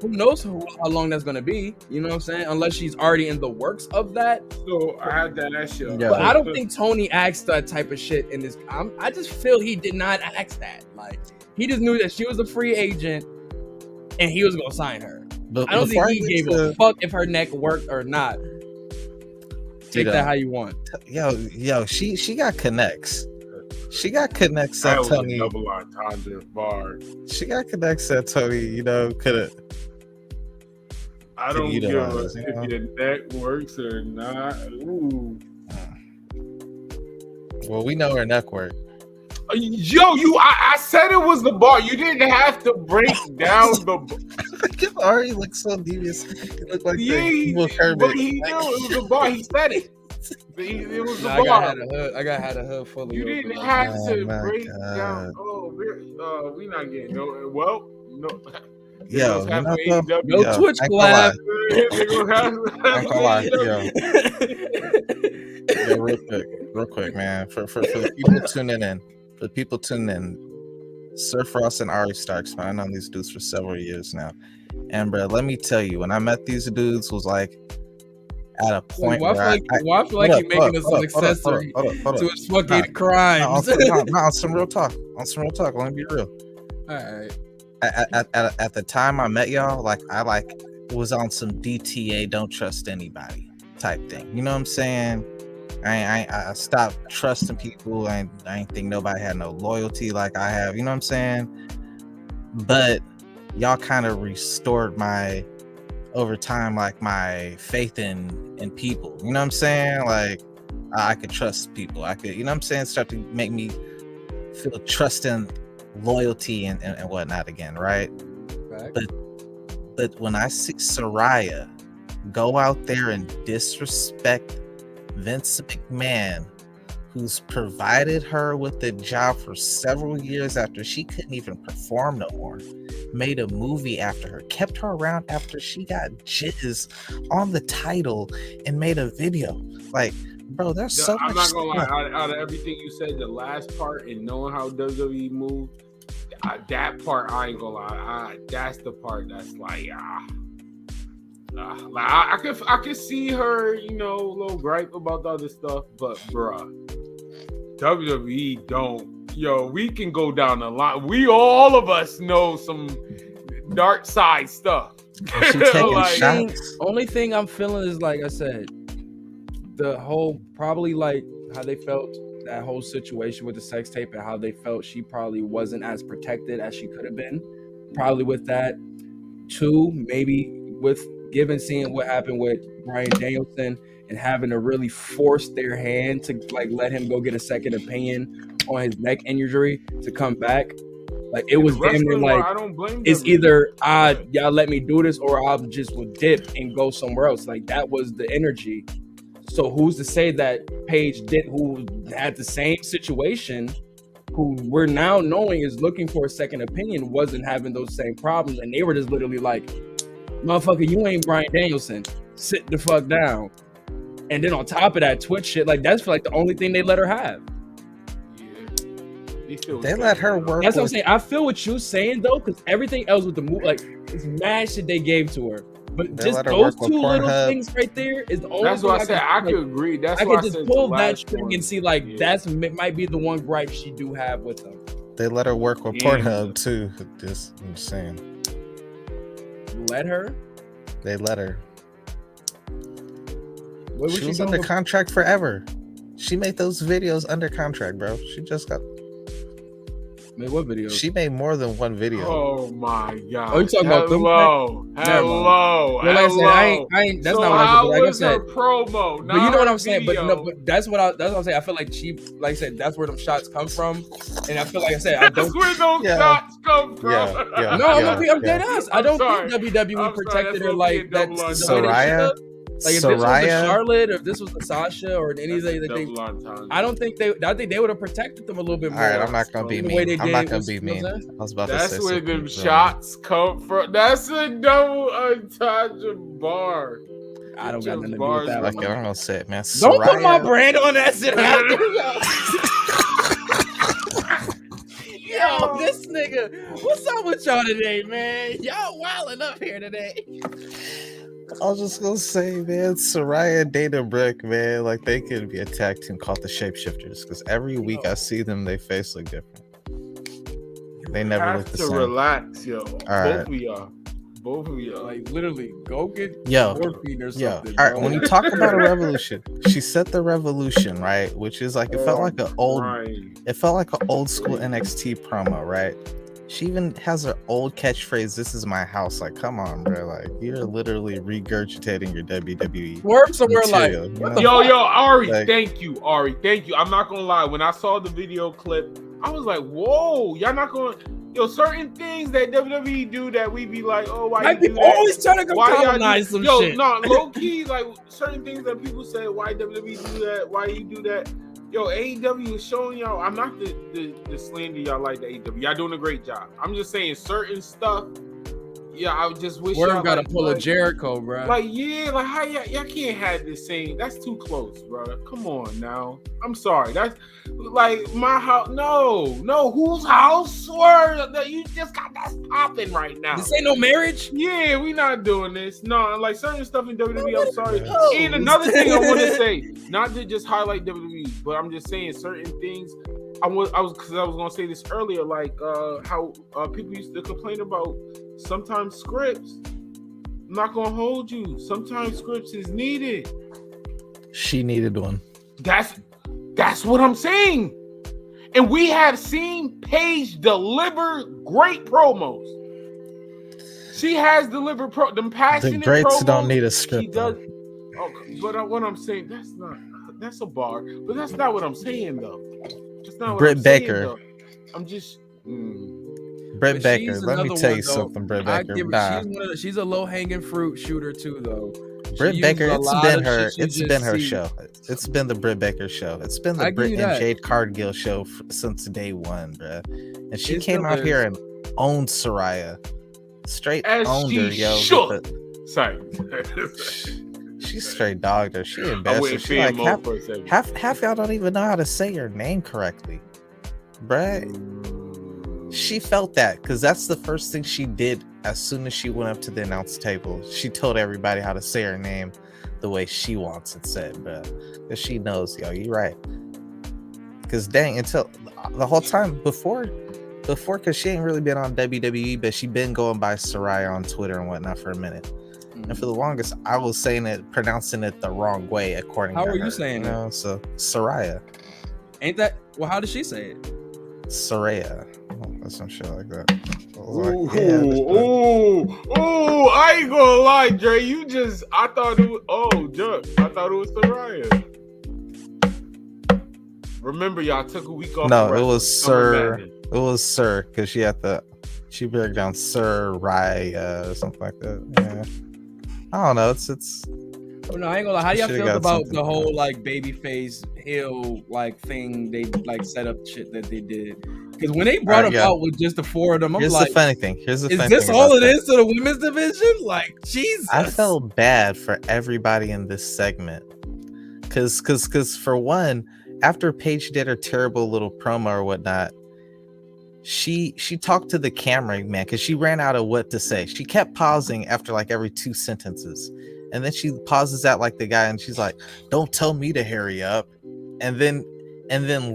who knows how long that's gonna be? You know what I'm saying? Unless she's already in the works of that. So I had that shit. Yeah. But I don't think Tony asked that type of shit in this. I just feel he did not ask that. Like, he just knew that she was a free agent and he was gonna sign her. But I don't think he gave a fuck if her neck worked or not. Take that how you want. Yo, she got connects. She got connects that Tony. Double entendre bar. She got connects that Tony, you know, could have. I don't give a if your neck works or not. Ooh. Well, we know her neck worked. Yo, I said it was the bar. You didn't have to break down the. Ari looks so devious. He looked like but he knew it was the bar. He said it. It was the bar. I got had a hood full of. You didn't have to break down. Oh, we not getting no. Well, no. Yo, no Twitch collab. I'm gonna lie, yo, real quick, man. For the people tuning in. For the people tuning in, Sir Frost and Ari Starks, man, I've known these dudes for several years now. And bro, let me tell you, when I met these dudes, was like at a point where I feel like you're making us an accessory to his fucking crimes. On some real talk. Let me be real. All right. At the time I met y'all, like I was on some DTA, don't trust anybody type thing. You know what I'm saying? I stopped trusting people. I ain't think nobody had no loyalty like I have. You know what I'm saying? But y'all kind of restored my over time, like my faith in people. You know what I'm saying? Like I could trust people. I could, you know what I'm saying? Start to make me feel trust and loyalty and whatnot again, right? But when I see Saraya go out there and disrespect Vince McMahon, who's provided her with the job for several years after she couldn't even perform no more, made a movie after her, kept her around after she got jizz on the title and made a video. Like, bro, there's so much. I'm not gonna lie, out of everything you said, the last part and knowing how WWE moved, that part I ain't gonna lie, that's the part that's like like I could see her, you know, a little gripe about the other stuff, but bruh, WWE don't. Yo, we can go down the line. We all of us know some dark side stuff. Only thing I'm feeling is, like I said, the whole probably like how they felt that whole situation with the sex tape and how they felt she probably wasn't as protected as she could have been. Probably with that. Two, maybe with seeing what happened with Bryan Danielson and having to really force their hand to like let him go get a second opinion on his neck injury to come back. Like it was damn near like it's either y'all let me do this or I'll just will dip and go somewhere else. Like that was the energy. So who's to say that Paige who had the same situation, who we're now knowing is looking for a second opinion, wasn't having those same problems, and they were just literally like, motherfucker, you ain't Bryan Danielson. Sit the fuck down. And then on top of that, Twitch shit, like that's like the only thing they let her have. They let her work. That's what I'm saying. I feel what you're saying though, because everything else with the move, like it's mad shit they gave to her. But just those two little things right there is the only. That's what I said. I could agree. That's why I could just pull that string and see like that's might be the one gripe she do have with them. They let her work with Pornhub too. Just I'm saying. Let her. They let her. Where was She was going under with- contract forever. She made those videos under contract, bro. She just got. Made what video? She made more than one video. Oh my god! Oh, you talking about them? Hello. Well, like I said, I ain't. That's so not what I said. how But like I was said, her promo? but you know what I'm saying. Video. But that's what I'm saying. I feel like she, like I said, that's where them shots come from, and I feel like I said, I don't. That's where those shots come from. I'm dead ass. I don't think WWE protected her like that. Soraya. Like if this was the Charlotte, or if this was the Sasha, or any of the, I don't think they. I think they would have protected them a little bit more. All right, I'm not gonna be mean. I'm not gonna be mean. I was about to say. That's where them shots come from. That's a double untouchable bar. I don't got nothing to do with that. Like, I'm gonna say it, man. Don't put my brand on that shit. Yo, this nigga, what's up with y'all today, man? Y'all wilding up here today. I was just gonna say, man, Soraya and Dana Brooke, man, like they could be a tag team called the Shapeshifters because every week I see them, they face look different. They never look the same. Relax, yo. All Both of y'all. Like literally, go get morphine or something. All right, when you talk about a revolution, she set the revolution, right? Which is like it felt like an old school NXT promo, right? She even has her old catchphrase, "This is my house." Like, come on, bro. Like, you're literally regurgitating your WWE. Work somewhere material, like, yo, Ari, Like- thank you, Ari. Thank you. I'm not gonna lie. When I saw the video clip, I was like, whoa, y'all not gonna. Yo, certain things that WWE do that we be like, oh, why you do that? always trying to go Why y'all colonize do- some yo, shit. no, low key, like certain things that people say, why WWE do that? Why you do that? Yo, AEW is showing y'all. I'm not the slander y'all like the AEW. Y'all doing a great job. I'm just saying certain stuff. Yeah, I just wish Word y'all got to like, pull a Jericho, bro. Like, yeah, like how y'all can't have this same. That's too close, bro. Come on now. I'm sorry. That's like my house. No, whose house? Word that you just got that's popping right now. This ain't no marriage. Yeah, we not doing this. No, like certain stuff in WWE. I'm sorry. And another thing I want to say, not to just highlight WWE, but I'm just saying certain things. I was gonna say this earlier, like how people used to complain about sometimes scripts. I'm not gonna hold you. Sometimes scripts is needed. She needed one. That's what I'm saying. And we have seen Paige deliver great promos. She has delivered them passionate The greats promos. don't need a She script. does. Okay, but what I'm saying, that's a bar. But that's not what I'm saying though. That's not what Britt I'm saying, Baker. though. I'm just. Britt But Baker. she's Let me another tell one, you though. something, Britt I Baker. give her- Nah. she's a low hanging fruit shooter too, though. Britt She Baker, uses a it's lot been of her. shit you It's just been her see. show. It's been the Britt Baker show. It's been I the give Britt you and that. Jade Cargill show since day one, bruh. And she It came still out is. here and owned Soraya, straight As owned she her, yo. should. Sorry. She straight dogged her. She I embarrassed her. went She like PMO for a second. half y'all don't even know how to say your name correctly, bruh. She felt that because that's the first thing she did as soon as she went up to the announce table. She told everybody how to say her name the way she wants it said, bruh. Because she knows, yo, you're right. Because dang, until the whole time before, because she ain't really been on WWE, but she been going by Soraya on Twitter and whatnot for a minute. And for the longest, I was saying it, pronouncing it the wrong way, according How to are her, you saying you know? So Soraya. Ain't that? Well, how did she say it? Soraya. Or some shit like that. I was Ooh, like, yeah, this shit. ooh, I ain't gonna lie, Dre. I thought it was, Duck. I thought it was Soraya. Remember, y'all took a week off. No, of it was Summer Sir. Madness. It was Sir because she broke down Sir Raya or something like that. Yeah. I don't know. It's. Oh, no, I ain't gonna lie. How do y'all Should've feel got about something. the whole like babyface heel like thing they like set up shit that they did? Because when they brought Alright, them yeah. out with just the four of them, I'm Here's like, the funny thing. Is is funny this thing all about it that. is to the women's division? Like, Jesus. I felt bad for everybody in this segment because for one, after Paige did her terrible little promo or whatnot, she talked to the camera, man, because she ran out of what to say. She kept pausing after like every 2 sentences, and then she pauses out like the guy, and she's like, "Don't tell me to hurry up," and then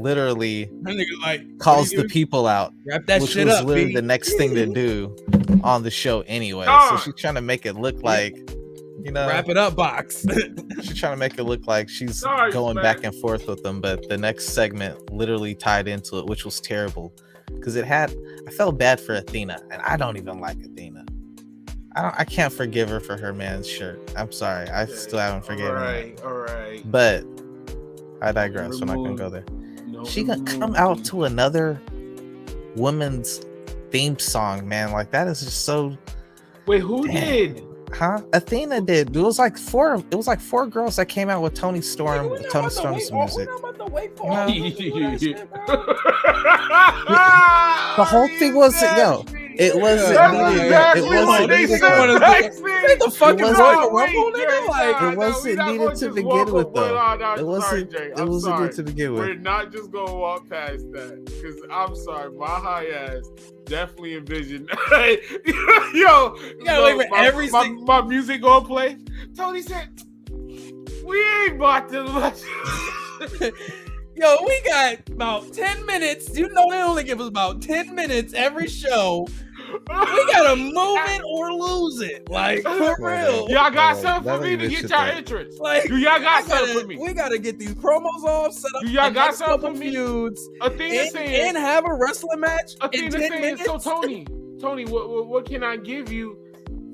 literally That nigga like calls what do you the do? people out, Wrap that which shit was up, literally B. the next thing to do. on the show anyway. So she's trying to make it look like, you know, wrap it up, box. She's trying to make it look like she's going back and forth with them, but the next segment literally tied into it, which was terrible because I felt bad for Athena, and I don't even like Athena. I can't forgive her for her man's shirt. I'm sorry, I still haven't forgiven her. All right. But I digress. We're not gonna go there. She gonna come out to another woman's theme song, man. Like that is just so. Wait, who did? Huh? Athena did. It was like four girls that came out with Tony Storm, with Tony Storm's music. The whole thing wasn't It wasn't needed. It wasn't needed to begin with, though. It wasn't needed to begin with. We're not just gonna walk past that because I'm sorry, my high ass definitely envisioned. Yo, you gotta wait for everything. My music gonna play. Tony said, "We ain't bought this much." Yo, we got about 10 minutes. You know they only give us about 10 minutes every show. We gotta move it or lose it. Like, for real. Y'all got something for me to get y'all interest. Like, do y'all got something for me? We gotta get these promos off, set up. Do y'all got something for me? Feuds, Athena saying, and have a wrestling match. Athena saying, so Tony, what can I give you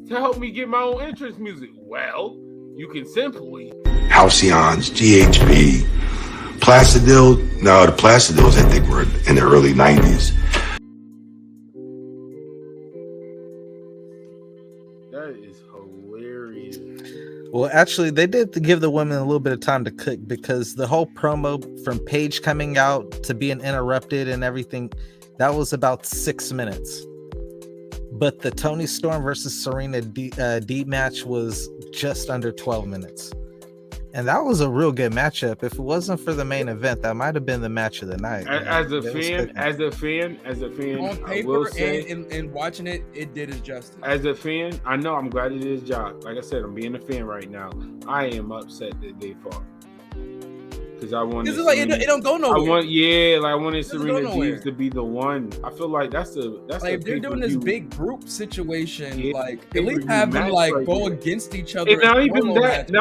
to help me get my own interest music? Well, you can simply Halcyons, GHB, Placidil. No, the Placidils I think were in the early 90s. That is hilarious. Well, actually, they did give the women a little bit of time to cook because the whole promo from Paige coming out to being interrupted and everything, that was about 6 minutes. But the Tony Storm versus Serena D match was just under 12 minutes. And that was a real good matchup. If it wasn't for the main event, that might have been the match of the night. As a fan, on paper and watching it, it did its justice. As a fan, I know I'm glad it is job. Like I said, I'm being a fan right now. I am upset that they fought because I wanted. This is like it don't go nowhere. I wanted Serena Deebs to be the one. I feel like that's like if they're doing this big group situation, like at least have them like go against each other. And not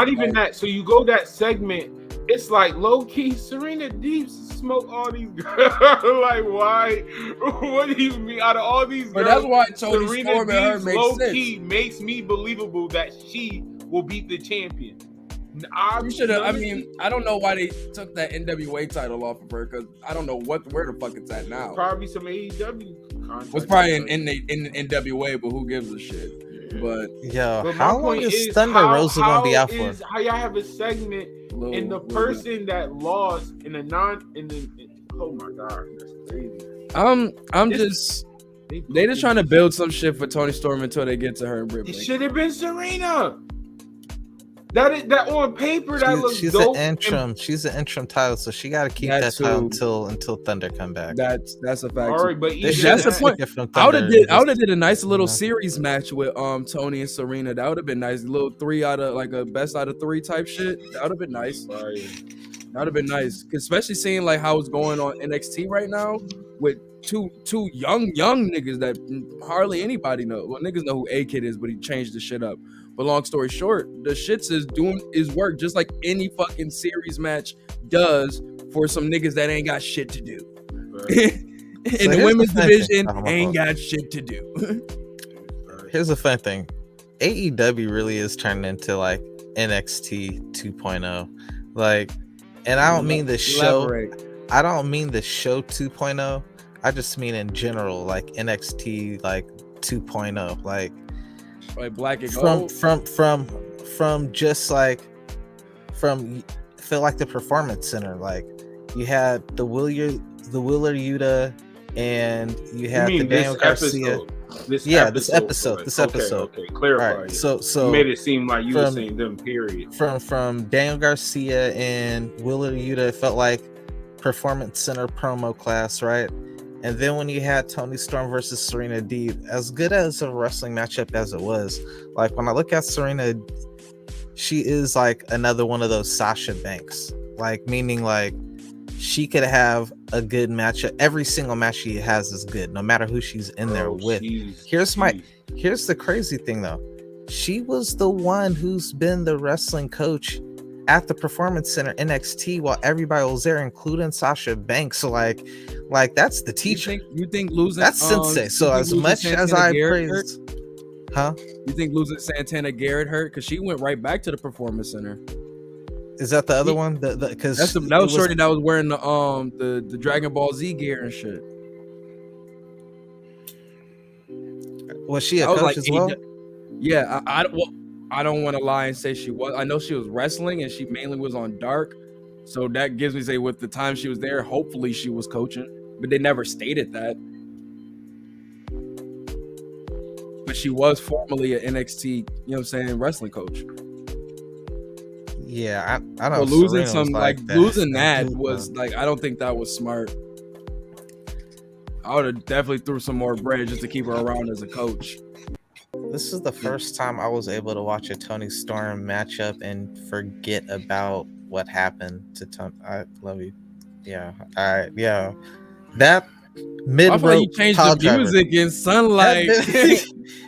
even that. So you go that segment, it's like low key. Serena Deebs smoke all these girls. Like why? What do you mean? Out of all these girls, but that's why Tony Serena Storm and her Deebs makes low sense. key makes me believable that she will beat the champion. You should have. I mean, I don't know why they took that NWA title off of her because I don't know where the fuck it's at now. Probably some AEW contract. Was probably in NWA, but who gives a shit? Yeah. But how long is Thunder Rosa gonna be out for? How y'all have a segment and the person that lost in the oh my god, that's crazy. They just trying to build some shit for Tony Storm until they get to her and Britt. It should have been Serena. That on paper that looks dope. She's an interim title, so she got to keep that title until Thunder come back. That's a fact. All right, but that's the point. I would have did a nice little series match with Tony and Serena. That would have been nice. A little 3 out of like a best out of 3 type shit. That would have been nice. Right. That would have been nice, especially seeing like how it's going on NXT right now with two young niggas that hardly anybody know. Well, niggas know who A-Kid is, but he changed the shit up. But long story short, the shits is doing his work just like any fucking series match does for some niggas that ain't got shit to do. Right. In the women's division, ain't got shit to do. Here's the fun thing. AEW really is turning into like NXT 2.0. Like, and I don't mean the show. I don't mean the show 2.0. I just mean in general, like NXT like 2.0. Like Black and Gold from just like feel like the Performance Center. Like you had the Wheeler Yuta and you had the Daniel Garcia. This episode. Okay. Clarify. Right, so you made it seem like you were saying them. Period. From Daniel Garcia and Wheeler Yuta, it felt like Performance Center promo class, right? And then when you had Tony Storm versus Serena Deeb, as good as a wrestling matchup as it was, like when I look at Serena, she is like another one of those Sasha Banks, like meaning like she could have a good matchup. Every single match she has is good, no matter who she's in there with. Here's the crazy thing though. She was the one who's been the wrestling coach at the Performance Center NXT while everybody was there, including Sasha Banks. So like that's the teacher. You think losing that's Sensei. So as much as I praise, you think losing Santana Garrett hurt? Because she went right back to the Performance Center. Is that the other one? Because that was shorty that was wearing the Dragon Ball Z gear and shit. Was she a coach as well? Yeah, I don't want to lie and say she was. I know she was wrestling and she mainly was on Dark, so that gives me say with the time she was there, hopefully she was coaching, but they never stated that. But she was formerly an NXT, you know what I'm saying, wrestling coach. Yeah, I don't. So losing some losing that was like, I don't think that was smart. I would have definitely threw some more bread just to keep her around as a coach. This is the first time I was able to watch a Toni Storm matchup and forget about what happened to Toni. I love you. Yeah. All right. Yeah. That mid-rope you changed the music in Sunlight.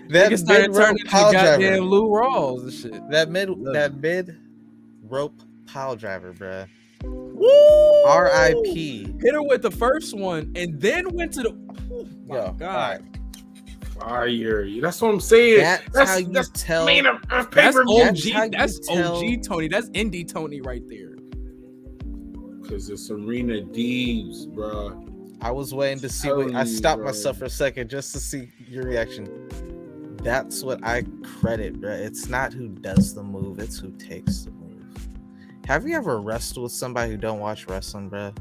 That started turning into goddamn Lou Rawls and shit. That mid-rope pile driver, bruh. Woo! R.I.P. Hit her with the first one and then went to the. Oh my God. Fire. That's what I'm saying. That's how you tell. That's OG. That's OG Tony. That's indie Tony right there. Because it's Serena Deebs, bro. I was waiting to see. I stopped myself for a second just to see your reaction. That's what I credit, bro. It's not who does the move; it's who takes the move. Have you ever wrestled with somebody who don't watch wrestling, bro?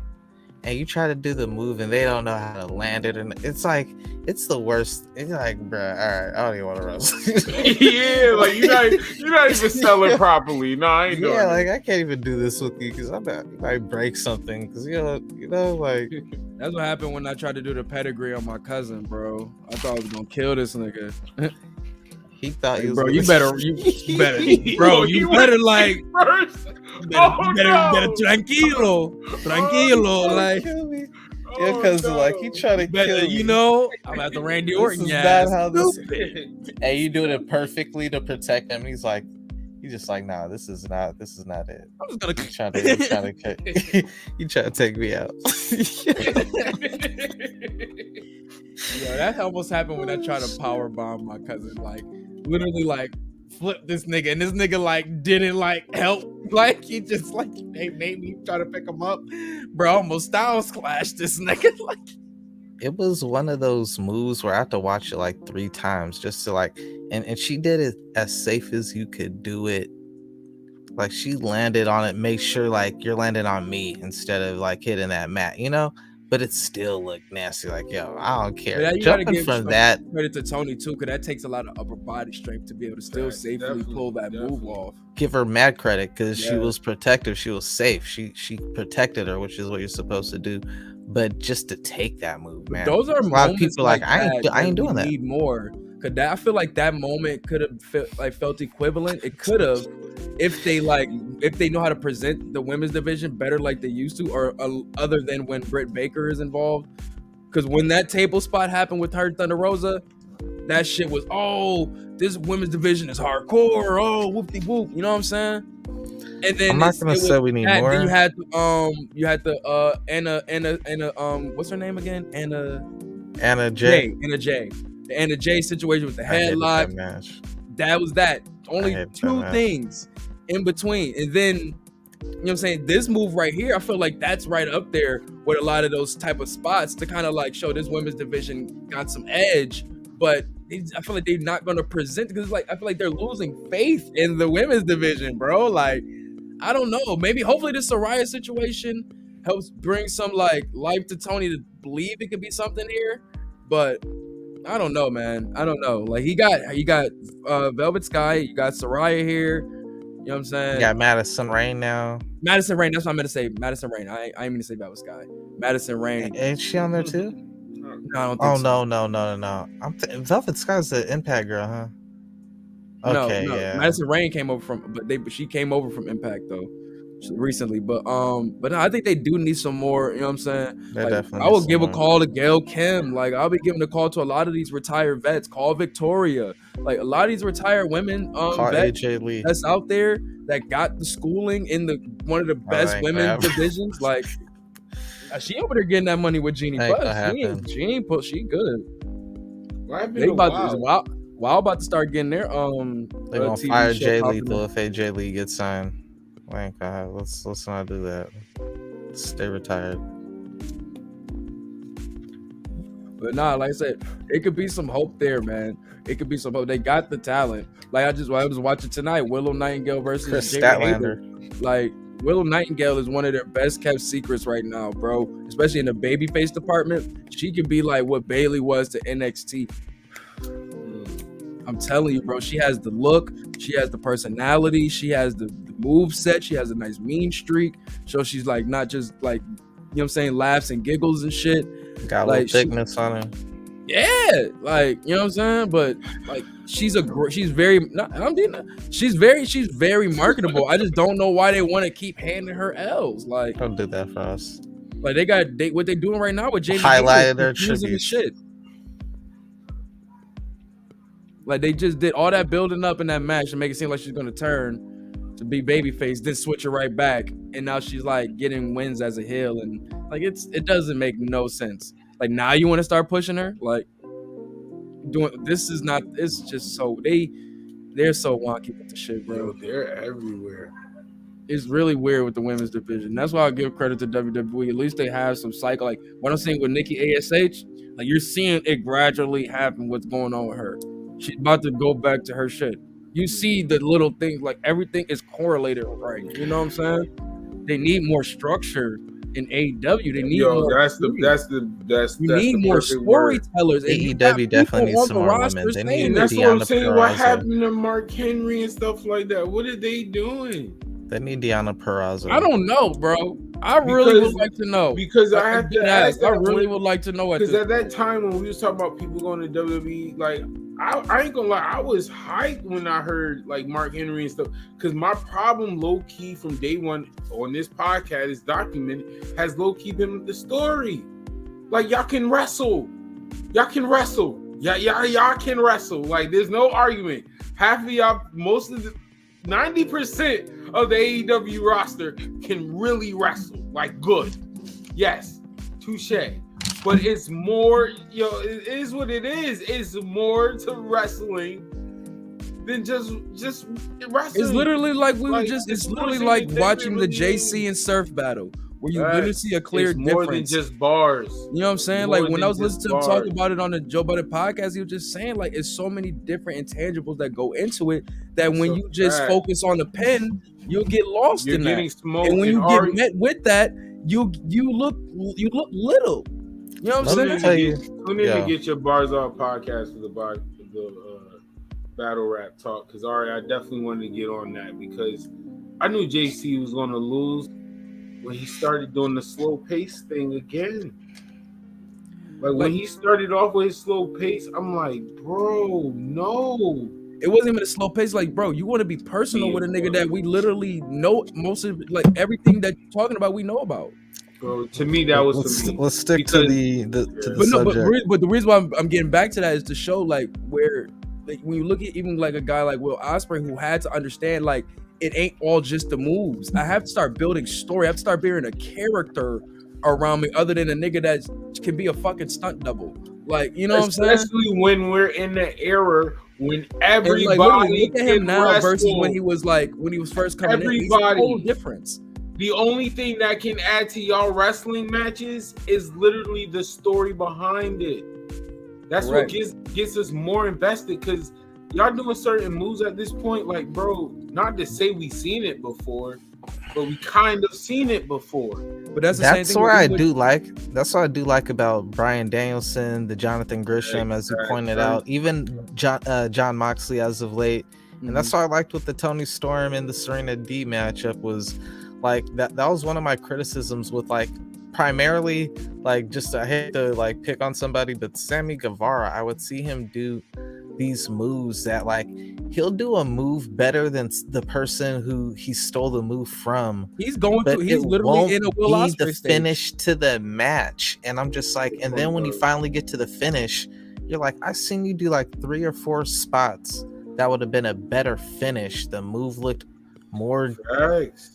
And you try to do the move and they don't know how to land it, and it's like it's the worst. It's like, bro, all right, I don't even want to wrestle. Yeah, like you're not even selling properly. No, I ain't doing it. Yeah, like I can't even do this with you because you might break something. Because you know, like that's what happened when I tried to do the pedigree on my cousin, bro. I thought I was gonna kill this nigga. He thought he was. Bro, you better, bro, you better like. You better tranquilo, like. Yeah, because like he trying to kill you. Know, I'm at the Randy Orton. Yeah, and you doing it perfectly to protect him. He's just like, nah, this is not it. I'm just gonna you trying to take me out. Yeah, that almost happened when I tried to power bomb my cousin. Like, literally, like, flip this nigga, and this nigga like didn't like help. Like, he just like made me try to pick him up. Bro, almost styles clashed this nigga. Like, it was one of those moves where I had to watch it like 3 times just to like, and she did it as safe as you could do it. Like, she landed on it, make sure like you're landing on me instead of like hitting that mat, you know. But it still looked nasty. Like, yo, I don't care. Yeah, you jumping from that. Credit to Tony too, because that takes a lot of upper body strength to be able to still safely pull that move off. Give her mad credit because she was protective. She was safe. She protected her, which is what you're supposed to do. But just to take that move, man. Those are a lot of people like I ain't doing that. Need more. Cause I feel like that moment could have felt equivalent. It could have, if they know how to present the women's division better like they used to, or other than when Britt Baker is involved. Because when that table spot happened with her Thunder Rosa, that shit was, oh, this women's division is hardcore. Oh, whoop de whoop. You know what I'm saying? And then I'm not gonna say we need more. Then you had the Anna what's her name again? Anna J. The Anna J situation with the headlock. That was that. Only 2 things in between. And then, you know what I'm saying? This move right here, I feel like that's right up there with a lot of those type of spots to kind of like show this women's division got some edge. But I feel like they're not going to present, because like I feel like they're losing faith in the women's division, bro. Like, I don't know. Maybe hopefully this Soraya situation helps bring some like life to Tony to believe it could be something here. But I don't know, man. I don't know. Like, you got Velvet Sky, you got Soraya here. You know what I'm saying? You got Madison Rain now. Madison Rain, that's what I meant to say. Madison Rain. I ain't mean to say Velvet Sky. Madison Rain. Is she on there too? No, I don't think so. No. Velvet Sky's the Impact girl, huh? Okay, no. yeah. Madison Rain came over from, but she came over from Impact though. recently, but no, I think they do need some more. You know what I'm saying? They Like, definitely I need will some give a more. call to Gail Kim. Like, I'll be giving a call to a lot of these retired vets. Call Victoria. Like, a lot of these retired women Call vets AJ Lee. that's out there that got the schooling in the one of the best ain't women gonna happen. divisions. Like, she over there getting that money with Jeannie Ain't Buss. gonna happen. She good. Why have They been a about while? to, Wild about to start getting their They gonna TV fire show Jay popping Lethal up. if AJ Lee gets signed. Like, let's not do that. Stay retired. But nah, like I said, it could be some hope there, man. It could be some hope. They got the talent. Like I was watching tonight, Willow Nightingale versus Chris Jamie Statlander. Hader. Like Willow Nightingale is one of their best kept secrets right now, bro. Especially in the babyface department. She could be like what Bailey was to NXT. I'm telling you, bro. She has the look. She has the personality. She has the move set. She has a nice mean streak. So she's like not just like, you know what I'm saying, laughs and giggles and shit. Got a like little thickness on her. Yeah, like, you know what I'm saying? But like she's very marketable. I just don't know why they want to keep handing her L's. Like, don't do that for us. Like what they're doing right now with Jamie highlighted Hader, their confusing the tributes. shit. Like they just did all that building up in that match to make it seem like she's gonna turn to be babyface, then switch her right back, and now she's like getting wins as a heel, and like it doesn't make no sense. Like now you want to start pushing her, like doing this is not. It's just so they're so wonky with the shit, bro. Yo, they're everywhere. It's really weird with the women's division. That's why I give credit to WWE. At least they have some cycle. Like what I'm seeing with Nikki ASH, like you're seeing it gradually happen. What's going on with her? She's about to go back to her shit. You see the little things, like everything is correlated, right? You know what I'm saying? They need more structure in AEW. They need more. You need more storytellers. AEW definitely needs some more women. They need that's what I'm saying. What Purrazzo. happened to Mark Henry and stuff like that? What are they doing? They need Deanna Purrazzo. I don't know, bro. I really would like to know. Because I have to ask. I really would like to know. Because at that time when we was talking about people going to WWE, like I ain't gonna lie, I was hyped when I heard like Mark Henry and stuff. Because my problem, low key, from day one on this podcast is documented, has low key been the story. Like y'all can wrestle, y'all can wrestle, y'all can wrestle. Like there's no argument. Half of y'all, most of the 90% of the AEW roster can really wrestle, like good. Yes, touche. But it's more, it is what it is. It's more to wrestling than just wrestling. It's literally like it's literally like watching the JC and Surf battle, where you literally see a clear difference. More than just bars. You know what I'm saying? Like when I was listening to him talk about it on the Joe Budden podcast, he was just saying like it's so many different intangibles that go into it that when you just focus on the pen, you'll get lost in that. And when you get met with that, you look little. You know what I'm saying? Tune in to get your Bars Off podcast for the battle rap talk, because I definitely wanted to get on that because I knew JC was going to lose when he started doing the slow pace thing again. Like when he started off with his slow pace, I'm like, bro, no. It wasn't even a slow pace. Like, bro, you want to be personal with a nigga that we literally know most of, like everything that you're talking about, we know about. Bro, to me, that was let's stick to the subject. But the reason why I'm getting back to that is to show like where, like when you look at even like a guy like Will Ospreay who had to understand like it ain't all just the moves. I have to start building story. I have to start building a character around me other than a nigga that can be a fucking stunt double. Like, you know what I'm saying? Especially when we're in the era when everybody like, look at him now wrestle. versus when he was first coming in. It's a whole difference. The only thing that can add to y'all wrestling matches is literally the story behind it. That's what gets us more invested, because y'all doing certain moves at this point, like, bro, not to say we seen it before, but we kind of seen it before. But that's what I do like. That's what I do like about Bryan Danielson, the Jonathan Grisham, as you pointed out, even John Moxley as of late. And that's what I liked with the Tony Storm and the Serena D matchup, was like that was one of my criticisms with like primarily like, just I hate to like pick on somebody, but Sammy Guevara, I would see him do these moves that like he'll do a move better than the person who he stole the move from. He's going but through. He's literally in a Will be the Ospreay stage. finish to the match, and I'm just like, and then when you finally get to the finish, you're like, I seen you do like 3 or 4 spots that would have been a better finish. The move looked more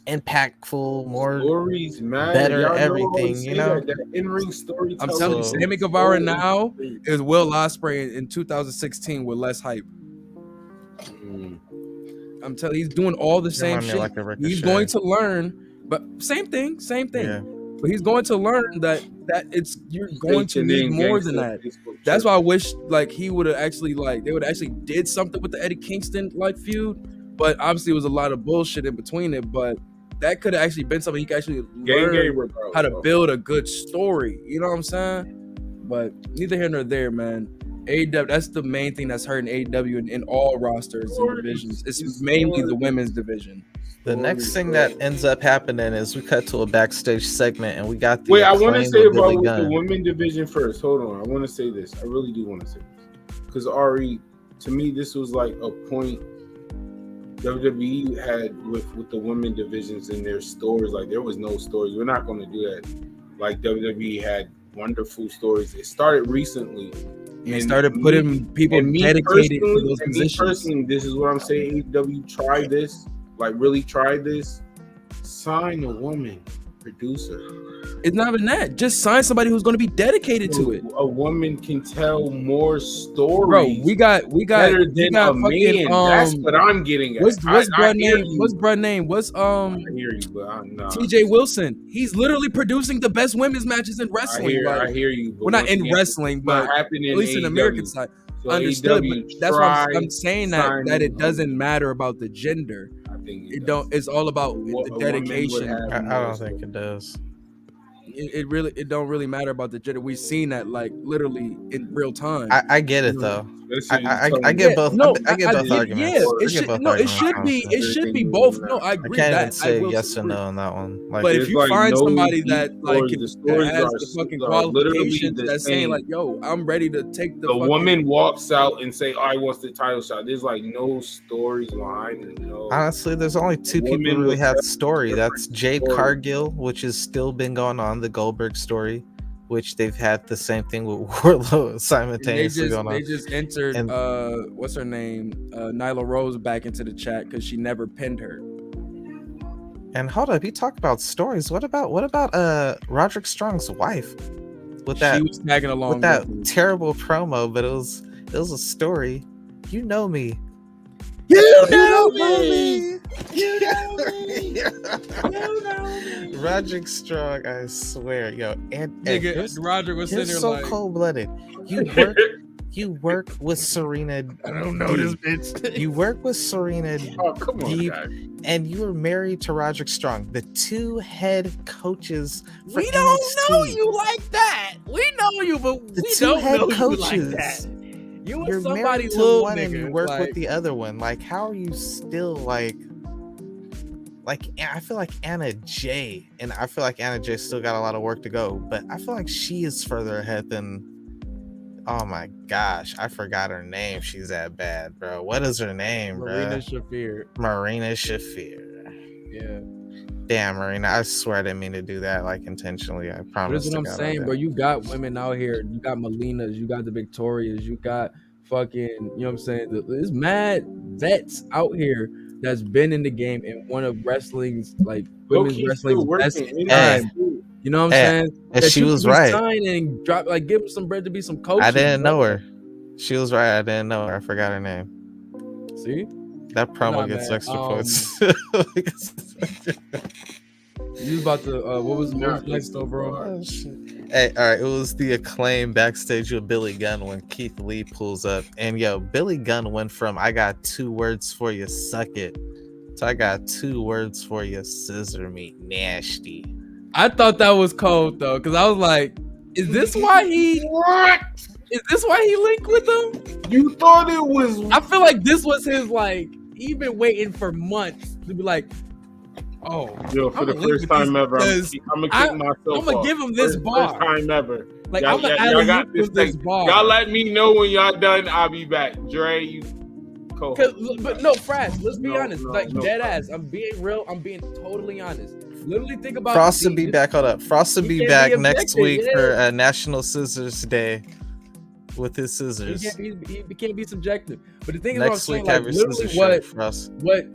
impactful, more stories, man. better, Y'all everything, you know. That in-ring story. I'm telling you, Sammy Guevara now is Will Ospreay in 2016 with less hype. I'm telling you, he's doing all the same shit. Like he's going to learn, but same thing. Yeah. But he's going to learn that it's you're going to need more than that. That's why I wish like he would have actually like they would actually did something with the Eddie Kingston like feud. But obviously, it was a lot of bullshit in between it. But that could have actually been something he could actually learn how to build a good story. You know what I'm saying? But neither here nor there, man. AEW, that's the main thing that's hurting AEW in all rosters and divisions. It's mainly the women's division. The next thing that ends up happening is we cut to a backstage segment and we got the Wait, I want to say about the women division first. Hold on. I want to say this. I really do want to say this. Because Ari, to me, this was like a point WWE had with the women divisions in their stories. Like, there was no stories. We're not going to do that. Like, WWE had wonderful stories. It started recently. They started putting people dedicated to those positions. Personally, this is what I'm saying. AEW tried this. Like, really tried this. Sign a woman producer. It's not even that. Just sign somebody who's going to be dedicated to it. A woman can tell more stories. Bro, we got better than a man. That's what I'm getting at. What's bruh name? What's bruh name? What's I hear you, but I'm not. TJ Wilson. He's literally producing the best women's matches in wrestling. I hear you. Well, not in wrestling, but at least in the American side. So understood, but that's why I'm saying that it doesn't matter about the gender. It don't. It's all about the dedication. I don't think it does. It don't really matter about the gender. We've seen that like literally in real time. I get it though. I get both. No, I get both arguments. Yeah, it should be both. No, I agree. I can't even say yes or no on that one. Like, but if you find somebody that like has the fucking qualifications that's saying like, "Yo, I'm ready to take the." The woman walks out and say, "I want the title shot." There's like no stories behind it. No. Honestly, there's only 2 people who really have the story. That's Jade Cargill, which has still been going on, the Goldberg story, which they've had the same thing with Wardlow simultaneously going on. They just entered what's her name, Nyla Rose back into the chat because she never pinned her. And hold up, you talk about stories. What about Roderick Strong's wife? With that, she was tagging along with that terrible promo, but it was a story. You know me. You know me. You know me. You know me. Roderick Strong, I swear, yo, and Roderick was sitting there so like cold-blooded. You work with Serena. I don't know this bitch. You work with Serena. Oh, come on, Deep, guys. and you were married to Roderick Strong, the 2 head coaches. For we don't NXT. know you like that. We know you, but The we 2 don't head know coaches. you like that. You You're and somebody married to little one nigga, and you work like, with the other one. Like, how are you still like? I feel like Anna Jay, and I feel like Anna Jay still got a lot of work to go, but I feel like she is further ahead than. Oh my gosh, I forgot her name. She's that bad, bro. What is her name, Marina bro? Shafir. Marina Shafir. Yeah. Damn, Marina. I swear I didn't mean to do that, like, intentionally. I promise. That's what I'm saying, bro. You got women out here. You got Melinas. You got the Victorias. You got fucking, you know what I'm saying? There's mad vets out here that's been in the game and one of wrestling's, like, women's wrestling's best time. You know what I'm saying? And she was right. Sign and drop, like, give them some bread to be some coaches. I didn't know her. She was right. I didn't know her. I forgot her name. See? That promo gets extra points. You was about to, what was next overall? Oh, hey, all right. It was the Acclaim backstage with Billy Gunn when Keith Lee pulls up. And yo, Billy Gunn went from, I got 2 words for you, suck it, to I got 2 words for you, scissor me, nasty. I thought that was cold though, because I was like, is this why he linked with him? You thought it was? I feel like this was his, like, he been waiting for months to be like, oh, yo, for the first time ever, I'm gonna kick myself I'm gonna give him this bar. First time ever. Like, I'm gonna y'all got this bar. Y'all let me know when y'all done. I'll be back. Dre, But no, Frass, let's be honest. Dead ass. I'm being real. I'm being totally honest. Literally think about Frost will be back. Hold up. Frost will be back next week for National Scissors Day with his scissors. He can't be subjective. But the thing next is, I'm week, saying, like, literally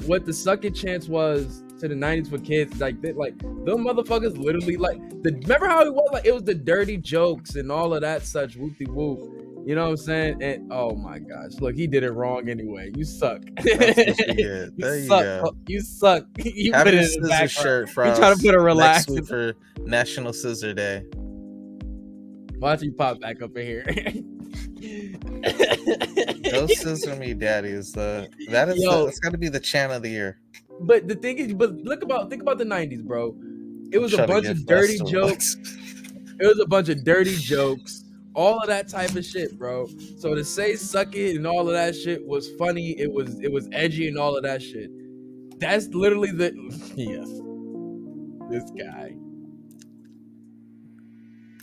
what the sucking chance was to the 90s for kids, like them motherfuckers literally remember how it was, like it was the dirty jokes and all of that such whoop-de-whoop. You know what I'm saying? And oh my gosh, look, he did it wrong anyway. You suck. That's what you get. There you go. You suck. You have put your it in the scissor shirt for you trying to put a relax next week for National Scissor Day. Watch you pop back up in here. Go scissor me, daddy. That's got to be the chant of the year. But the thing is, think about the 90s, bro. It was a bunch of dirty jokes. It was a bunch of dirty jokes. All of that type of shit, bro. So to say suck it and all of that shit was funny. It was edgy and all of that shit. That's literally yes. This guy.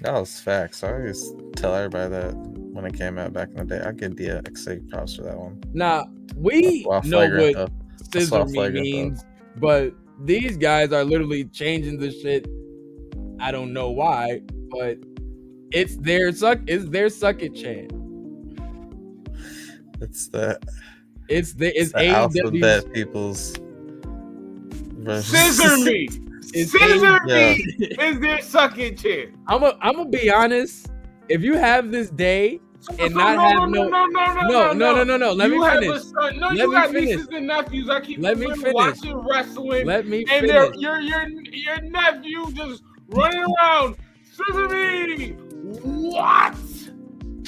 That was facts. I always tell everybody that when it came out back in the day. I give DXA props for that one. Nah, we know what scissor means, but these guys are literally changing the shit. I don't know why, but it's their suck it chant. It's alphabet people's scissor me. Scissor me is their suck it chant. I'm gonna be honest. If you have this day and not have no. Let me finish. You got nieces and nephews. I keep watching wrestling. Let me and finish. Your nephew just running around. Scissor me. What?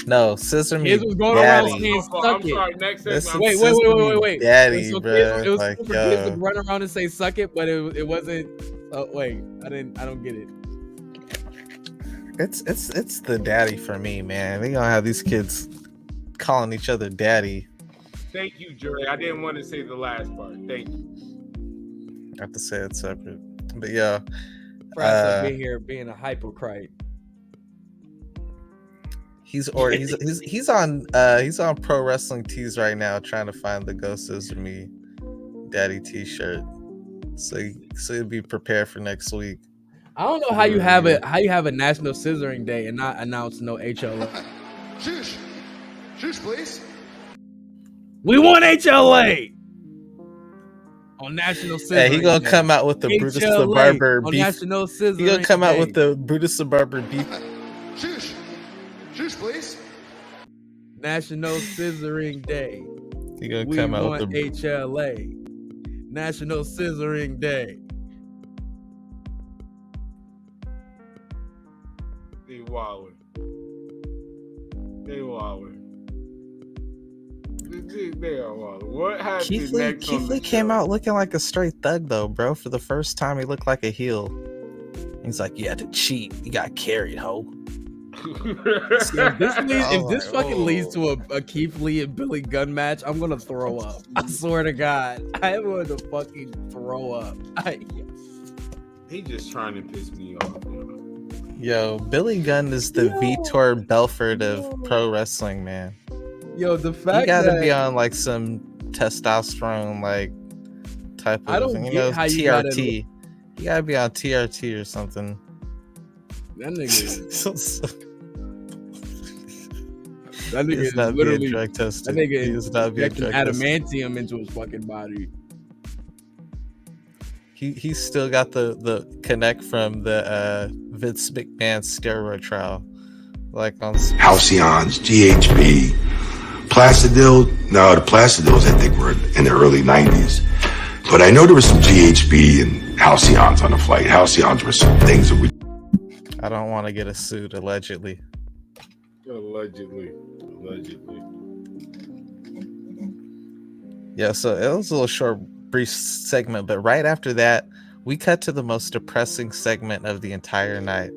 No, scissor me. Kids was going around saying suck it. Sorry, next wait. Daddy, so bro. It was cool for kids to run around and say suck it, but it wasn't. Oh wait, I don't get it. It's the daddy for me, man. They gonna have these kids calling each other daddy. Thank you, Dre. I didn't want to say the last part. Thank you. I have to say it separate, but yeah. Frass will be here being a hypocrite. He's on Pro Wrestling Tees right now, trying to find the Go Scissor Me Daddy T-shirt. So you'll be prepared for next week. I don't know how you have a National Scissoring Day and not announce no HLA. Shush, please. We want HLA on National Scissoring Hey, he gonna come out with the Brutus the Barber on beef. National Scissoring He gonna come Day. out with the Brutus the Barber beef. Shush, please. National Scissoring Day. He gonna come out with the HLA. National Scissoring Day. They wildin'. They are wildin'. What happened Keith next? Keith Lee came out looking like a straight thug though, bro. For the first time, he looked like a heel. He's like, you had to cheat. You got carried, ho. If this fucking leads to a Keith Lee and Billy Gunn match, I'm gonna throw up. I swear to God, I am going to fucking throw up. He just trying to piss me off. Yo, Billy Gunn is the Vitor Belfort of pro wrestling, man. Yo, the fact he gotta that be on like some testosterone like type of I don't thing. get how you TRT. You gotta be on TRT or something. That nigga. That He nigga is is not literally being drug tested. That nigga He is is not being injecting drug tested. adamantium into his fucking body. He's still got the connect from the Vince McMahon steroid trial, like on Halcyons, GHB, Placidil. No, the Placidils I think were in the early 90s. But I know there was some GHB and Halcyons on the flight. Halcyons were some things that we... I don't want to get a suit, allegedly. Allegedly. Yeah, so it was a little short, brief segment, but right after that, we cut to the most depressing segment of the entire night.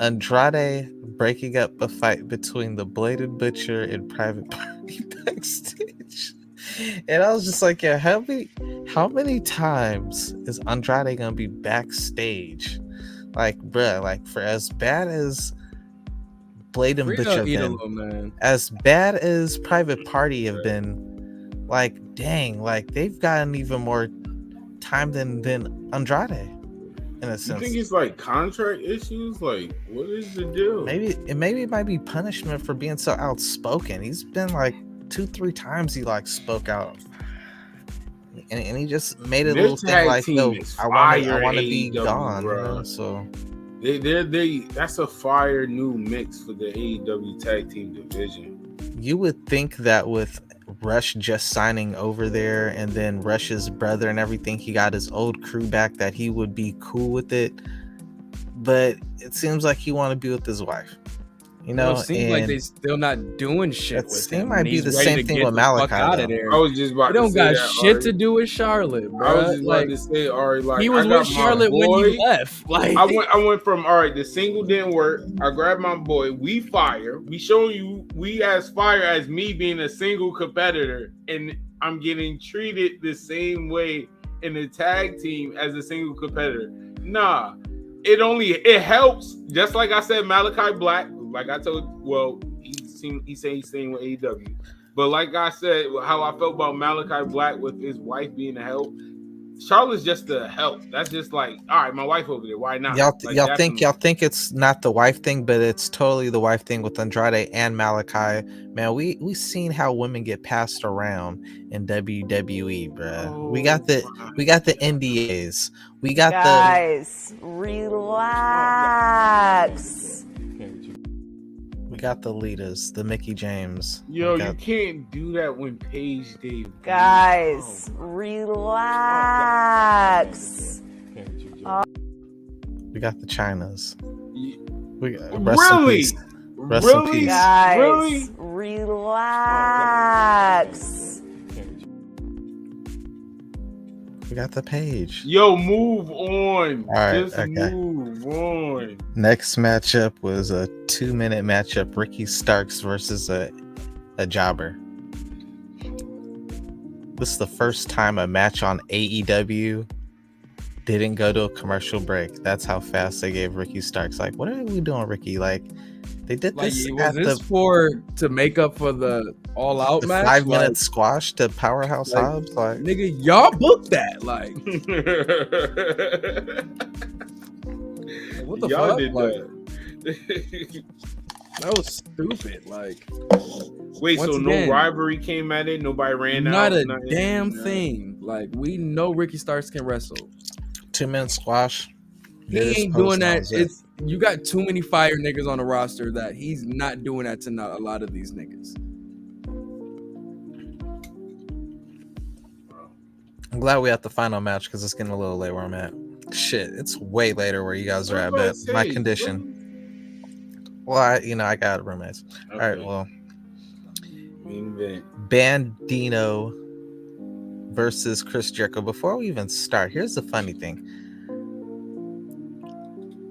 Andrade breaking up a fight between the Bladed Butcher and Private Party backstage. And I was just like, yeah, how many times is Andrade gonna be backstage? Like, bruh, like for as bad as Blade and Free Butch the have been Idolo, man. as bad as Private Party have been. Like, dang, like they've gotten even more time than Andrade in a You sense. think it's like contract issues? Like, what is the deal? Maybe it might be punishment for being so outspoken. He's been like 2-3 times he like spoke out. And he just made a little thing like, "Yo, I want to be gone," you know? So they that's a fire new mix for the AEW tag team division. you would think that with Rush just signing over there, and then Rush's brother and everything, he got his old crew back, that he would be cool with it. But it seems like he want to be with his wife. You know, Well, it seems like they still not doing shit with him. might and be he's the ready same to thing get with the fuck Malachi, out though. of there. I was just about He don't to say got that, shit Ari. to do with Charlotte, bro. I was just like, about to say, Ari, like he was I got with my Charlotte when boy. you left. Like I went from all right. The single didn't work. I grabbed my boy. We fire. We show you we as fire as me being a single competitor, and I'm getting treated the same way in the tag team as a single competitor. Nah, it helps. Just like I said, Malachi Black. Like I told, well, he's staying with AEW. But like I said, how I felt about Malachi Black with his wife being a help. Charlotte's just a help. That's just like, all right, my wife over there. Why not? Y'all Like, think it's not the wife thing, but it's totally the wife thing with Andrade and Malachi. Man, we seen how women get passed around in WWE, bruh. We got the NDAs. We got Guys, relax. we got the leaders, the Mickey James. Yo, We got- you can't do that when Paige Dave. Guys, relax. we got the Chinas. We got Really? Rest in peace. Guys, Really? relax. We got the Page. Yo, move on. All right, Just okay. move on. Next matchup was a 2-minute matchup: Ricky Starks versus a jobber. This is the first time a match on AEW didn't go to a commercial break. That's how fast they gave Ricky Starks. Like, what are we doing, Ricky? Like, they did Like, this was at this to make up for the All Out the match? 5-minute squash to Powerhouse like, Hobbs. Like, nigga, y'all booked that. Like, what the Y'all fuck? did Like, that. that was stupid. Like, Wait, once so again, no rivalry came at it? Nobody ran out? not a nothing? damn No. thing. Like, we know Ricky Starks can wrestle. 2-minute squash. He ain't doing that. It's you got too many fire niggas on the roster that he's not doing that to not a lot of these niggas. I'm glad we have the final match because it's getting a little late where I'm at. Shit, it's way later where you guys are at, but my condition. Well, I got roommates. All right, well, Bandino versus Chris Jericho. Before we even start, here's the funny thing.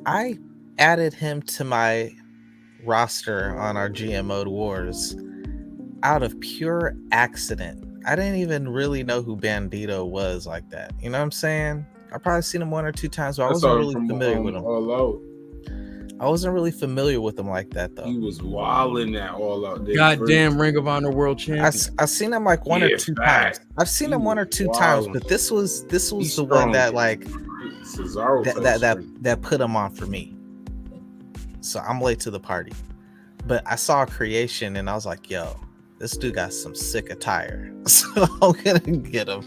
I added him to my roster on our GM Mode Wars out of pure accident. I didn't even really know who Bandito was like that. You know what I'm saying? I probably seen him 1 or 2 times, but I wasn't really familiar with him. All Out. I wasn't really familiar with him like that, though. He was wilding that All Out. Goddamn Ring of Honor World I Champion. seen him like 1 or 2 times. I've seen him 1 or 2 times, but this was the one that like Cesaro that put him on for me. So I'm late to the party, but I saw a creation and I was like, yo, this dude got some sick attire. So I'm gonna get him.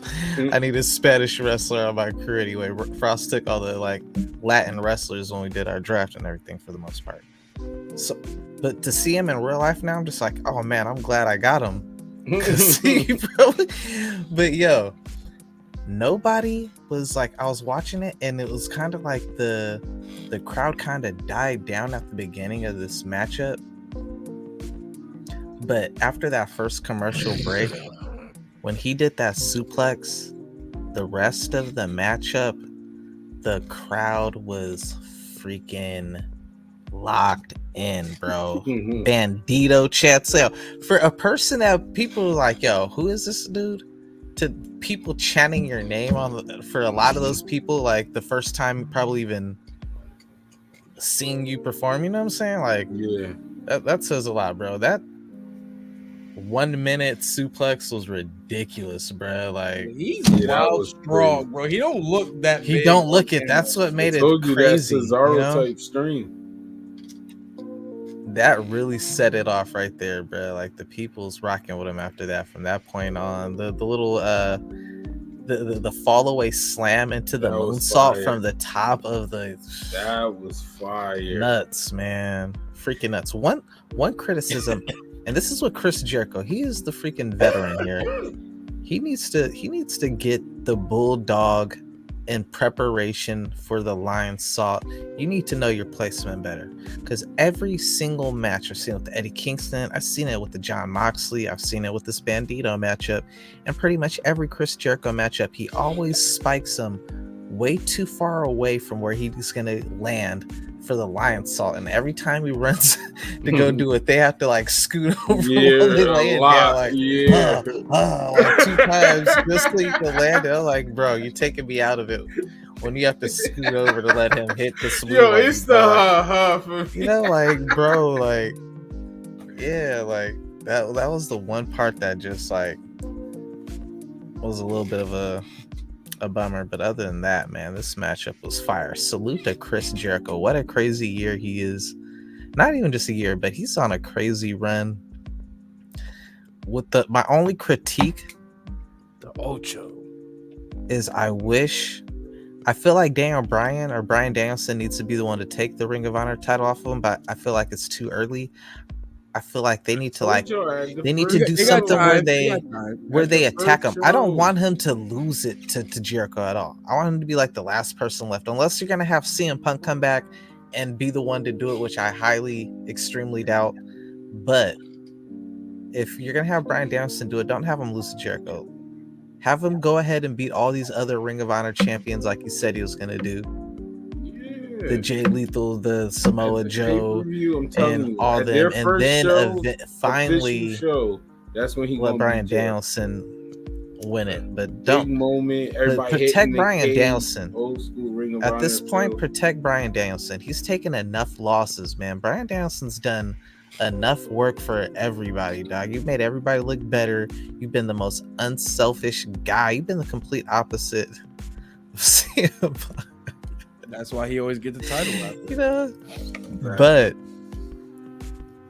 I need a Spanish wrestler on my crew anyway. Frost took all the like Latin wrestlers when we did our draft and everything for the most part. So, but to see him in real life now, I'm just like, oh man, I'm glad I got him. But yo, nobody was like, I was watching it and it was kind of like the crowd kind of died down at the beginning of this matchup. But after that first commercial break, when he did that suplex, the rest of the matchup, the crowd was freaking locked in, bro. Bandito chat sale. For a person that people were like, yo, who is this dude? To people chanting your name for a lot of those people, like the first time probably even seeing you perform, you know what I'm saying? Like, yeah, That says a lot, bro. That 1 minute suplex was ridiculous, bro. Like he's wild strong, bro. He don't look that. He big don't look on it. That's what made it told you crazy. that Cesaro you know? type stream. That really set it off right there, bro. Like the people's rocking with him after that. From that point on, the little the fall away slam into the moonsault from the top of the that was fire. Nuts, man. Freaking nuts. One criticism, and this is what Chris Jericho, he is the freaking veteran here. He needs to get the bulldog in preparation for the lion salt. You need to know your placement better, because every single match I've seen with the Eddie Kingston, I've seen it with the John Moxley, I've seen it with this Bandito matchup, and pretty much every Chris Jericho matchup, he always spikes them way too far away from where he's gonna land for the lion salt, and every time he runs to go do it, they have to like scoot over while they lay it down, like like 2 times just so you can land it. I'm like, bro, you're taking me out of it when you have to scoot over to let him hit the smooth. Yo, it's the for me. You know, like, bro, like, yeah, like that was the one part that just like was a little bit of a bummer. But other than that, man, this matchup was fire. Salute to Chris Jericho. What a crazy year he is. Not even just a year, but he's on a crazy run. With my only critique, the Ocho, is I feel like Daniel Bryan or Bryan Danielson needs to be the one to take the Ring of Honor title off of him, but I feel like it's too early. I feel like they need to do something where they attack him. I don't want him to lose it to Jericho at all. I want him to be like the last person left, unless you're gonna have CM Punk come back and be the one to do it, which I extremely doubt. But if you're gonna have Bryan Danielson do it, don't have him lose to Jericho. Have him go ahead and beat all these other Ring of Honor champions like he said he was gonna do. The Jay Lethal, the Samoa Joe, and all them, and then finally that's when he let Bryan Danielson win it. But don't protect Bryan Danielson. At this point, protect Bryan Danielson. He's taken enough losses, man. Bryan Danielson's done enough work for everybody, dog. You've made everybody look better. You've been the most unselfish guy. You've been the complete opposite of CM Punk. That's why he always gets the title out. You know, Right.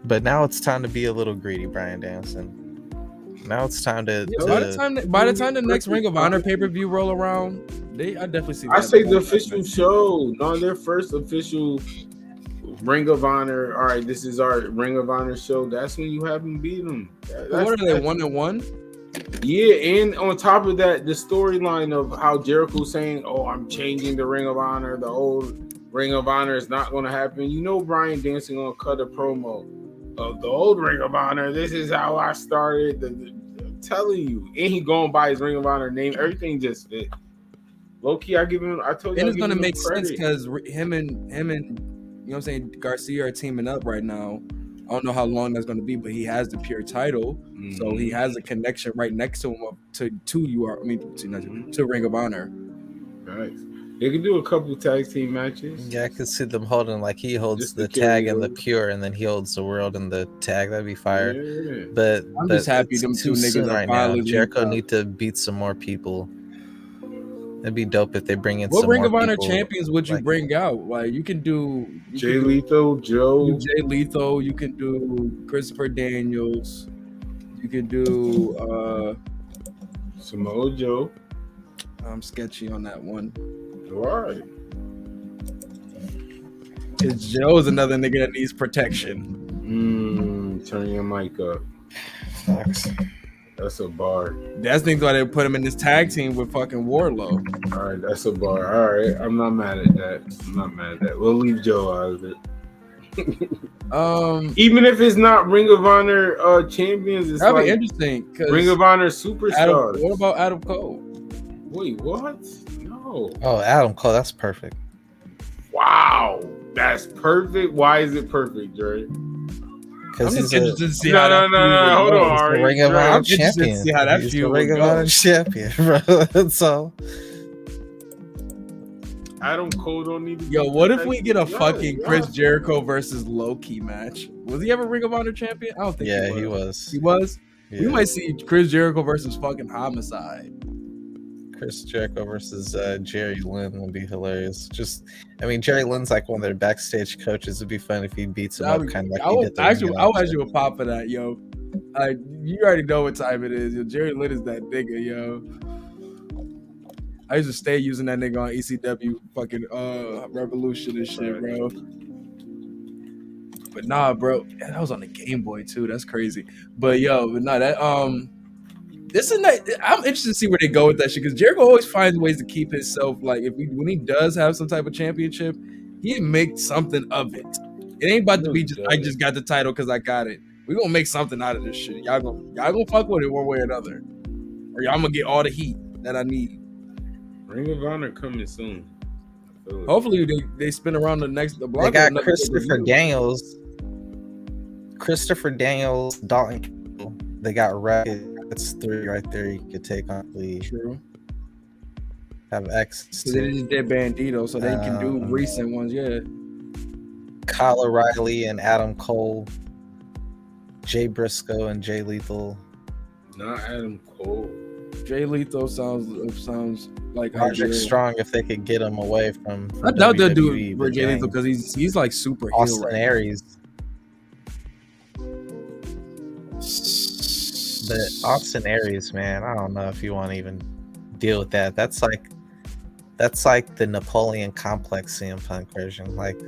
but now it's time to be a little greedy, Bryan Danielson. Now it's time to. By the time the next Ring of Honor pay-per-view roll around, I definitely see. I say the official show, not their first official Ring of Honor. All right, this is our Ring of Honor show. That's when you have them beat them. What are they, 1-1? Yeah, and on top of that, the storyline of how Jericho's saying, "Oh, I'm changing the Ring of Honor. The old Ring of Honor is not going to happen." You know, Bryan Danielson gonna cut a promo of the old Ring of Honor. This is how I started. I'm telling you, and he going by his Ring of Honor name. Everything just fit. Low key, I give him. I told you, and it's gonna make sense because him and you know what I'm saying, Garcia are teaming up right now. I don't know how long that's going to be, but he has the pure title, so he has a connection right next to him to Ring of Honor. Right. They can do a couple tag team matches. Yeah, I could see them holding like he holds the tag and the pure, and then he holds the world and the tag. That'd be fire. Yeah. But I'm just happy them too two niggas soon are right now. finally Jericho need to beat some more people. It'd be dope if they bring in what some Ring more of Honor people. champions would you bring out? Like you can do Jay Lethal, Joe. Jay Lethal. You can do Christopher Daniels. You can do Samoa Joe. I'm sketchy on that one. Why? Because Joe's another nigga that needs protection. Turn your mic up. That's a bar. That's why they put him in this tag team with fucking Wardlow. All right, that's a bar. All right, I'm not mad at that. We'll leave Joe out of it. Even if it's not Ring of Honor champions, it's that'd like be interesting. Ring of Honor superstars. What about Adam Cole? Wait, what? No. Oh, Adam Cole, that's perfect. Wow, that's perfect. Why is it perfect, Dre? Because he's interested to see no. Hold on, Ari. Ring of Honor champion. See how that He's feud the Ring of Honor champion, bro. That's all. Adam Cole don't need to. Yo, what if we get a Yeah, fucking yeah. Chris Jericho versus Low-Key match? Was he ever Ring of Honor champion? I don't think he was. He was? Yeah. We might see Chris Jericho versus fucking Homicide. Chris Jericho versus Jerry Lynn would be hilarious. Jerry Lynn's like one of their backstage coaches. It'd be fun if he beats him up, kind of like he did. I'll ask you a pop for that, yo. You already know what time it is. Yo, Jerry Lynn is that nigga, yo. I used to stay using that nigga on ECW fucking Revolution and shit, bro. But nah, bro, that was on the Game Boy too. That's crazy. But that this is not. I'm interested to see where they go with that shit because Jericho always finds ways to keep himself like when he does have some type of championship, he make something of it. It ain't about to be just I just got the title because I got it. We gonna make something out of this shit. Y'all gonna fuck with it one way or another, or y'all gonna get all the heat that I need. Ring of Honor coming soon. Hopefully they spin around the block. They got Christopher Daniels, Dalton Castle. They got Rackett. That's 3 right there. You could take on the True. Have X. They just did Bandito, so they can do recent ones. Yeah. Kyle O'Reilly and Adam Cole, Jay Briscoe and Jay Lethal. Not Adam Cole. Jay Lethal sounds like Roderick Strong if they could get him away from I doubt they'll do WWE, it for Jay Lethal because he's like super heel Austin right Aries. The Austin Aries, man, I don't know if you want to even deal with that. That's like the Napoleon Complex CM Punk version, like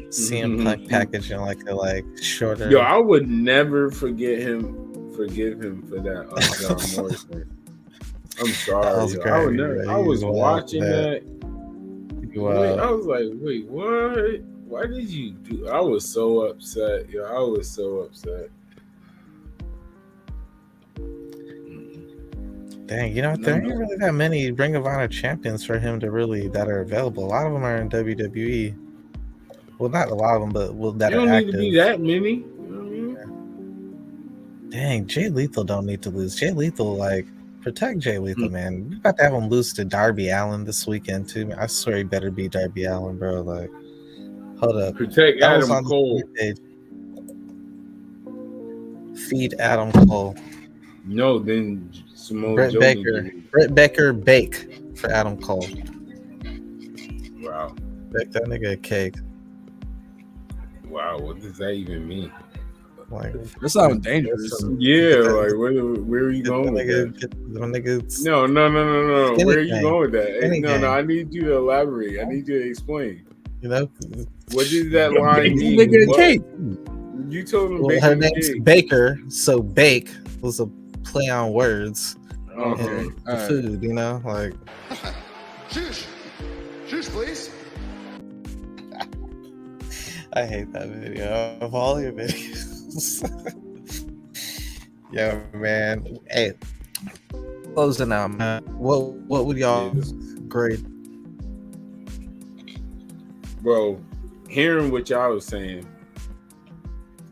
CM Punk packaging like a shorter. Yo, I would never forgive him for that John Morrison. I'm sorry. That I would never. I was watching that. I was like, wait, what? Why did you do? I was so upset. Yo, I was so upset. Dang, there ain't really that many Ring of Honor champions for him that are available. A lot of them are in WWE. Well, not a lot of them, but that are active. You don't need to be that many. You know what I mean? Dang, Jay Lethal don't need to lose. Jay Lethal, protect Jay Lethal, man. We about to have him lose to Darby Allin this weekend too. I swear he better be Darby Allin, bro. Hold up. Protect Adam Cole. Feed Adam Cole. No, then Britt Baker bake for Adam Cole. Wow. Bake that nigga a cake. Wow, what does that even mean? That sounds dangerous. Yeah, where are you going with that? No. Where are you going with that? No, I need you to elaborate. I need you to explain. What did that line mean? Nigga a cake. You told him her name's Baker, so bake was a play on words. Okay. The food, Juice, please. I hate that video of all your videos. Yo, man. Hey, closing out, man. What would y'all grade? Bro, hearing what y'all was saying,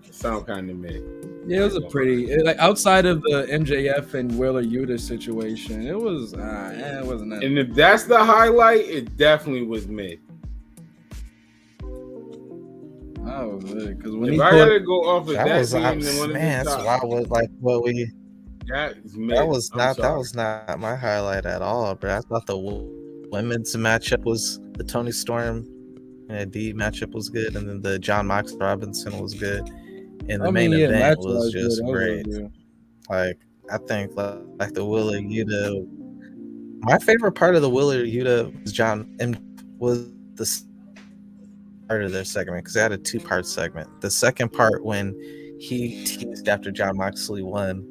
it sound kind of mid. Yeah, it was a pretty outside of the MJF and Wheeler Yuta situation. It was it wasn't that. And if that's the highlight, it definitely was mid. Oh, because when if he I gotta go off of that was scene, man, that's why I was what we. That was not my highlight at all, bro. I thought the women's matchup was the Tony Storm and D matchup was good, and then the John Mox Robinson was good. And the main event was just great. I think like the Wheeler Yuta. My favorite part of the Wheeler Yuta was the part of their segment because they had a 2-part segment. The second part when he teased after John Moxley won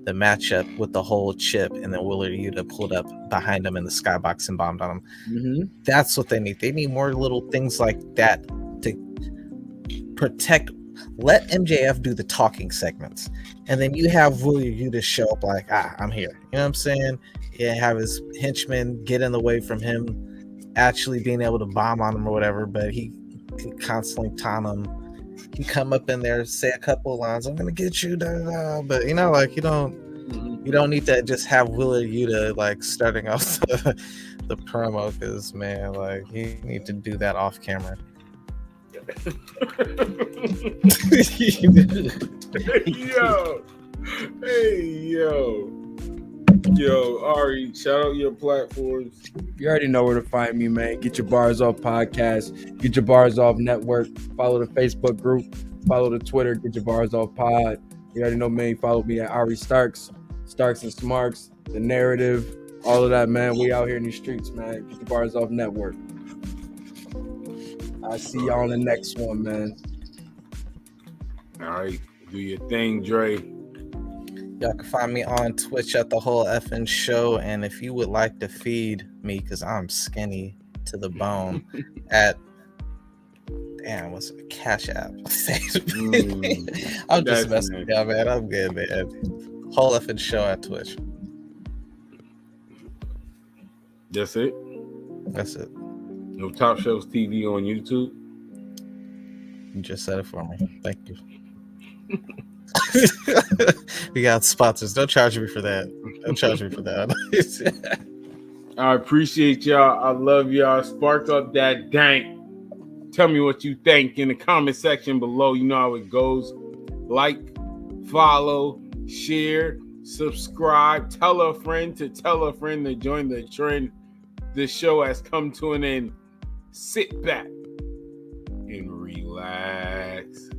the matchup with the whole chip, and then Wheeler Yuta pulled up behind him in the skybox and bombed on him. Mm-hmm. That's what they need. They need more little things like that to protect. Let MJF do the talking segments, and then you have Wheeler Yuta show up I'm here. You know what I'm saying? Yeah, have his henchmen get in the way from him actually being able to bomb on him or whatever, but he constantly taunt him. He come up in there, say a couple lines, I'm gonna get you, but you don't need to just have Wheeler Yuta starting off the the promo, because man, like you need to do that off camera. Yo, Ari, shout out your platforms. You already know where to find me, man. Get Your Bars Off podcast, Get Your Bars Off network. Follow the Facebook group, follow the Twitter, Get Your Bars Off pod. You already know, man. Follow me at Ari Starks and Smarks, The Narrative, all of that, man. We out here in these streets, man. Get Your Bars Off network. I'll see y'all on the next one, man. All right, do your thing, Dre. Y'all can find me on Twitch at The Whole Effing Show. And if you would like to feed me, because I'm skinny to the bone, at what's it? Cash App. I'm just messing with y'all, man. I'm good, man. Whole Effing Show at Twitch. That's it? That's it. No Top Shelves TV on YouTube? You just said it for me. Thank you. We got sponsors. Don't charge me for that. Don't charge me for that. I appreciate y'all. I love y'all. Spark up that dank. Tell me what you think in the comment section below. You know how it goes. Like, follow, share, subscribe. Tell a friend to join the trend. This show has come to an end. Sit back and relax.